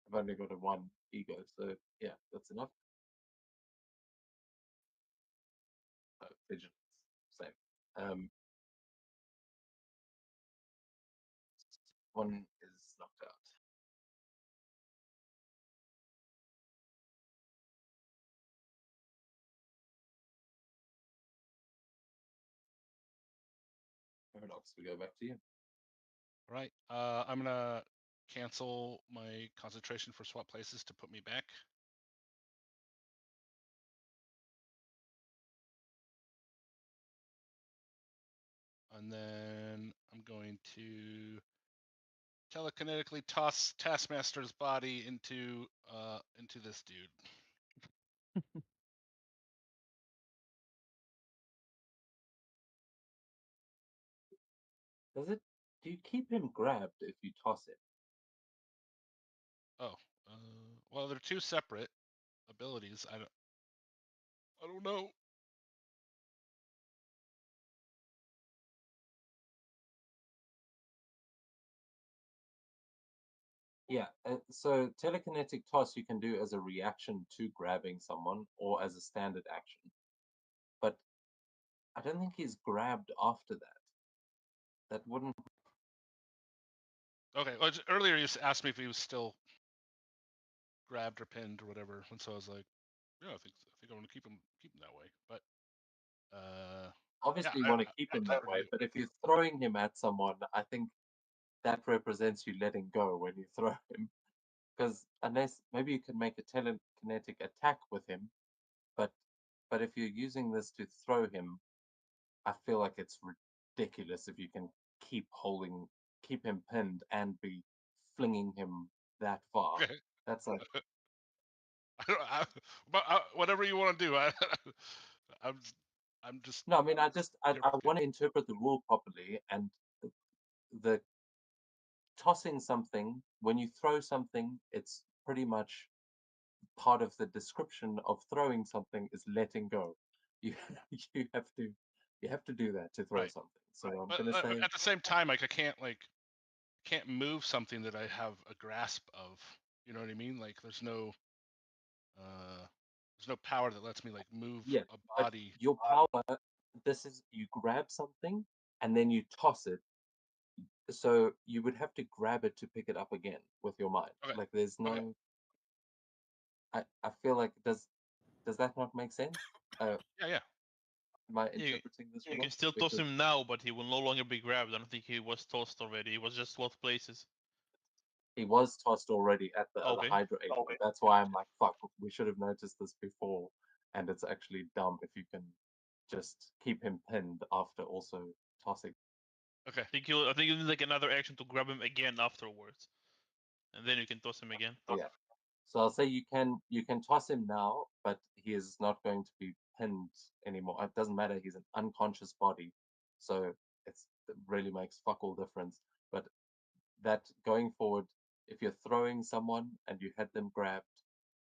I've only got a 1 ego, so yeah, that's enough. Oh, vigilance, same. 1 is knocked out. Paradox, we go back to you.
All right. I'm gonna cancel my concentration for swap places to put me back. And then I'm going to telekinetically toss Taskmaster's body into this dude.
Does it? Do you keep him grabbed if you toss it?
Oh, well, they're two separate abilities. I don't know.
Yeah, so telekinetic toss you can do as a reaction to grabbing someone or as a standard action. But I don't think he's grabbed after that. That wouldn't.
Okay. Well, earlier you asked me if he was still grabbed or pinned or whatever, and so I was like, yeah, I think I want to keep him that way. But
Obviously,
yeah,
you want to keep him that way, but if you're throwing him at someone, I think that represents you letting go when you throw him. Because unless maybe you can make a telekinetic attack with him, but if you're using this to throw him, I feel like it's ridiculous if you can keep him pinned and be flinging him that far.
Okay.
That's like
But whatever you want to do, I'm just.
no. I mean, I
Okay.
want to interpret the rule properly, and the tossing something when you throw something, it's pretty much part of the description of throwing something is letting go. You you have to do that to throw
Right.
something. So I'm
But
gonna say
at the same time, like I can't move something that I have a grasp of. You know what I mean? Like there's no power that lets me like move
yeah,
a
but
body.
your power. This is you grab something and then you toss it. So you would have to grab it to pick it up again with your mind.
Okay.
Like there's no.
Okay.
I feel like does that not make sense?
Yeah.
Am I
You-
interpreting this
You
wrong?
can still toss
Because
him now, but he will no longer be grabbed. I don't think he was tossed already. He was just swapped places.
he was tossed already at the other
Okay.
Hydra agent. That's why I'm like, fuck, we should have noticed this before. And it's actually dumb if you can just keep him pinned after also tossing.
Okay.
I think you need like another action to grab him again afterwards, and then you can toss him again.
Yeah. So I'll say you can toss him now, but he is not going to be pinned anymore. It doesn't matter. He's an unconscious body, so it really makes fuck all difference. But that going forward, if you're throwing someone and you had them grabbed,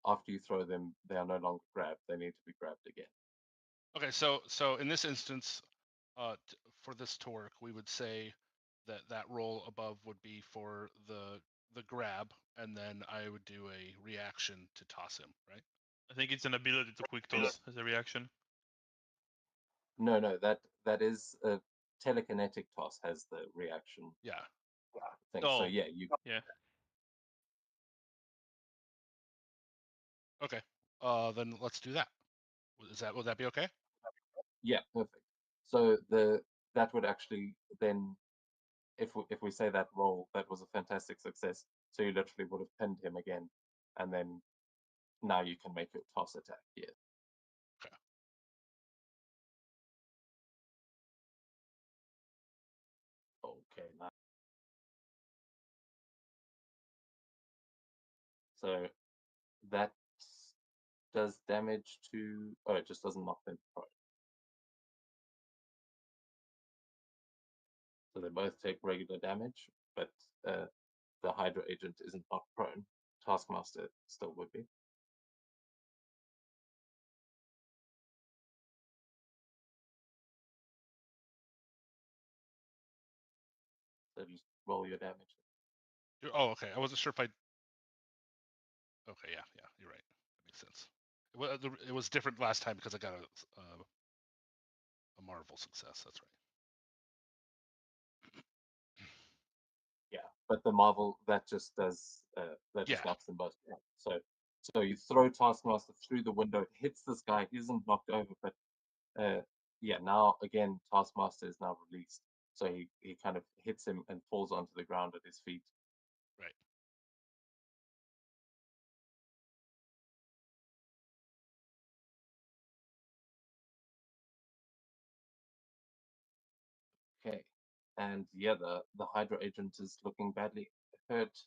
after you throw them, they are no longer grabbed. They need to be grabbed again.
Okay. So in this instance, for this to work, we would say that roll above would be for the grab, and then I would do a reaction to toss him, right?
I think it's an ability to quick toss as a reaction.
No, that is a telekinetic toss has the reaction
Yeah.
thing.
Oh,
So yeah, you
yeah.
Okay. Then let's do that. Would that be okay?
yeah, perfect. So that would actually then if we say that roll, that was a fantastic success. So you literally would have pinned him again, and then now you can make your toss attack. Yeah.
Okay.
Oh Okay, nice. So that does damage to. Oh, it just doesn't knock them prone. So they both take regular damage, but the Hydra agent isn't knocked prone. Taskmaster still would be. So just roll your damage.
Oh, okay. I wasn't sure if I. Okay, yeah, you're right. That makes sense. It was different last time because I got a Marvel success. That's right.
Yeah, but the Marvel that just does that just
Yeah.
knocks them both down. So you throw Taskmaster through the window, it hits this guy. He isn't knocked over, but yeah, now again Taskmaster is now released. So he kind of hits him and falls onto the ground at his feet.
Right.
Okay, and yeah, the Hydra agent is looking badly hurt.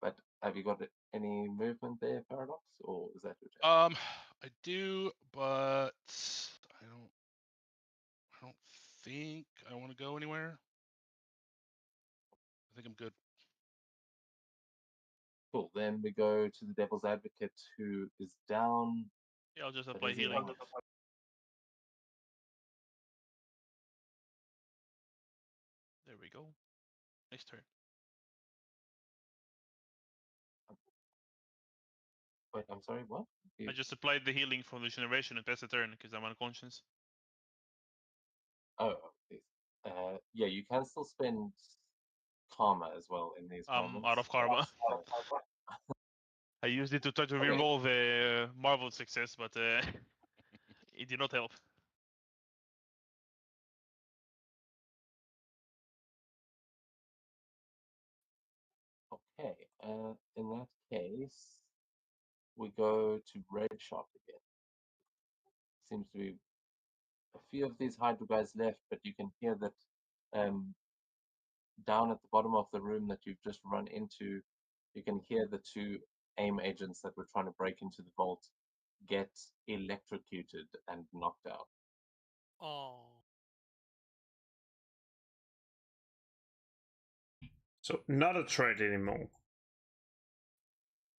But have you got any movement there, Paradox, or is that your turn?
I do, but I don't think I want to go anywhere. I think I'm good.
Cool. Then we go to the Devil's Advocate, who is down.
Yeah, I'll just
but
apply
is he
healing.
alive?
There we go. Next turn.
Wait, I'm sorry, what?
I just applied the healing from the generation and pass the turn because I'm unconscious.
Oh, okay. Yeah, you can still spend karma as well in these moments.
Out of karma. I used it to try to reroll the Marvel success, but it did not help.
Okay, in that case, we go to Red Shot again. Seems to be a few of these Hydra guys left, but you can hear that down at the bottom of the room that you've just run into, you can hear the two AIM agents that were trying to break into the vault get electrocuted and knocked out.
Oh.
So not a threat anymore.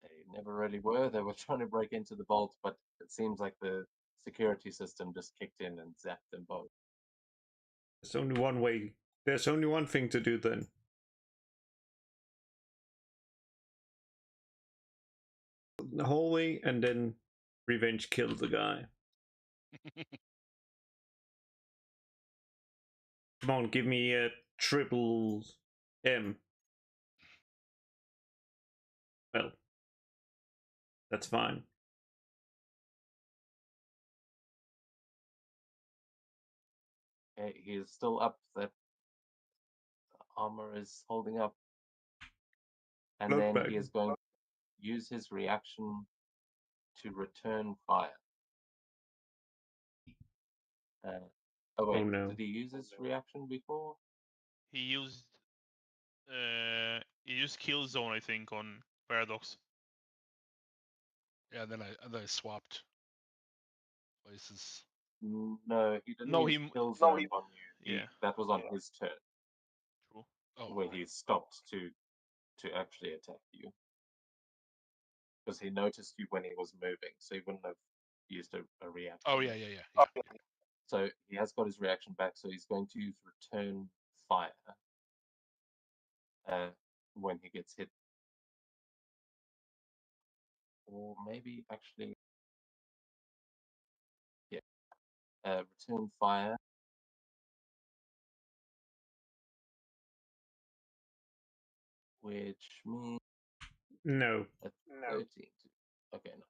They never really were. They were trying to break into the vault, but it seems like the security system just kicked in and zapped them both.
There's only one way. There's only one thing to do then. The hallway and then revenge kill the guy. Come on, give me a triple M. Well, that's fine.
Okay, he is still up. That armor is holding up. And
Look
then
back.
he is going to use his reaction to return fire. Oh wait,
no.
did he use his reaction before?
He used kill zone, I think, on Paradox.
Yeah, and then I swapped places.
No, he didn't
No,
use
he-
kill zone on you.
Yeah.
That was on his turn,
True.
Oh,
where he stopped to actually attack you. Because he noticed you when he was moving, so he wouldn't have used a reaction.
oh yeah.
So he has got his reaction back, so he's going to use return fire when he gets hit. Or maybe actually, yeah, return fire. Which means
No.
at 13. Okay, nice.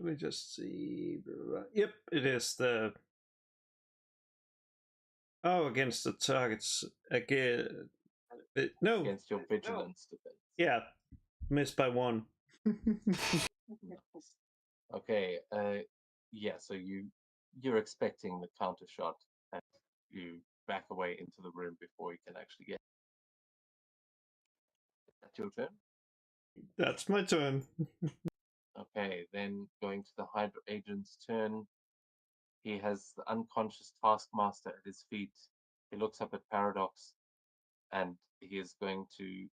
Let me just see. Yep, it is the. Oh, against the targets again. No.
Against your vigilance defense.
Yeah, missed by one.
Nice. Okay. Yeah. So you you're expecting the counter shot, and you back away into the room before you can actually get. That's your turn.
That's my turn.
Okay, then going to the Hydra agent's turn. He has the unconscious Taskmaster at his feet. He looks up at Paradox, and he is going to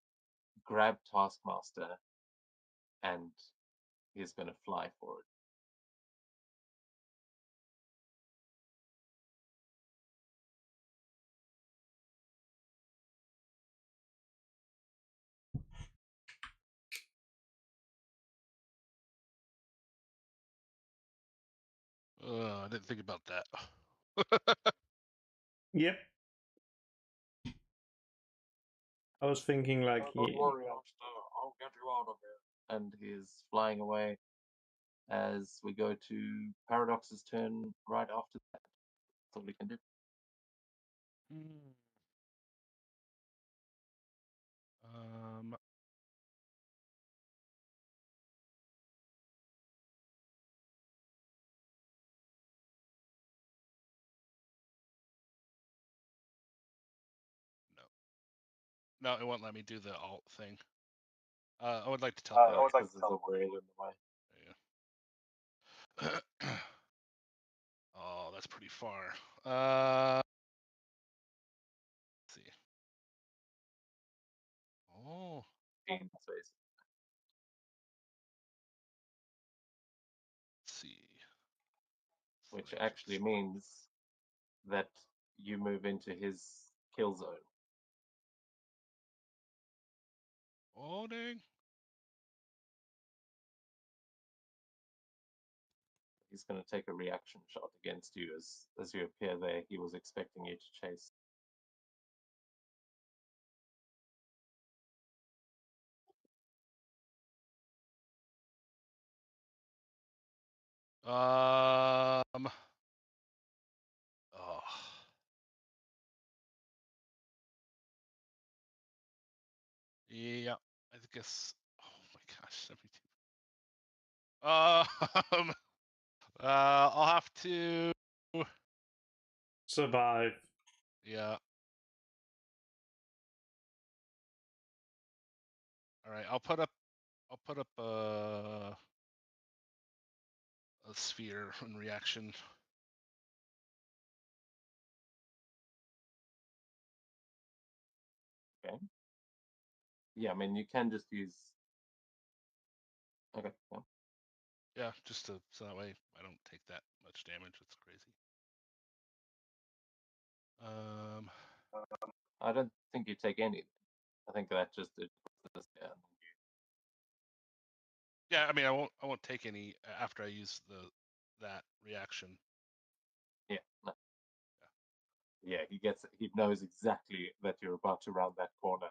grab Taskmaster, and he's going to fly for it.
I didn't think about that.
Yep. I was thinking like,
Don't worry, I'll get you out of here.
And he is flying away as we go to Paradox's turn right after that. That's all we can do.
Um, no, it won't let me do the alt thing. I would like to tell.
I would like to tell Whale in the way.
Yeah. Oh, that's pretty far. Let's see. Oh,
15 space.
let's see.
Which
Select
actually means that you move into his kill zone.
Oh, dang.
He's going to take a reaction shot against you as you appear there. He was expecting you to chase.
Oh. Yeah, I guess. Oh my gosh, let me do. I'll have to.
survive.
Yeah. All right, I'll put up a sphere in reaction.
Okay. Yeah, I mean, you can just use. Okay. Yeah.
Yeah, just to so that way I don't take that much damage. It's crazy.
I don't think you take any. I think that just it. Yeah.
Yeah, I mean, I won't take any after I use that reaction.
Yeah. No. Yeah, he knows exactly that you're about to round that corner,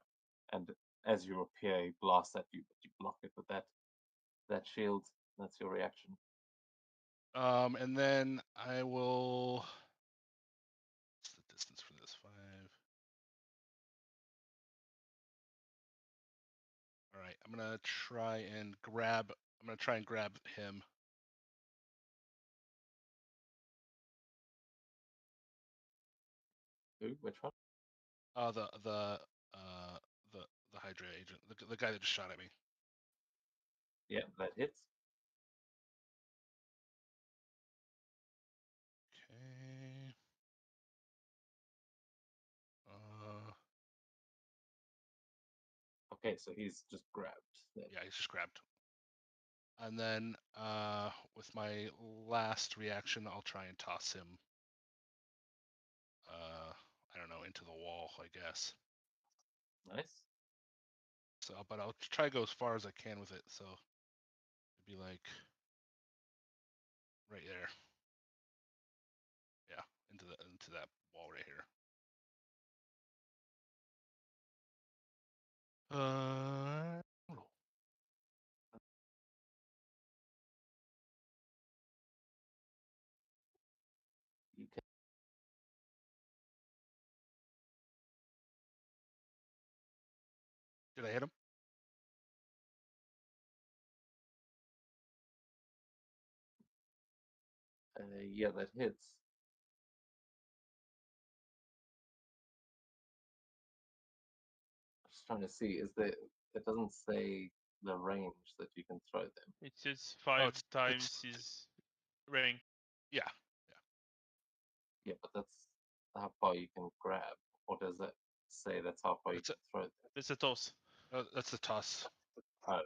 and as you appear, he blasts at you, but you block it with that shield. That's your reaction.
And then I will. What's the distance for this? 5. All right, I'm gonna try and grab. I'm gonna try and grab him.
Who? Which one?
The Hydra agent, the guy that just shot at me.
Yeah, that hits.
Okay.
Okay, so he's just grabbed. Then.
Yeah, he's just grabbed. And then with my last reaction, I'll try and toss him. I don't know, into the wall, I guess.
Nice.
So, but I'll try to go as far as I can with it. So it'd be like right there. Yeah, into that wall right here.
You can.
Did I hit him?
Yeah, that hits. Just trying to see, is there? It doesn't say the range that you can throw them.
It says 5
it's-
times his rank.
Yeah.
Yeah, but that's how far you can grab, or does it say that's how far you
It's
can throw them?
It's a toss.
That's the toss.
Oh,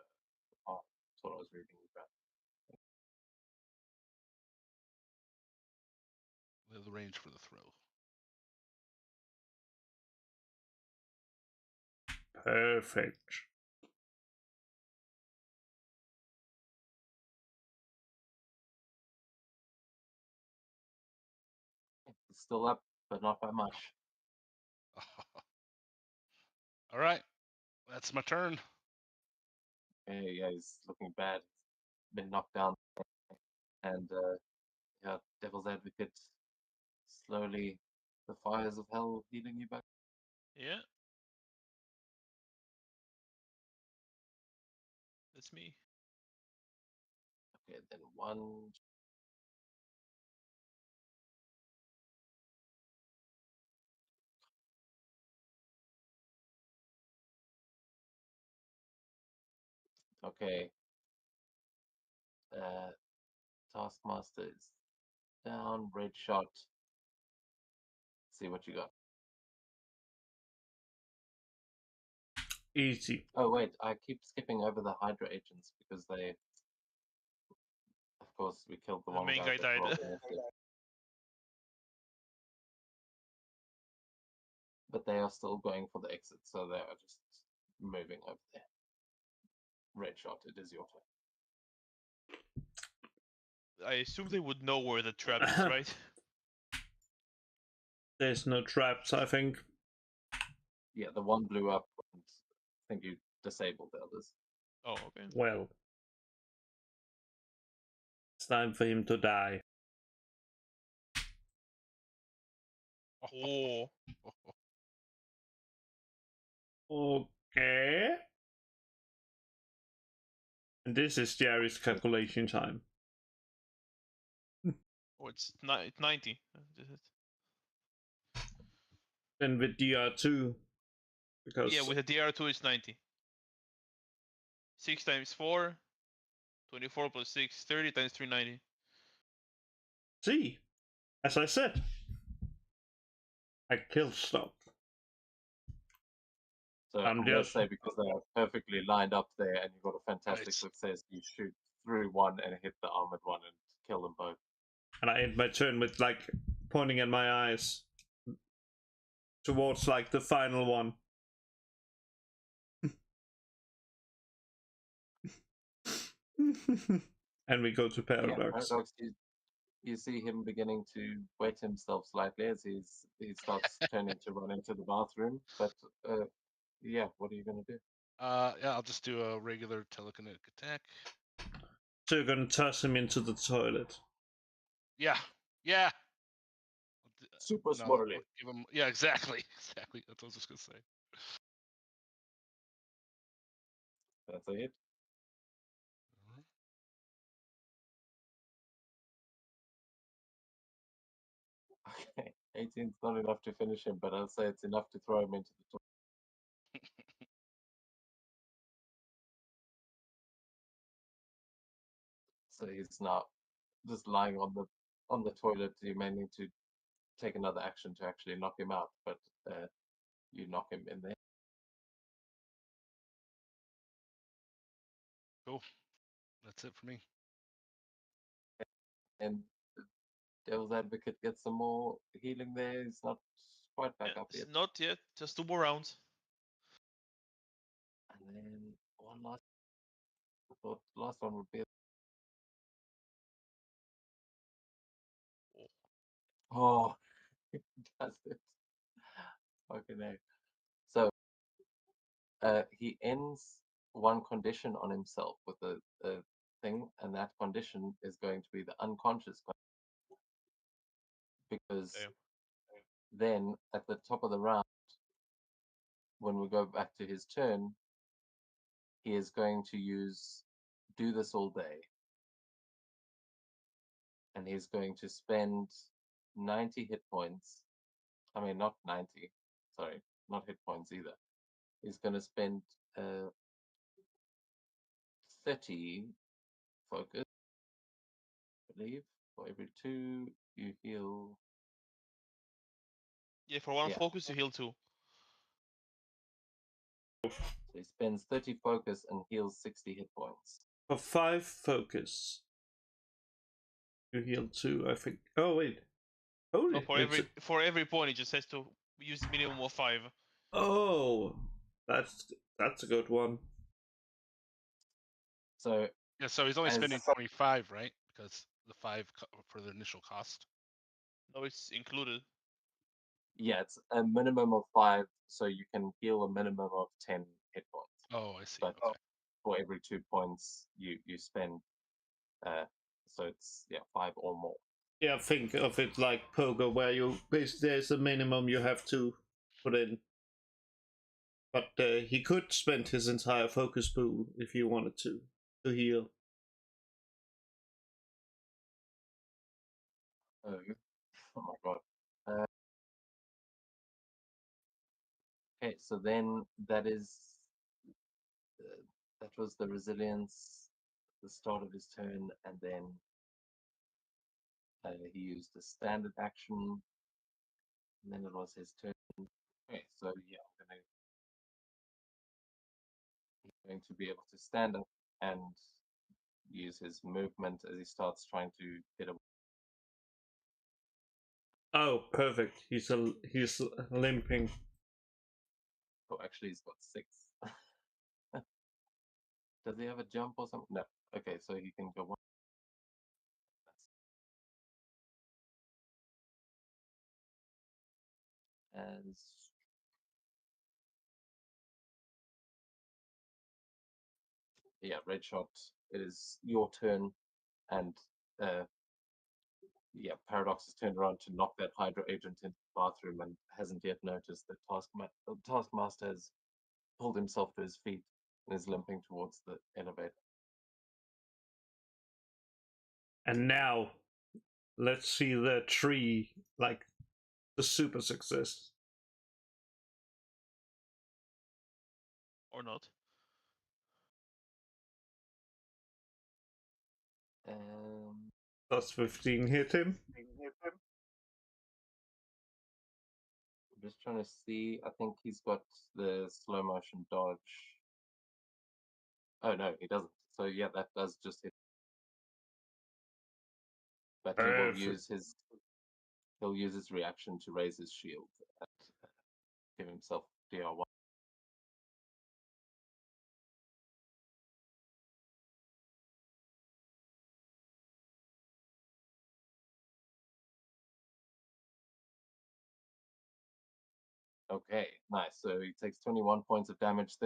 that's what I was reading about.
The range for the throw.
Perfect.
It's still up, but not by much.
All right, that's my turn.
Yeah, he's looking bad. Been knocked down, and yeah, Devil's Advocate slowly, the fires of hell healing you back.
Yeah. That's me.
Okay, then one. Okay. Taskmaster is down. Red shot. See what you got.
Easy.
Oh wait, I keep skipping over the Hydra agents because they, of course, we killed the
The
one
main
guy
guy
that
died.
rolled off it. But they are still going for the exit, so they are just moving over there. Red shot, it is your turn.
I assume they would know where the trap is, right?
There's no traps, I think.
Yeah, the one blew up, and I think you disabled the others.
Oh, okay.
Well, it's time for him to die.
Oh.
Okay. And this is Jerry's calculation time.
Oh, it's 90.
Then with DR2, because
Yeah, with a DR2 it's 90. 6 times 4, 24 plus 6, 30 times 390.
see, as I said, I killed stuff.
So
I'm
I'm going to
just-
say because they are perfectly lined up there and you got a fantastic
Nice.
success, you shoot through one and hit the armored one and kill them both.
And I end my turn with like pointing at my eyes towards like the final one. And we go to
Yeah,
Paradox.
Paradox, you see him beginning to wet himself slightly as he starts turning to run into the bathroom. But yeah, what are you going to do?
Yeah, I'll just do a regular telekinetic attack.
So you're gonna toss him into the toilet.
Yeah.
Super
No,
slowly.
I'll give him. Yeah, exactly. Exactly. That's what I was just gonna say.
That's a hit. Okay, 18's not enough to finish him, but I'll say it's enough to throw him into the toilet. So he's now just lying on the toilet. You may need to take another action to actually knock him out, but you knock him in there.
Cool. That's it for me.
And the Devil's Advocate gets some more healing there. He's not quite back
Yeah,
up yet.
not yet. Just 2 more rounds.
And then one last. I thought the last one would be. Oh, he does it. Okay, no. So he ends one condition on himself with a thing, and that condition is going to be the unconscious condition. Because
Okay.
then at the top of the round, when we go back to his turn, he is going to use do this all day. and he's going to spend 90 hit points. I mean, not 90. Sorry, not hit points either. He's going to spend 30 focus, I believe. For every 2, you heal.
Yeah, for 1
Yeah.
focus you heal 2.
So he spends 30 focus and heals 60 hit points.
For 5 focus, you heal 2, I think. Oh, wait. Holy,
No, for every point it just has to use a minimum of 5.
Oh, that's a good one.
So
Yeah, so he's only
As-
spending 25, right? Because the 5 for the initial cost.
No, it's included.
yeah, it's a minimum of 5, so you can heal a minimum of 10 hit points.
Oh, I see.
But
Okay.
for every 2 points you spend, so it's 5 or more.
Yeah, think of it like poker, where you basically there's a minimum you have to put in. But he could spend his entire focus pool if he wanted to heal.
Oh my god. Okay, so then that was the resilience, the start of his turn, and then he used a standard action, and then it was his turn. Okay, so yeah, he's going to be able to stand up and use his movement as he starts trying to get away.
Oh, perfect. He's limping.
Oh, actually, he's got 6. Does he have a jump or something? No. Okay, so he can go one. As Red Shot, it is your turn, and Paradox has turned around to knock that Hydra agent into the bathroom and hasn't yet noticed that Taskmaster has pulled himself to his feet and is limping towards the elevator.
And now, let's see the tree, like the super success.
Or not.
Plus 15 hit him.
I'm just trying to see. I think he's got the slow motion dodge. Oh no, he doesn't. So yeah, that does just hit. But he will use his reaction to raise his shield and give himself DR1. Okay, nice. So he takes 21 points of damage.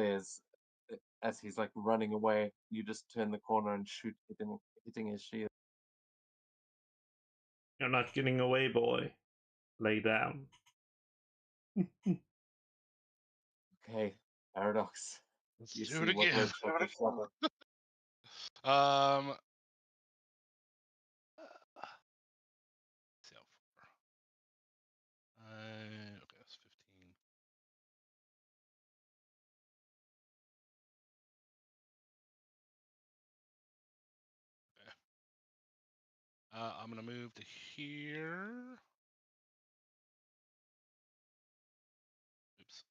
As he's like running away, you just turn the corner and shoot, hitting his shield.
You're not getting away, boy. Lay down.
Okay, Paradox.
Let's
You
do
see
it
what
again.
Red Shot has done.
See how far. Okay, that's 15. Okay. I'm gonna move to here. Oops.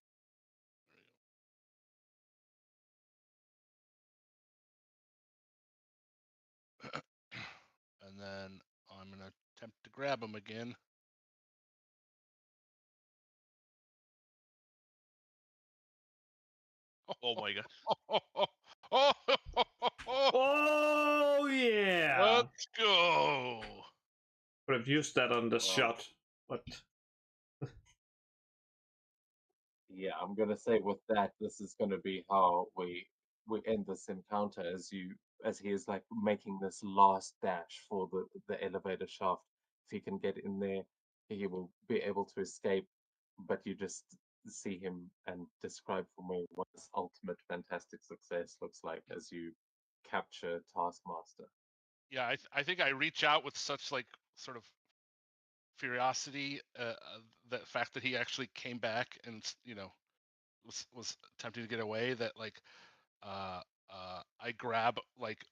There we go. And then I'm gonna attempt to grab him again.
Oh my god.
Oh yeah!
Let's go.
Could have used that on the
Wow.
shot, but
Yeah, I'm gonna say with that, this is gonna be how we end this encounter as he is like making this last dash for the elevator shaft. If he can get in there, he will be able to escape. But you just see him and describe for me what this ultimate fantastic success looks like as you capture Taskmaster.
Yeah, I think I reach out with such like sort of curiosity, the fact that he actually came back and was attempting to get away. That like I grab like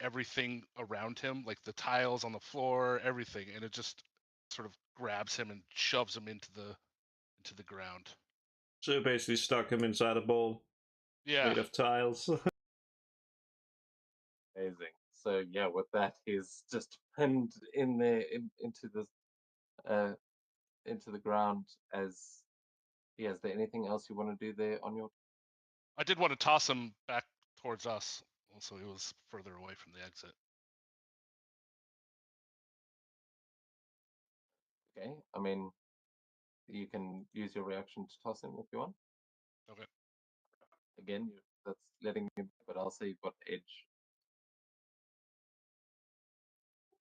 everything around him, like the tiles on the floor, everything, and it just sort of grabs him and shoves him into the ground.
So you basically stuck him inside a bowl
Yeah.
made of tiles.
Amazing. So yeah, with that, he's just pinned in there into the ground. As yeah, is there anything else you want to do there on your?
I did want to toss him back towards us, so he was further away from the exit.
Okay, I mean, you can use your reaction to toss him if you want.
Okay.
Again, that's letting me, but I'll say you've got edge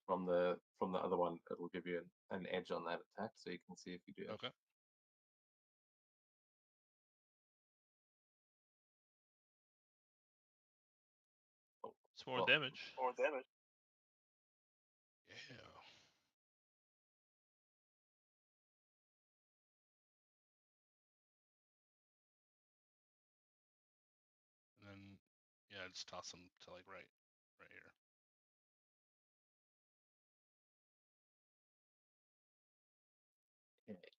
from the other one. It'll give you an edge on that attack, so you can see if you do it.
Okay.
It's more
Well,
damage.
Yeah. And then yeah, just toss him to like right here.
Okay.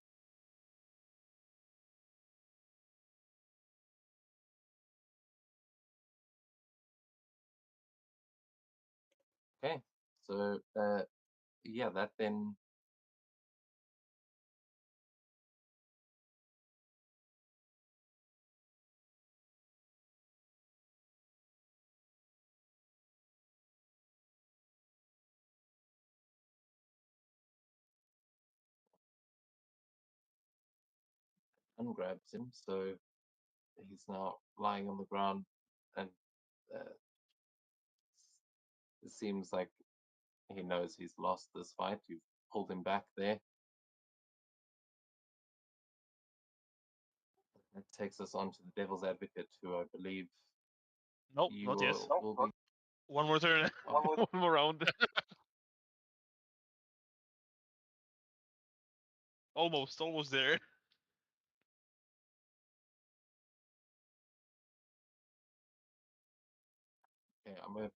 Okay, so yeah, that then ungrabs him, so he's now lying on the ground, and it seems like he knows he's lost this fight. You've pulled him back there. That takes us on to the Devil's Advocate, who I believe
Nope,
you
not yet.
will be.
One more turn. One more round. almost there.
Okay, I might have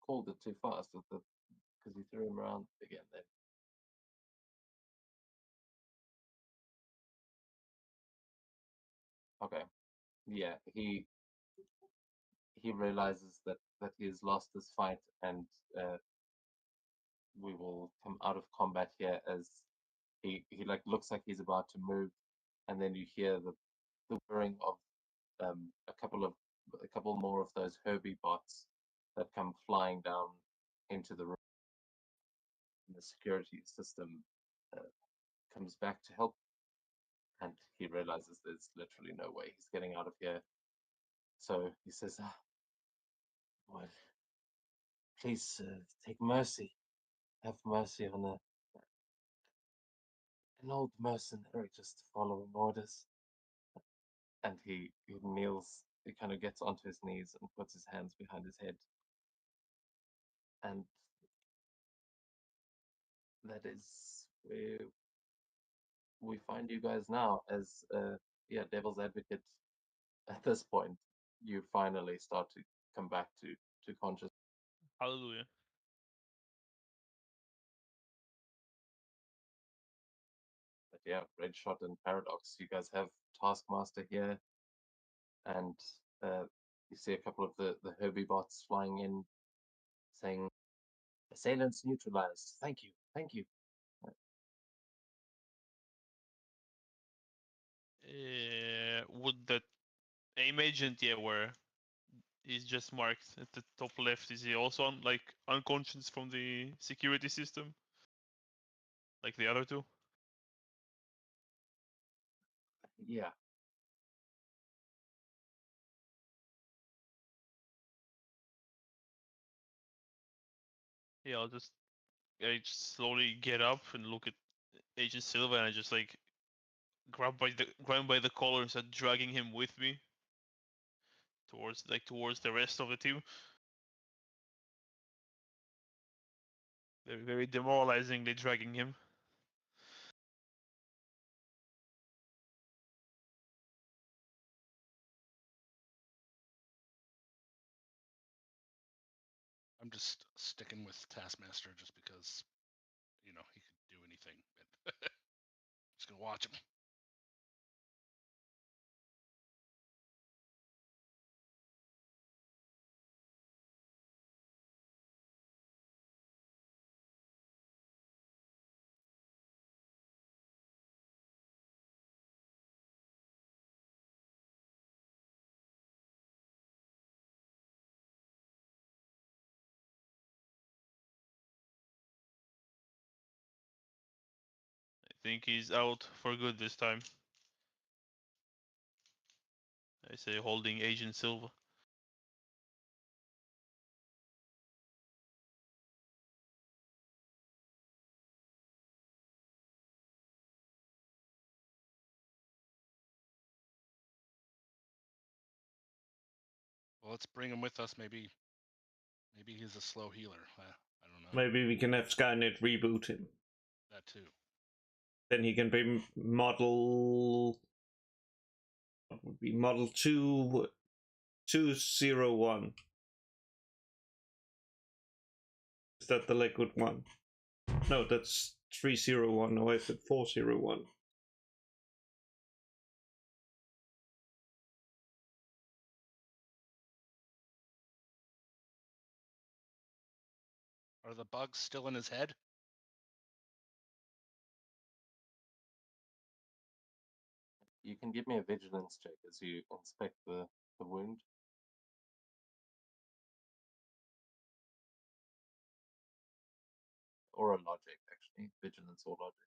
called it too fast with the because you threw him around again. Then okay, yeah, he realizes that he has lost this fight, and we will come out of combat here as he like looks like he's about to move, and then you hear the whirring of a couple more of those Herbie bots that come flying down into the room. And the security system comes back to help, and he realizes there's literally no way he's getting out of here. So he says, "Well, please take mercy, have mercy on an old mercenary just following orders." And he kneels, he kind of gets onto his knees and puts his hands behind his head. And that is where we find you guys now as Devil's Advocate. At this point, you finally start to come back to consciousness.
Hallelujah.
But yeah, Red Shot and Paradox, you guys have Taskmaster here, and you see a couple of the Herbie bots flying in, saying, "Assailants neutralized. Thank you, thank you."
Would that aim agent, yeah, where he's just marked at the top left, is he also like unconscious from the security system? Like the other two?
Yeah.
Yeah, I just slowly get up and look at Agent Silva, and I just like grab him by the collar and start dragging him with me towards the rest of the team. Very, very demoralizingly dragging him.
I'm just sticking with Taskmaster just because, you know, he could do anything. Just gonna watch him.
I think he's out for good this time. I say holding Agent Silva.
Well, let's bring him with us. Maybe he's a slow healer. I don't know.
Maybe we can have Skynet reboot him.
That too.
Then he can be model. What would be model 201? Is that the liquid one? No, that's 301. No, I said 401.
Are the bugs still in his head?
You can give me a vigilance check as you inspect the wound. Or a logic, actually. Vigilance or logic.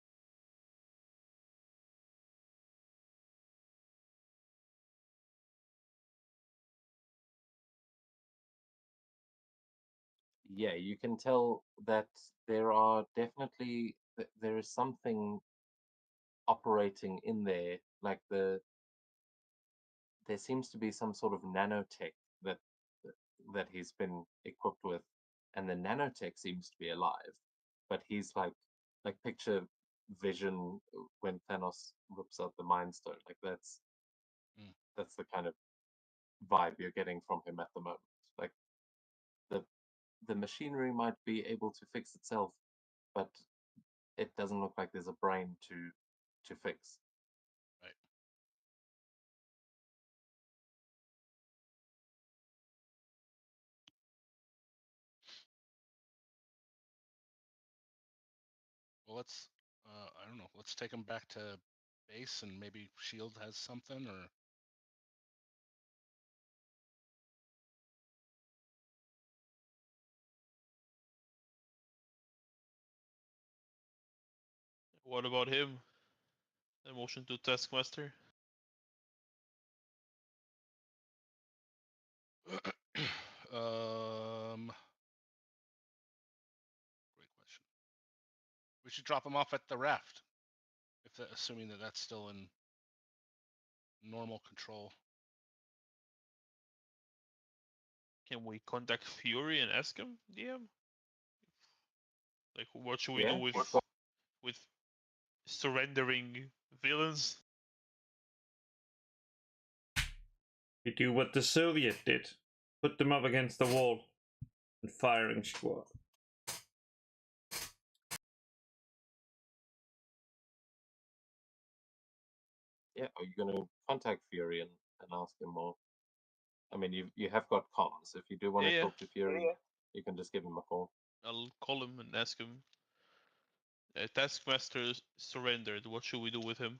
Yeah, you can tell that there are definitely there is something operating in there, like there seems to be some sort of nanotech that he's been equipped with, and the nanotech seems to be alive, but he's like picture Vision when Thanos rips out the Mind Stone. Like that's the kind of vibe you're getting from him at the moment. Like the machinery might be able to fix itself, but it doesn't look like there's a brain to fix.
Right. Well, let's. I don't know. Let's take him back to base, and maybe Shield has something, or
What about him? A motion to Taskmaster.
great question. We should drop him off at the raft, assuming that that's still in normal control.
Can we contact Fury and ask him, DM? Like, what should we
Yeah,
do with surrendering villains?
We do what the Soviet did. Put them up against the wall and firing squad.
Yeah, are you going to contact Fury and ask him more? I mean, you have got comms. If you do want to
Yeah.
talk to Fury, you can just give him a call.
I'll call him and ask him. Taskmaster surrendered. What should we do with him?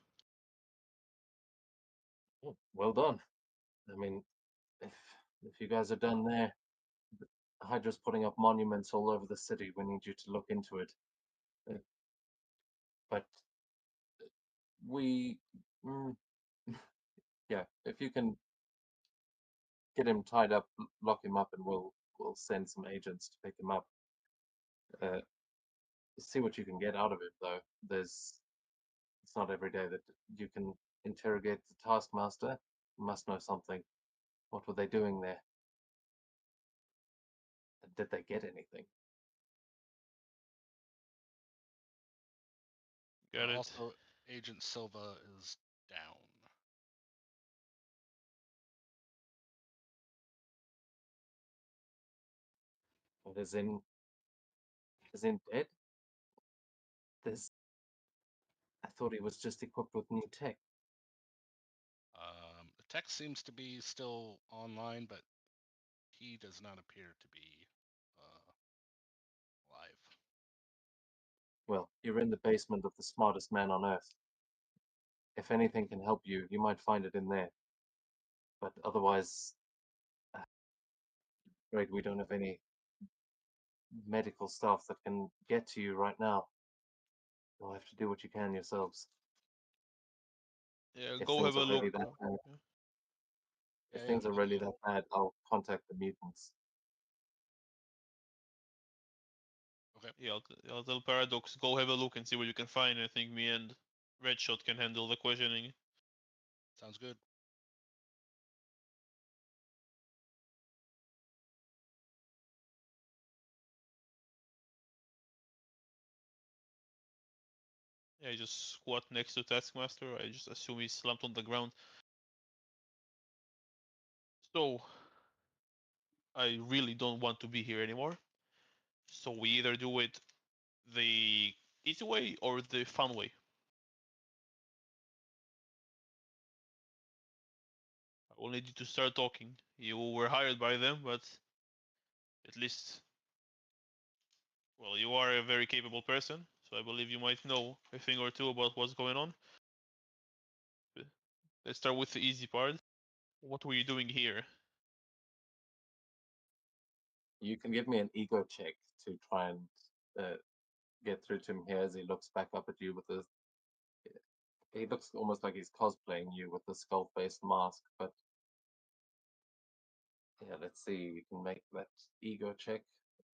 Oh, well done. I mean, if you guys are done there, Hydra's putting up monuments all over the city. We need you to look into it. But we, yeah, if you can get him tied up, lock him up, and we'll send some agents to pick him up. See what you can get out of it, though. It's not every day that you can interrogate the Taskmaster. You must know something. What were they doing there? Did they get anything?
Got it.
Also, Agent Silva is down.
But is in dead? This I thought he was just equipped with new tech.
The tech seems to be still online, but he does not appear to be alive.
Well, you're in the basement of the smartest man on Earth. If anything can help you, you might find it in there. But otherwise, afraid we don't have any medical staff that can get to you right now. You'll have to do what you can yourselves.
Yeah,
If
go
things
have a
are really
look.
that bad,
Yeah.
if
Yeah,
things
you
are
can
really
go.
that bad, I'll contact the mutants.
Yeah, I'll tell Paradox, go have a look and see what you can find. I think me and Redshot can handle the questioning.
Sounds good.
Yeah, I just squat next to Taskmaster. I just assume he's slumped on the ground. So, I really don't want to be here anymore. So we either do it the easy way or the fun way. I will need you to start talking. You were hired by them, but at least, well, you are a very capable person, so I believe you might know a thing or two about what's going on. Let's start with the easy part. What were you doing here?
You can give me an ego check to try and get through to him here as he looks back up at you with his. He looks almost like he's cosplaying you with the skull-faced mask, but yeah, let's see. You can make that ego check.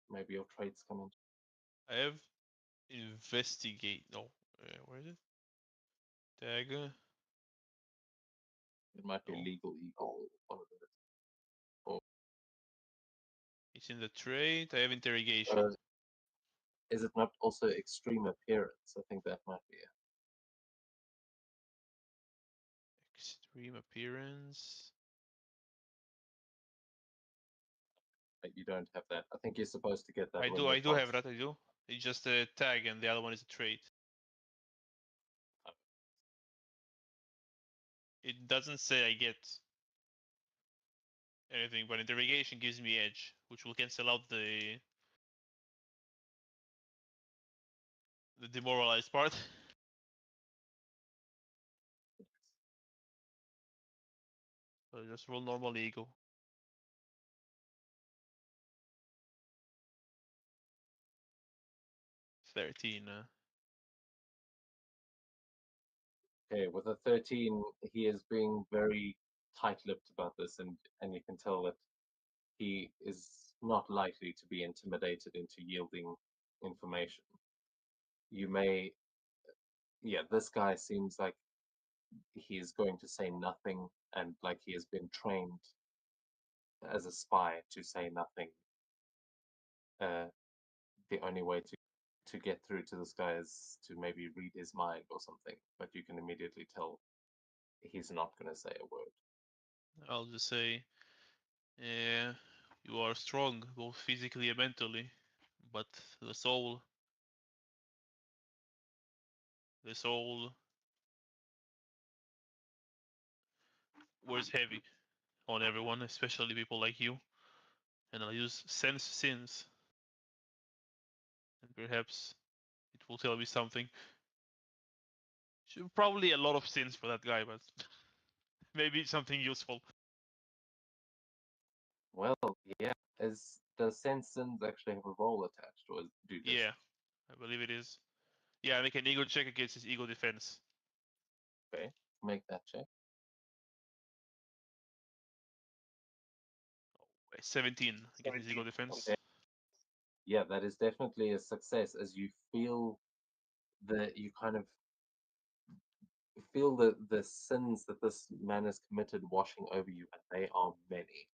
Maybe your traits come in.
I have investigate. No, where is it? Tag.
It might be
No.
legal ego. One of those.
It's in the trait. I have interrogation.
Is it not also extreme appearance? I think that might be it.
Extreme appearance.
But you don't have that. I think you're supposed to get that.
I
when
do.
you're
I do have
past-
that. I do. It's just a tag, and the other one is a trait. It doesn't say I get anything, but interrogation gives me edge, which will cancel out the demoralized part. So just roll normal ego. 13.
Okay, with a 13, he is being very tight-lipped about this, and you can tell that he is not likely to be intimidated into yielding information. You may, yeah, this guy seems like he is going to say nothing, and like he has been trained as a spy to say nothing. The only way to get through to this guy is to maybe read his mind or something, but you can immediately tell he's not going to say a word.
I'll just say, yeah, you are strong, both physically and mentally, but the soul wears heavy on everyone, especially people like you. And I'll use sense sins, and perhaps it will tell me something. Probably a lot of sins for that guy, but maybe something useful.
Well, yeah. Does Sensins actually have a role attached, or do you just
Yeah, I believe it is. Yeah, make an ego check against his ego defense.
make that check?
17 against his ego defense.
Okay. Yeah, that is definitely a success as you feel you kind of feel the sins that this man has committed washing over you, and they are many.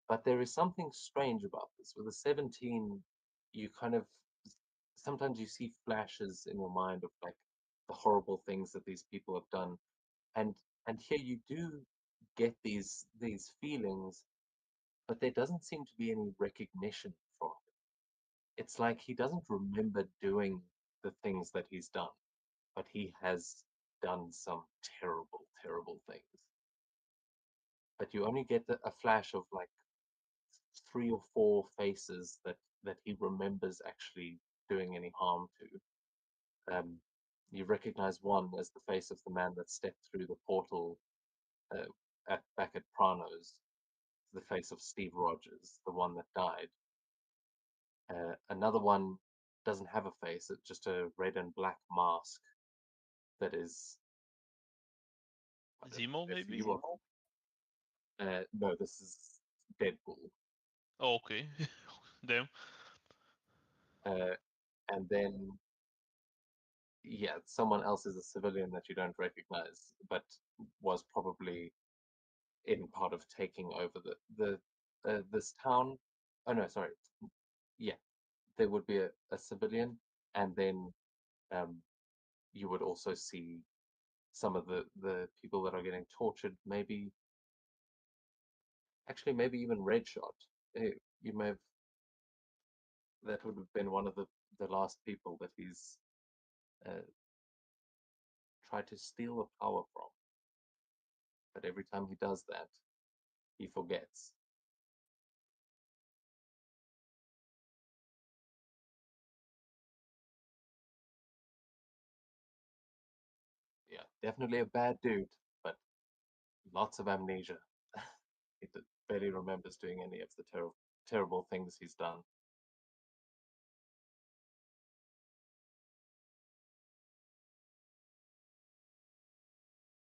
But there is something strange about this. With a 17, you kind of sometimes you see flashes in your mind of like the horrible things that these people have done, and here you do get these feelings, but there doesn't seem to be any recognition from him. It's like he doesn't remember doing the things that he's done, but he has done some terrible, terrible things. But you only get a flash of like 3 or 4 faces that he remembers actually doing any harm to. You recognize one as the face of the man that stepped through the portal back at Pranos, the face of Steve Rogers, the one that died. Another one doesn't have a face; it's just a red and black mask. That is I don't know
Zemo,
if
maybe?
you are. No, this is Deadpool.
Oh, okay. Damn.
And then yeah, someone else is a civilian that you don't recognize, but was probably in part of taking over the this town. Oh no, sorry. Yeah, there would be a civilian, and then you would also see some of the people that are getting tortured. Maybe actually, maybe even Red Shot. You may have. That would have been one of the last people that he's uh, tried to steal the power from. But every time he does that, he forgets. Yeah, definitely a bad dude, but lots of amnesia. He barely remembers doing any of the terrible things he's done.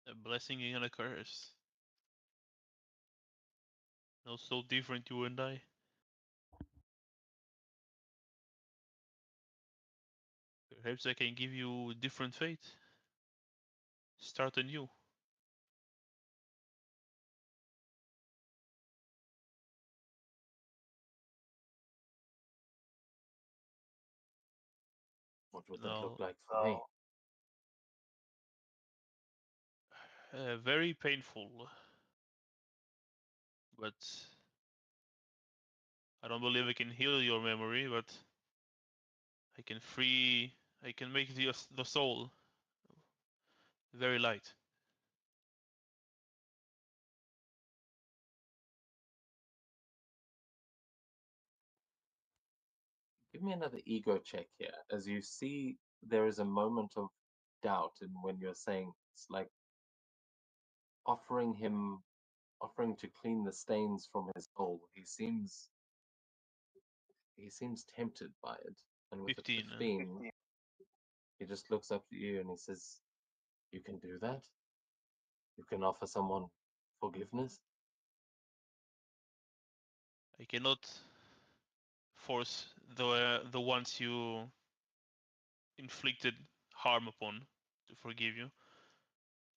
A blessing and a curse. Not so different, you and I. Perhaps I can give you a different fate. Start anew.
What would that
No.
look like for me?
Very painful. But I don't believe I can heal your memory, but I can make the soul very light.
Give me another ego check here. As you see, there is a moment of doubt in when you're saying it's like offering to clean the stains from his soul. He seems tempted by it, and with
15.
a 15, he just looks up at you and he says, "You can do that? You can offer someone forgiveness?"
I cannot force the ones you inflicted harm upon to forgive you.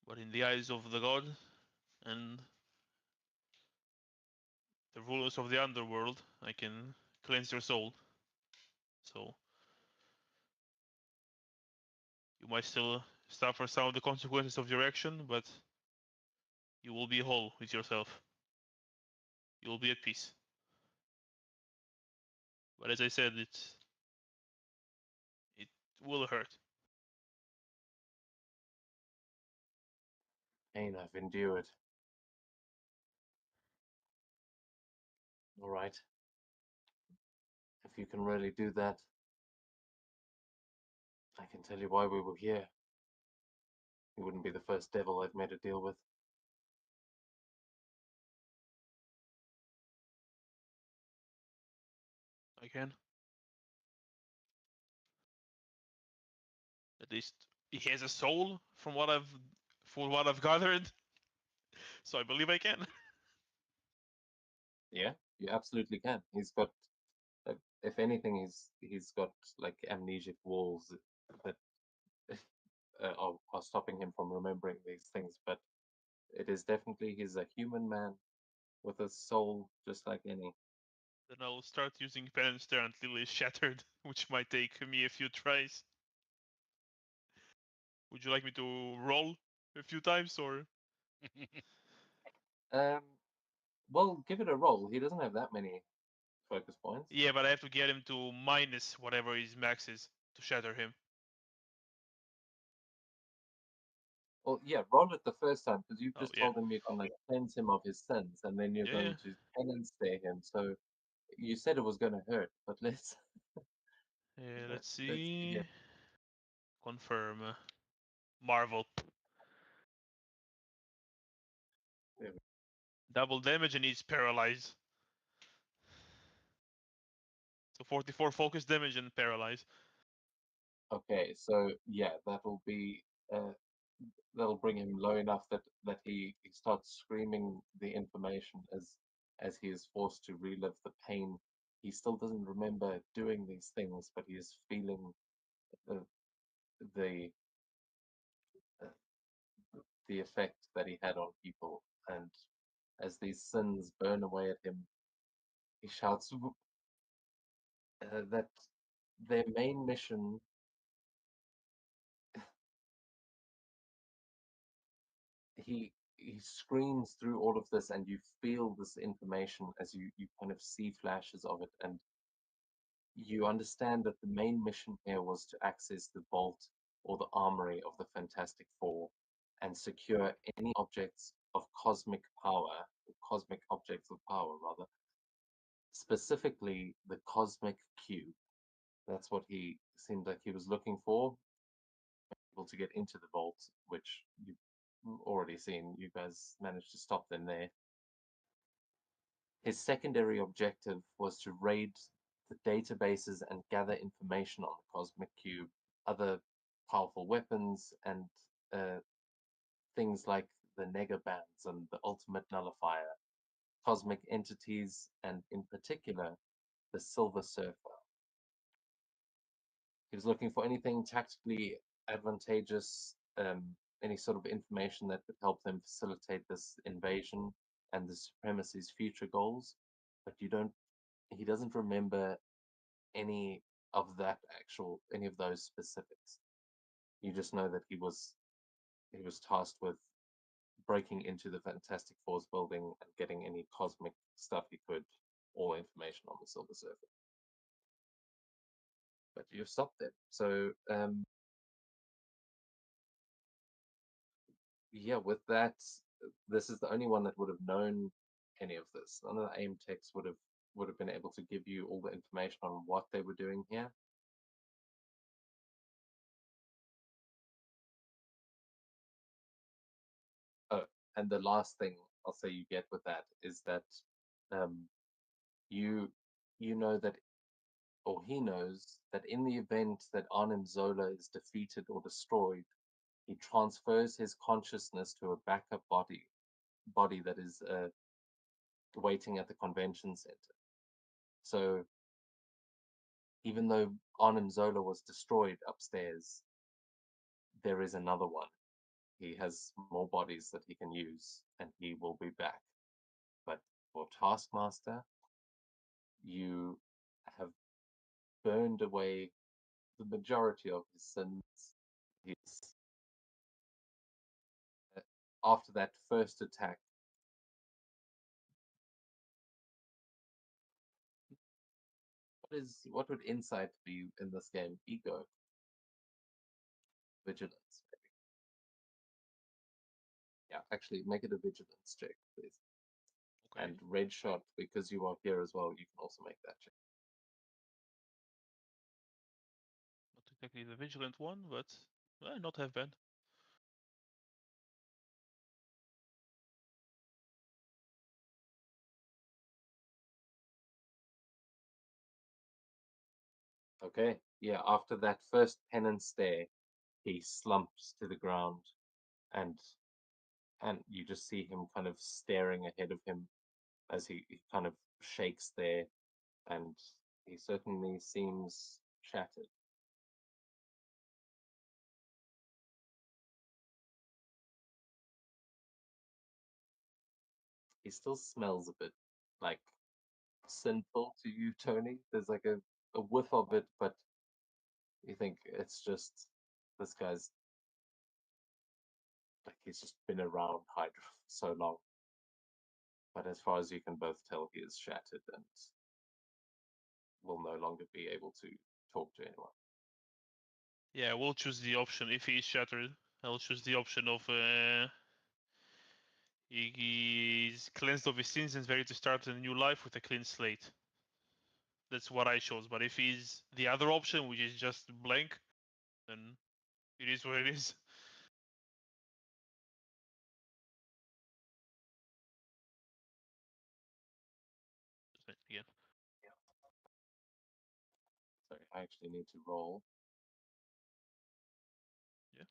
But in the eyes of the god and the rulers of the underworld, I can cleanse your soul. So you might still suffer some of the consequences of your action, but you will be whole with yourself. You will be at peace. But as I said, it will hurt.
Pain I've endured. All right. If you can really do that, I can tell you why we were here. You wouldn't be the first devil I've made a deal with.
I can. At least he has a soul from what I've gathered. So I believe I can.
Yeah, you absolutely can. He's got, if anything, he's got like amnesic walls that are stopping him from remembering these things. But it is definitely he's a human man with a soul just like any.
Then I'll start using pen and stare until it's shattered, which might take me a few tries. Would you like me to roll a few times or?
Well, give it a roll. He doesn't have that many focus points.
Yeah, but I have to get him to minus whatever his max is to shatter him.
Well, yeah, roll it the first time because you've
Oh,
just
yeah.
told him you're going to cleanse him of his sins, and then you're
Yeah,
going
yeah.
to penance him. So you said it was going to hurt, but let's
Let's
let's
see.
yeah.
Confirm. Marvel.
There we
Double damage and he's paralyzed. So 44 focus damage and paralyzed.
Okay, so yeah, that'll be that'll bring him low enough that he starts screaming the information as he is forced to relive the pain. He still doesn't remember doing these things, but he is feeling uh, the uh, the effect that he had on people. And as these sins burn away at him, he shouts that their main mission. He screams through all of this, and you feel this information as you kind of see flashes of it, and you understand that the main mission here was to access the vault or the armory of the Fantastic Four and secure any objects of cosmic power, or cosmic objects of power, rather, specifically the Cosmic Cube. That's what he seemed like he was looking for, able to get into the vault, which you've already seen. You guys managed to stop them there. His secondary objective was to raid the databases and gather information on the Cosmic Cube, other powerful weapons, and things like the Negabands and the Ultimate Nullifier, cosmic entities, and in particular, the Silver Surfer. He was looking for anything tactically advantageous, any sort of information that could help them facilitate this invasion and the Supremacy's future goals. But he doesn't remember any of any of those specifics. You just know that he was tasked with breaking into the Fantastic Four's building and getting any cosmic stuff he could, all information on the Silver Surfer. But you've stopped them. So yeah, with that, this is the only one that would have known any of this. None of the AIM techs would have been able to give you all the information on what they were doing here. Oh, and the last thing I'll say you get with that is that you know that, or he knows that in the event that Arnim Zola is defeated or destroyed, he transfers his consciousness to a backup body that is waiting at the convention center. So even though Arnim Zola was destroyed upstairs, there is another one. He has more bodies that he can use, and he will be back. But for Taskmaster, you have burned away the majority of his sins. He's after that first attack. What would insight be in this game? Ego, vigilance, maybe. Yeah, actually, make it a vigilance check, please.
Okay.
And red shot, because you are here as well, you can also make that check.
Not exactly the vigilant one, but not half bad.
Okay, yeah, after that first penance there, he slumps to the ground, and you just see him kind of staring ahead of him as he kind of shakes there, and he certainly seems shattered. He still smells a bit like sinful to you, Tony. There's like a whiff of it, but you think it's just this guy's like he's just been around Hydra for so long. But as far as you can both tell, he is shattered and will no longer be able to talk to anyone.
Yeah, we'll choose the option. If he is shattered, I'll choose the option of he's cleansed of his sins and is ready to start a new life with a clean slate. That's what I chose. But if he's the other option, which is just blank, then it is what it is. Again.
Sorry, I actually need to roll.
Yeah.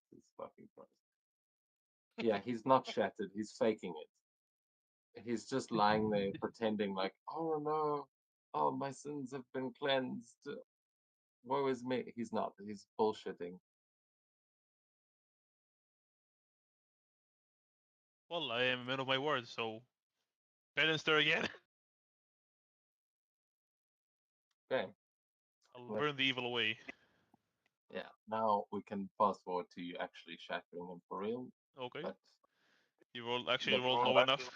Jesus fucking Christ. Yeah, he's not shattered. He's faking it. He's just lying there pretending like, oh no, oh my sins have been cleansed. Woe is me. He's not. He's bullshitting.
Well, I am a man of my word, so balance there again.
Okay.
I'll
Well,
burn the evil away.
yeah. Now we can fast forward to you actually shattering him for real.
Okay.
But
You actually
Look,
rolled low enough.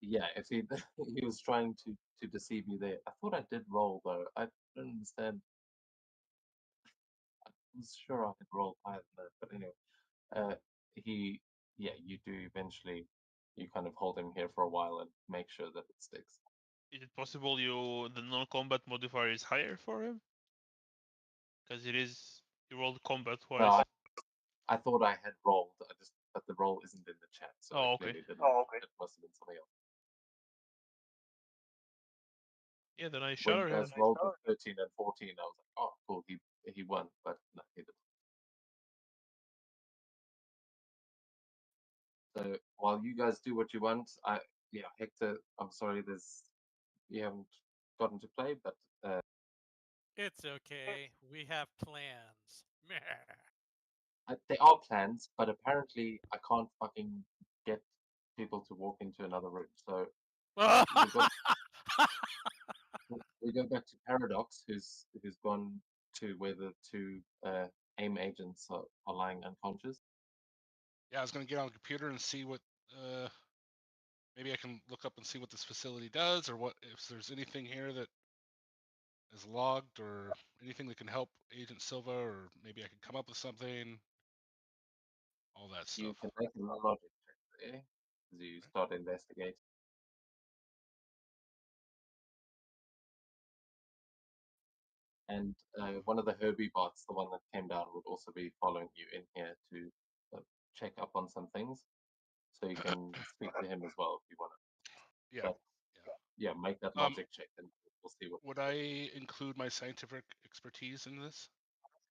yeah, if he he was trying to deceive you there. I thought I did roll though. I don't understand. I was sure I had rolled higher than that, but anyway, yeah, you do eventually. You kind of hold him here for a while and make sure that it sticks.
Is it possible the non-combat modifier is higher for him? Because it is you rolled combat
No,
twice.
I thought I had rolled. But the roll isn't in the chat, so
Oh,
I
okay.
clearly didn't. It must have been something else.
Yeah, then I
When
shatter
you
him.
guys rolled a 13 and 14, I was like, oh, cool, he won, but no, he didn't. So while you guys do what you want, Hector, I'm sorry, you haven't gotten to play, but
It's okay. We have plans. Meh.
there are plans, but apparently I can't fucking get people to walk into another room. So we go back to Paradox, who's gone to where the two AIM agents are lying unconscious.
Yeah, I was gonna get on the computer and see what. Maybe I can look up and see what this facility does, or what if there's anything here that is logged, or anything that can help Agent Silva, or maybe I can come up with something. All that
You
stuff.
can make a logic check there as you start investigating. And one of the Herbie bots, the one that came down, would also be following you in here to check up on some things. So you can speak to him as well if you want to.
Yeah.
But yeah, make that logic check and we'll see what.
Would I include my scientific expertise in this?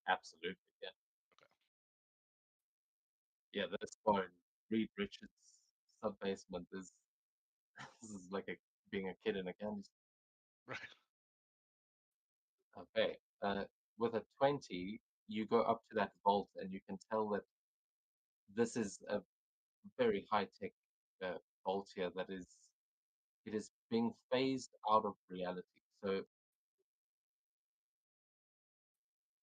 Absolutely, yeah.
Okay.
Yeah, this phone, Reed Richards sub basement is this is like being a kid in a candy store.
Right.
Okay. With a 20, you go up to that vault and you can tell that this is a very high tech vault here that it is being phased out of reality. So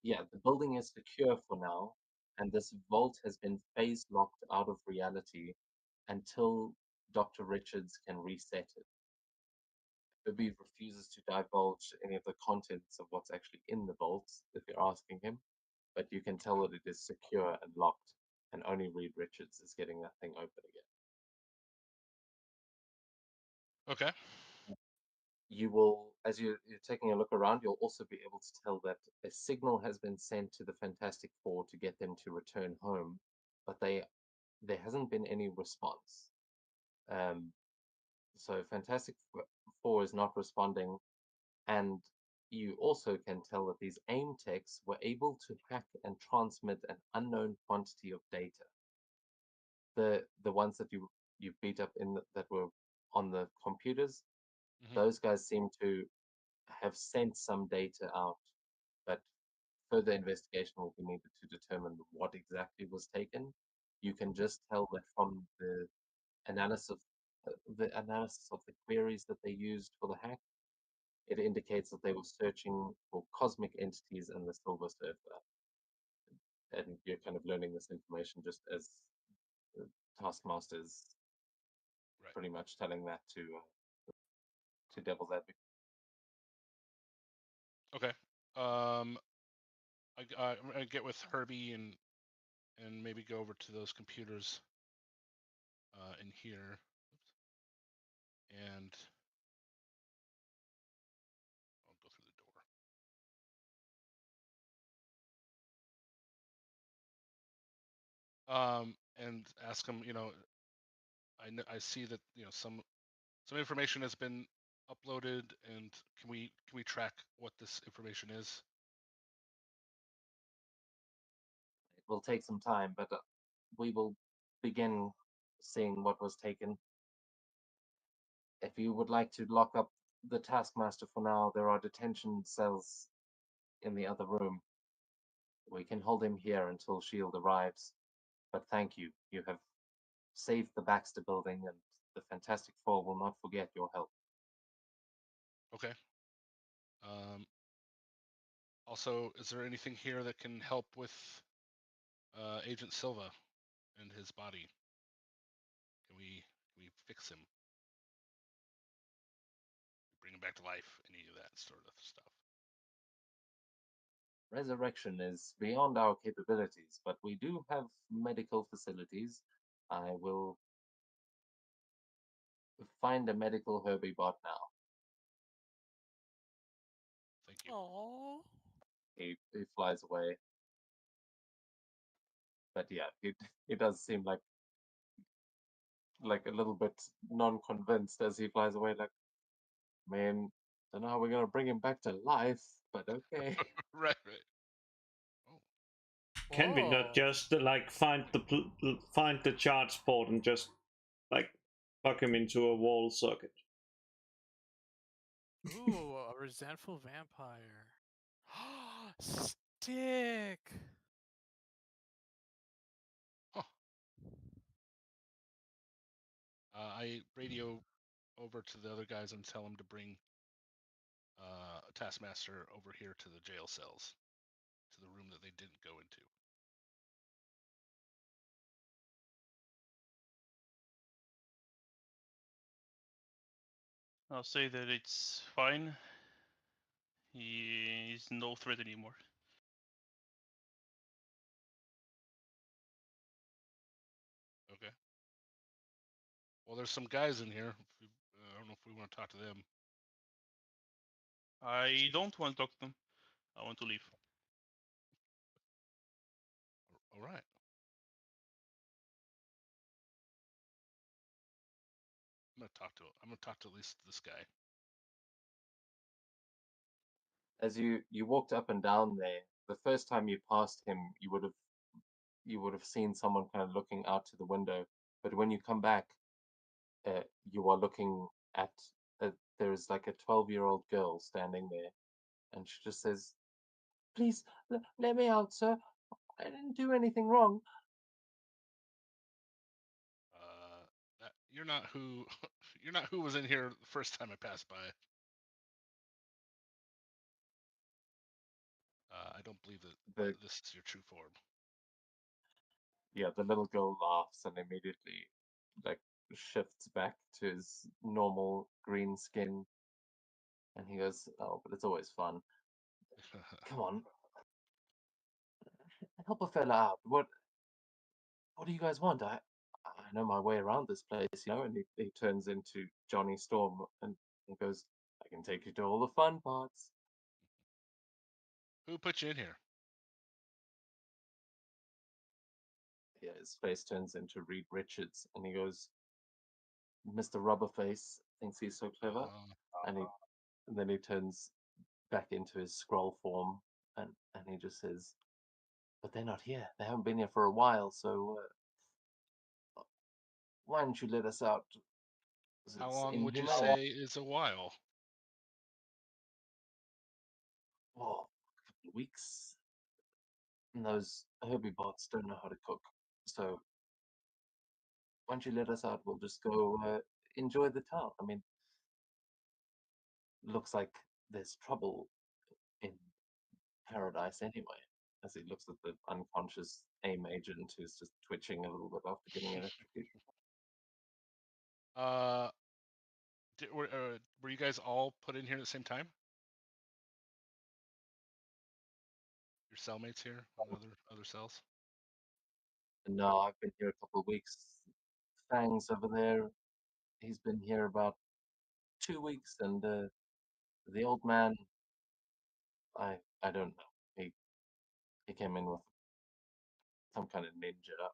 yeah, the building is secure for now, and this vault has been phase locked out of reality until Dr. Richards can reset it. Bibby refuses to divulge any of the contents of what's actually in the vaults if you're asking him, but you can tell that it is secure and locked, and only Reed Richards is getting that thing open again.
Okay.
You will, as you're taking a look around, you'll also be able to tell that a signal has been sent to the Fantastic Four to get them to return home, but there hasn't been any response. So Fantastic Four is not responding, and you also can tell that these AIM techs were able to hack and transmit an unknown quantity of data. The ones that you beat up that were on the computers, those guys seem to have sent some data out, but further investigation will be needed to determine what exactly was taken. You can just tell that from the analysis of the queries that they used for the hack, it indicates that they were searching for cosmic entities in the Silver Surfer. And you're kind of learning this information just as the Taskmaster's
Right.
pretty much telling that to Devil's Advocate.
Okay. I'm gonna get with Herbie and maybe go over to those computers in here. Oops. And I'll go through the door. And ask them, I see that, some information has been uploaded, and can we track what this information is?
It will take some time, but we will begin seeing what was taken. If you would like to lock up the Taskmaster for now, there are detention cells in the other room. We can hold him here until S.H.I.E.L.D. arrives. But thank you. You have saved the Baxter building, and the Fantastic Four will not forget your help.
Okay. Also, is there anything here that can help with Agent Silva and his body? Can we fix him? Bring him back to life? Any of that sort of stuff?
Resurrection is beyond our capabilities, but we do have medical facilities. I will find a medical Herbie bot now.
Thank you.
Oh.
He flies away. But yeah, it does seem like a little bit non-convinced as he flies away. Like, man, don't know how we're gonna bring him back to life, but okay.
Right.
Can we not
Whoa.
just like find the charge port and just like plug him into a wall socket?
Ooh, a resentful vampire. Stick.
I radio over to the other guys and tell them to bring Taskmaster over here to the jail cells, to the room that they didn't go into.
I'll say that it's fine. He is no threat anymore.
Okay. Well, there's some guys in here. I don't know if we want to talk to them.
I don't want to talk to them. I want to leave.
All right. I'm gonna talk to at least this guy.
As you walked up and down there, the first time you passed him, you would have seen someone kind of looking out to the window. But when you come back, you are looking at there's like a 12-year-old girl standing there, and she just says, "Please, let me out, sir. I didn't do anything wrong."
You're not who you're not who was in here the first time I passed by. I don't believe that this is your true form.
Yeah, the little girl laughs and immediately like shifts back to his normal green skin, and he goes, "Oh, but it's always fun. Come on, help a fella out. What do you guys want? I know my way around this place, you know." And he turns into Johnny Storm and he goes, "I can take you to all the fun parts."
Who put you in here?
Yeah, his face turns into Reed Richards, and he goes, "Mr. Rubberface thinks he's so clever," and then he turns back into his scroll form, and he just says, "But they're not here. They haven't been here for a while, so why don't you let us out?"
How
It's
long would you
inhumane.
say is a while?
Oh, a couple of weeks. And those herbiebots don't know how to cook. So once you let us out, we'll just go enjoy the town. I mean, looks like there's trouble in paradise anyway. As he looks at the unconscious AIM agent who's just twitching a little bit after getting electrocuted.
Were you guys all put in here at the same time? Your cellmates here, other cells.
No, I've been here a couple of weeks. Fang's over there. He's been here about 2 weeks, and the old man, I don't know. He came in with some kind of ninja.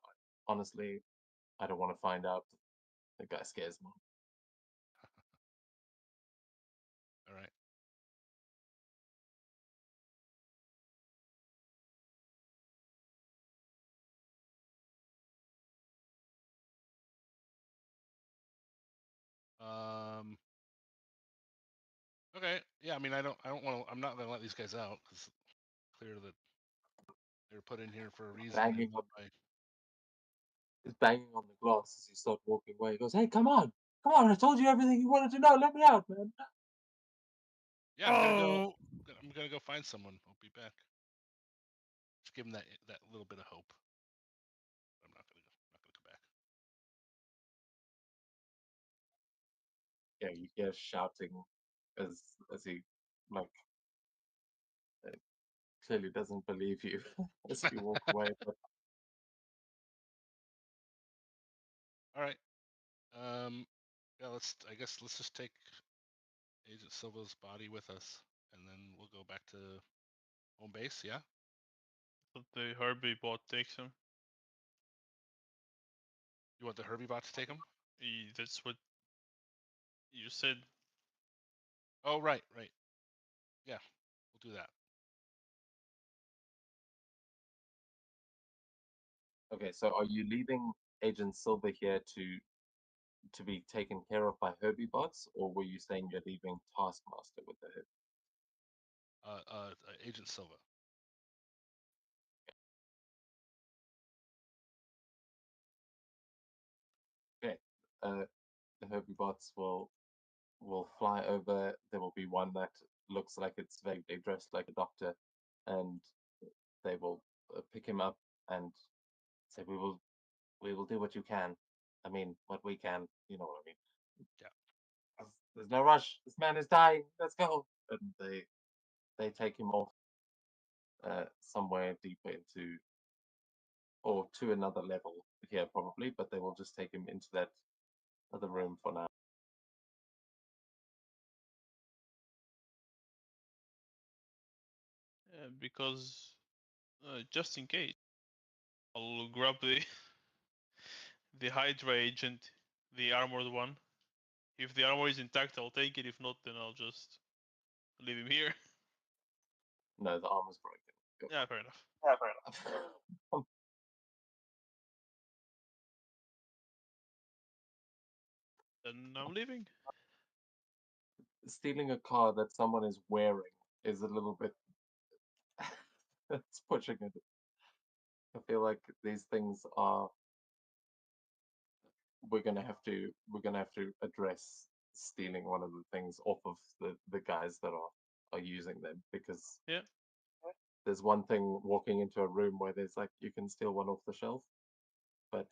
Honestly, I don't want to find out. The guy scares me.
All right. Okay. Yeah. I mean, I don't want to. I'm not gonna let these guys out because clear that they're put in here for a reason.
Banging on, he's banging on the glass as you start walking away. He goes, "Hey, come on! I told you everything you wanted to know. Let me out, man."
Yeah, I'm gonna go find someone. I'll be back. Just give him that little bit of hope. I'm not gonna come back.
Yeah, you hear shouting as he like clearly doesn't believe you as you walk away. But
All right. Yeah. I guess let's just take Agent Silva's body with us, and then we'll go back to home base. Yeah.
But the Herbie bot takes him.
You want the Herbie bot to take him?
That's what you said.
Oh, right. Yeah, we'll do that.
okay, so are you leaving Agent Silva here to be taken care of by Herbie bots, or were you saying you're leaving Taskmaster with the Herbie?
Agent Silva.
Okay. The Herbie bots will fly over. There will be one that looks like it's vaguely dressed like a doctor, and they will pick him up and say, "We will do what you can. I mean, what we can. You know what I mean."
Yeah.
There's no rush. This man is dying. Let's go. And they take him off somewhere deeper into or to another level here probably, but they will just take him into that other room for now.
Because just in case, I'll grab the Hydra agent, the armored one. If the armor is intact, I'll take it. If not, then I'll just leave him here.
No, the armor's broken. Go.
Yeah, fair enough. Then I'm leaving.
Stealing a car that someone is wearing is a little bit it's pushing it. I feel like these things are we're gonna have to address stealing one of the things off of the guys that are using them, because
Yeah.
there's one thing walking into a room where there's like you can steal one off the shelf, but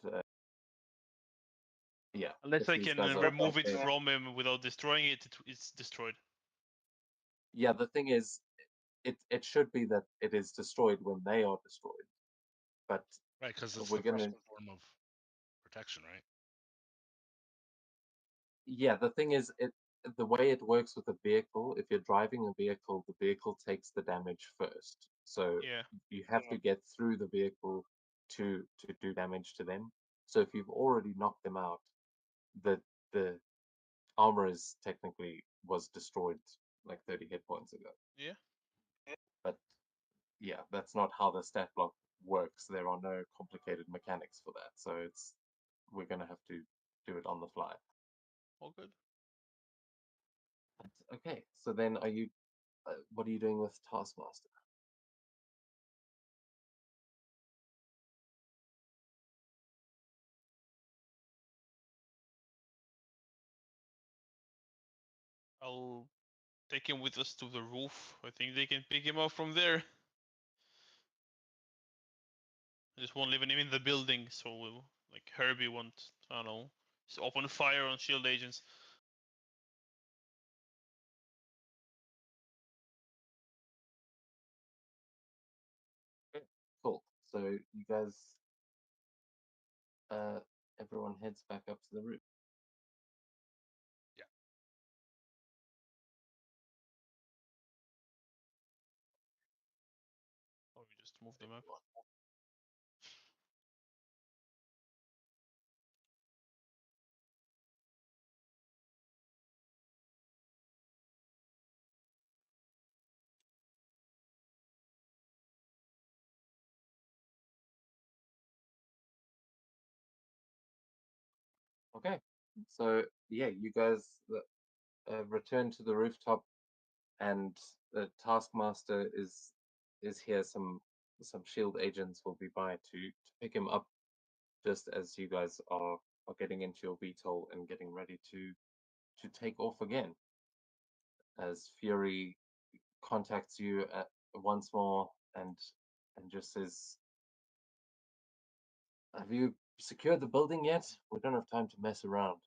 yeah,
Unless
if
I
these
can
guys are
remove
out
it
there-
from him without destroying it, it's destroyed.
Yeah, the thing is, it should be that it is destroyed when they are destroyed, but
Right, because it's
we're
the
gonna.
first form of protection, right?
Yeah, the thing is, the way it works with a vehicle, if you're driving a vehicle, the vehicle takes the damage first. So
Yeah.
you have to get through the vehicle to do damage to them. So if you've already knocked them out, the armor is technically was destroyed like 30 hit points ago.
Yeah.
But yeah, that's not how the stat block works. There are no complicated mechanics for that. So we're gonna have to do it on the fly.
All good.
Okay, so then what are you doing with Taskmaster?
I'll take him with us to the roof. I think they can pick him up from there. I just won't leave him in the building, so like Herbie won't, I don't know, just open fire on shield agents.
Cool. So you guys, everyone heads back up to the roof.
Or we just move them up.
Okay. So yeah, you guys return to the rooftop, and the Taskmaster is here. Some shield agents will be by to pick him up, just as you guys are getting into your VTOL and getting ready to take off again. As Fury contacts you once more and just says, "Have you secured the building yet? We don't have time to mess around.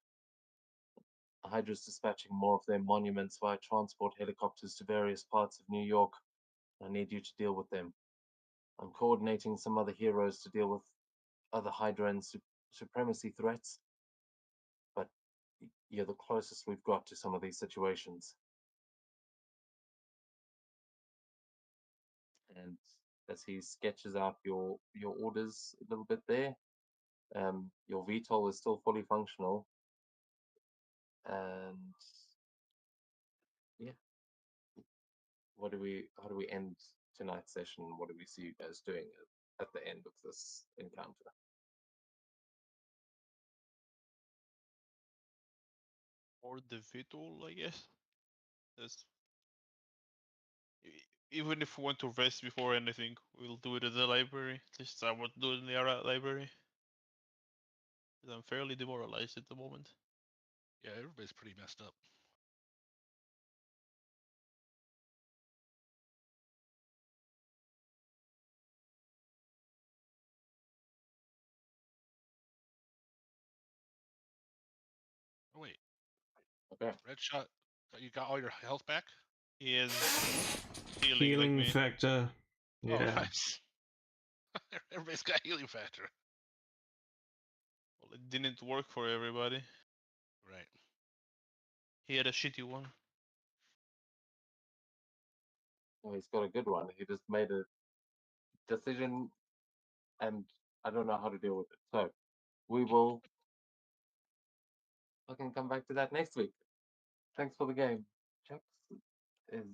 Hydra's dispatching more of their monuments via transport helicopters to various parts of New York. I need you to deal with them. I'm coordinating some other heroes to deal with other Hydra and supremacy threats, but you're the closest we've got to some of these situations." And as he sketches out your orders a little bit there, your VTOL is still fully functional, and yeah. How do we end tonight's session? What do we see you guys doing at the end of this encounter?
Or the VTOL, I guess. That's... Even if we want to rest before anything, we'll do it at the library. At least I would do it in the library. Because I'm fairly demoralized at the moment.
Yeah, everybody's pretty messed up. Oh wait,
Okay.
Red Shot, you got all your health back?
He has healing,
Healing
like me.
factor.
Oh,
Yeah.
nice. Everybody's got healing factor.
Well, it didn't work for everybody.
Right.
He had a shitty one.
Well, he's got a good one. He just made a decision, and I don't know how to deal with it. So we will fucking come back to that next week. Thanks for the game. Chucks is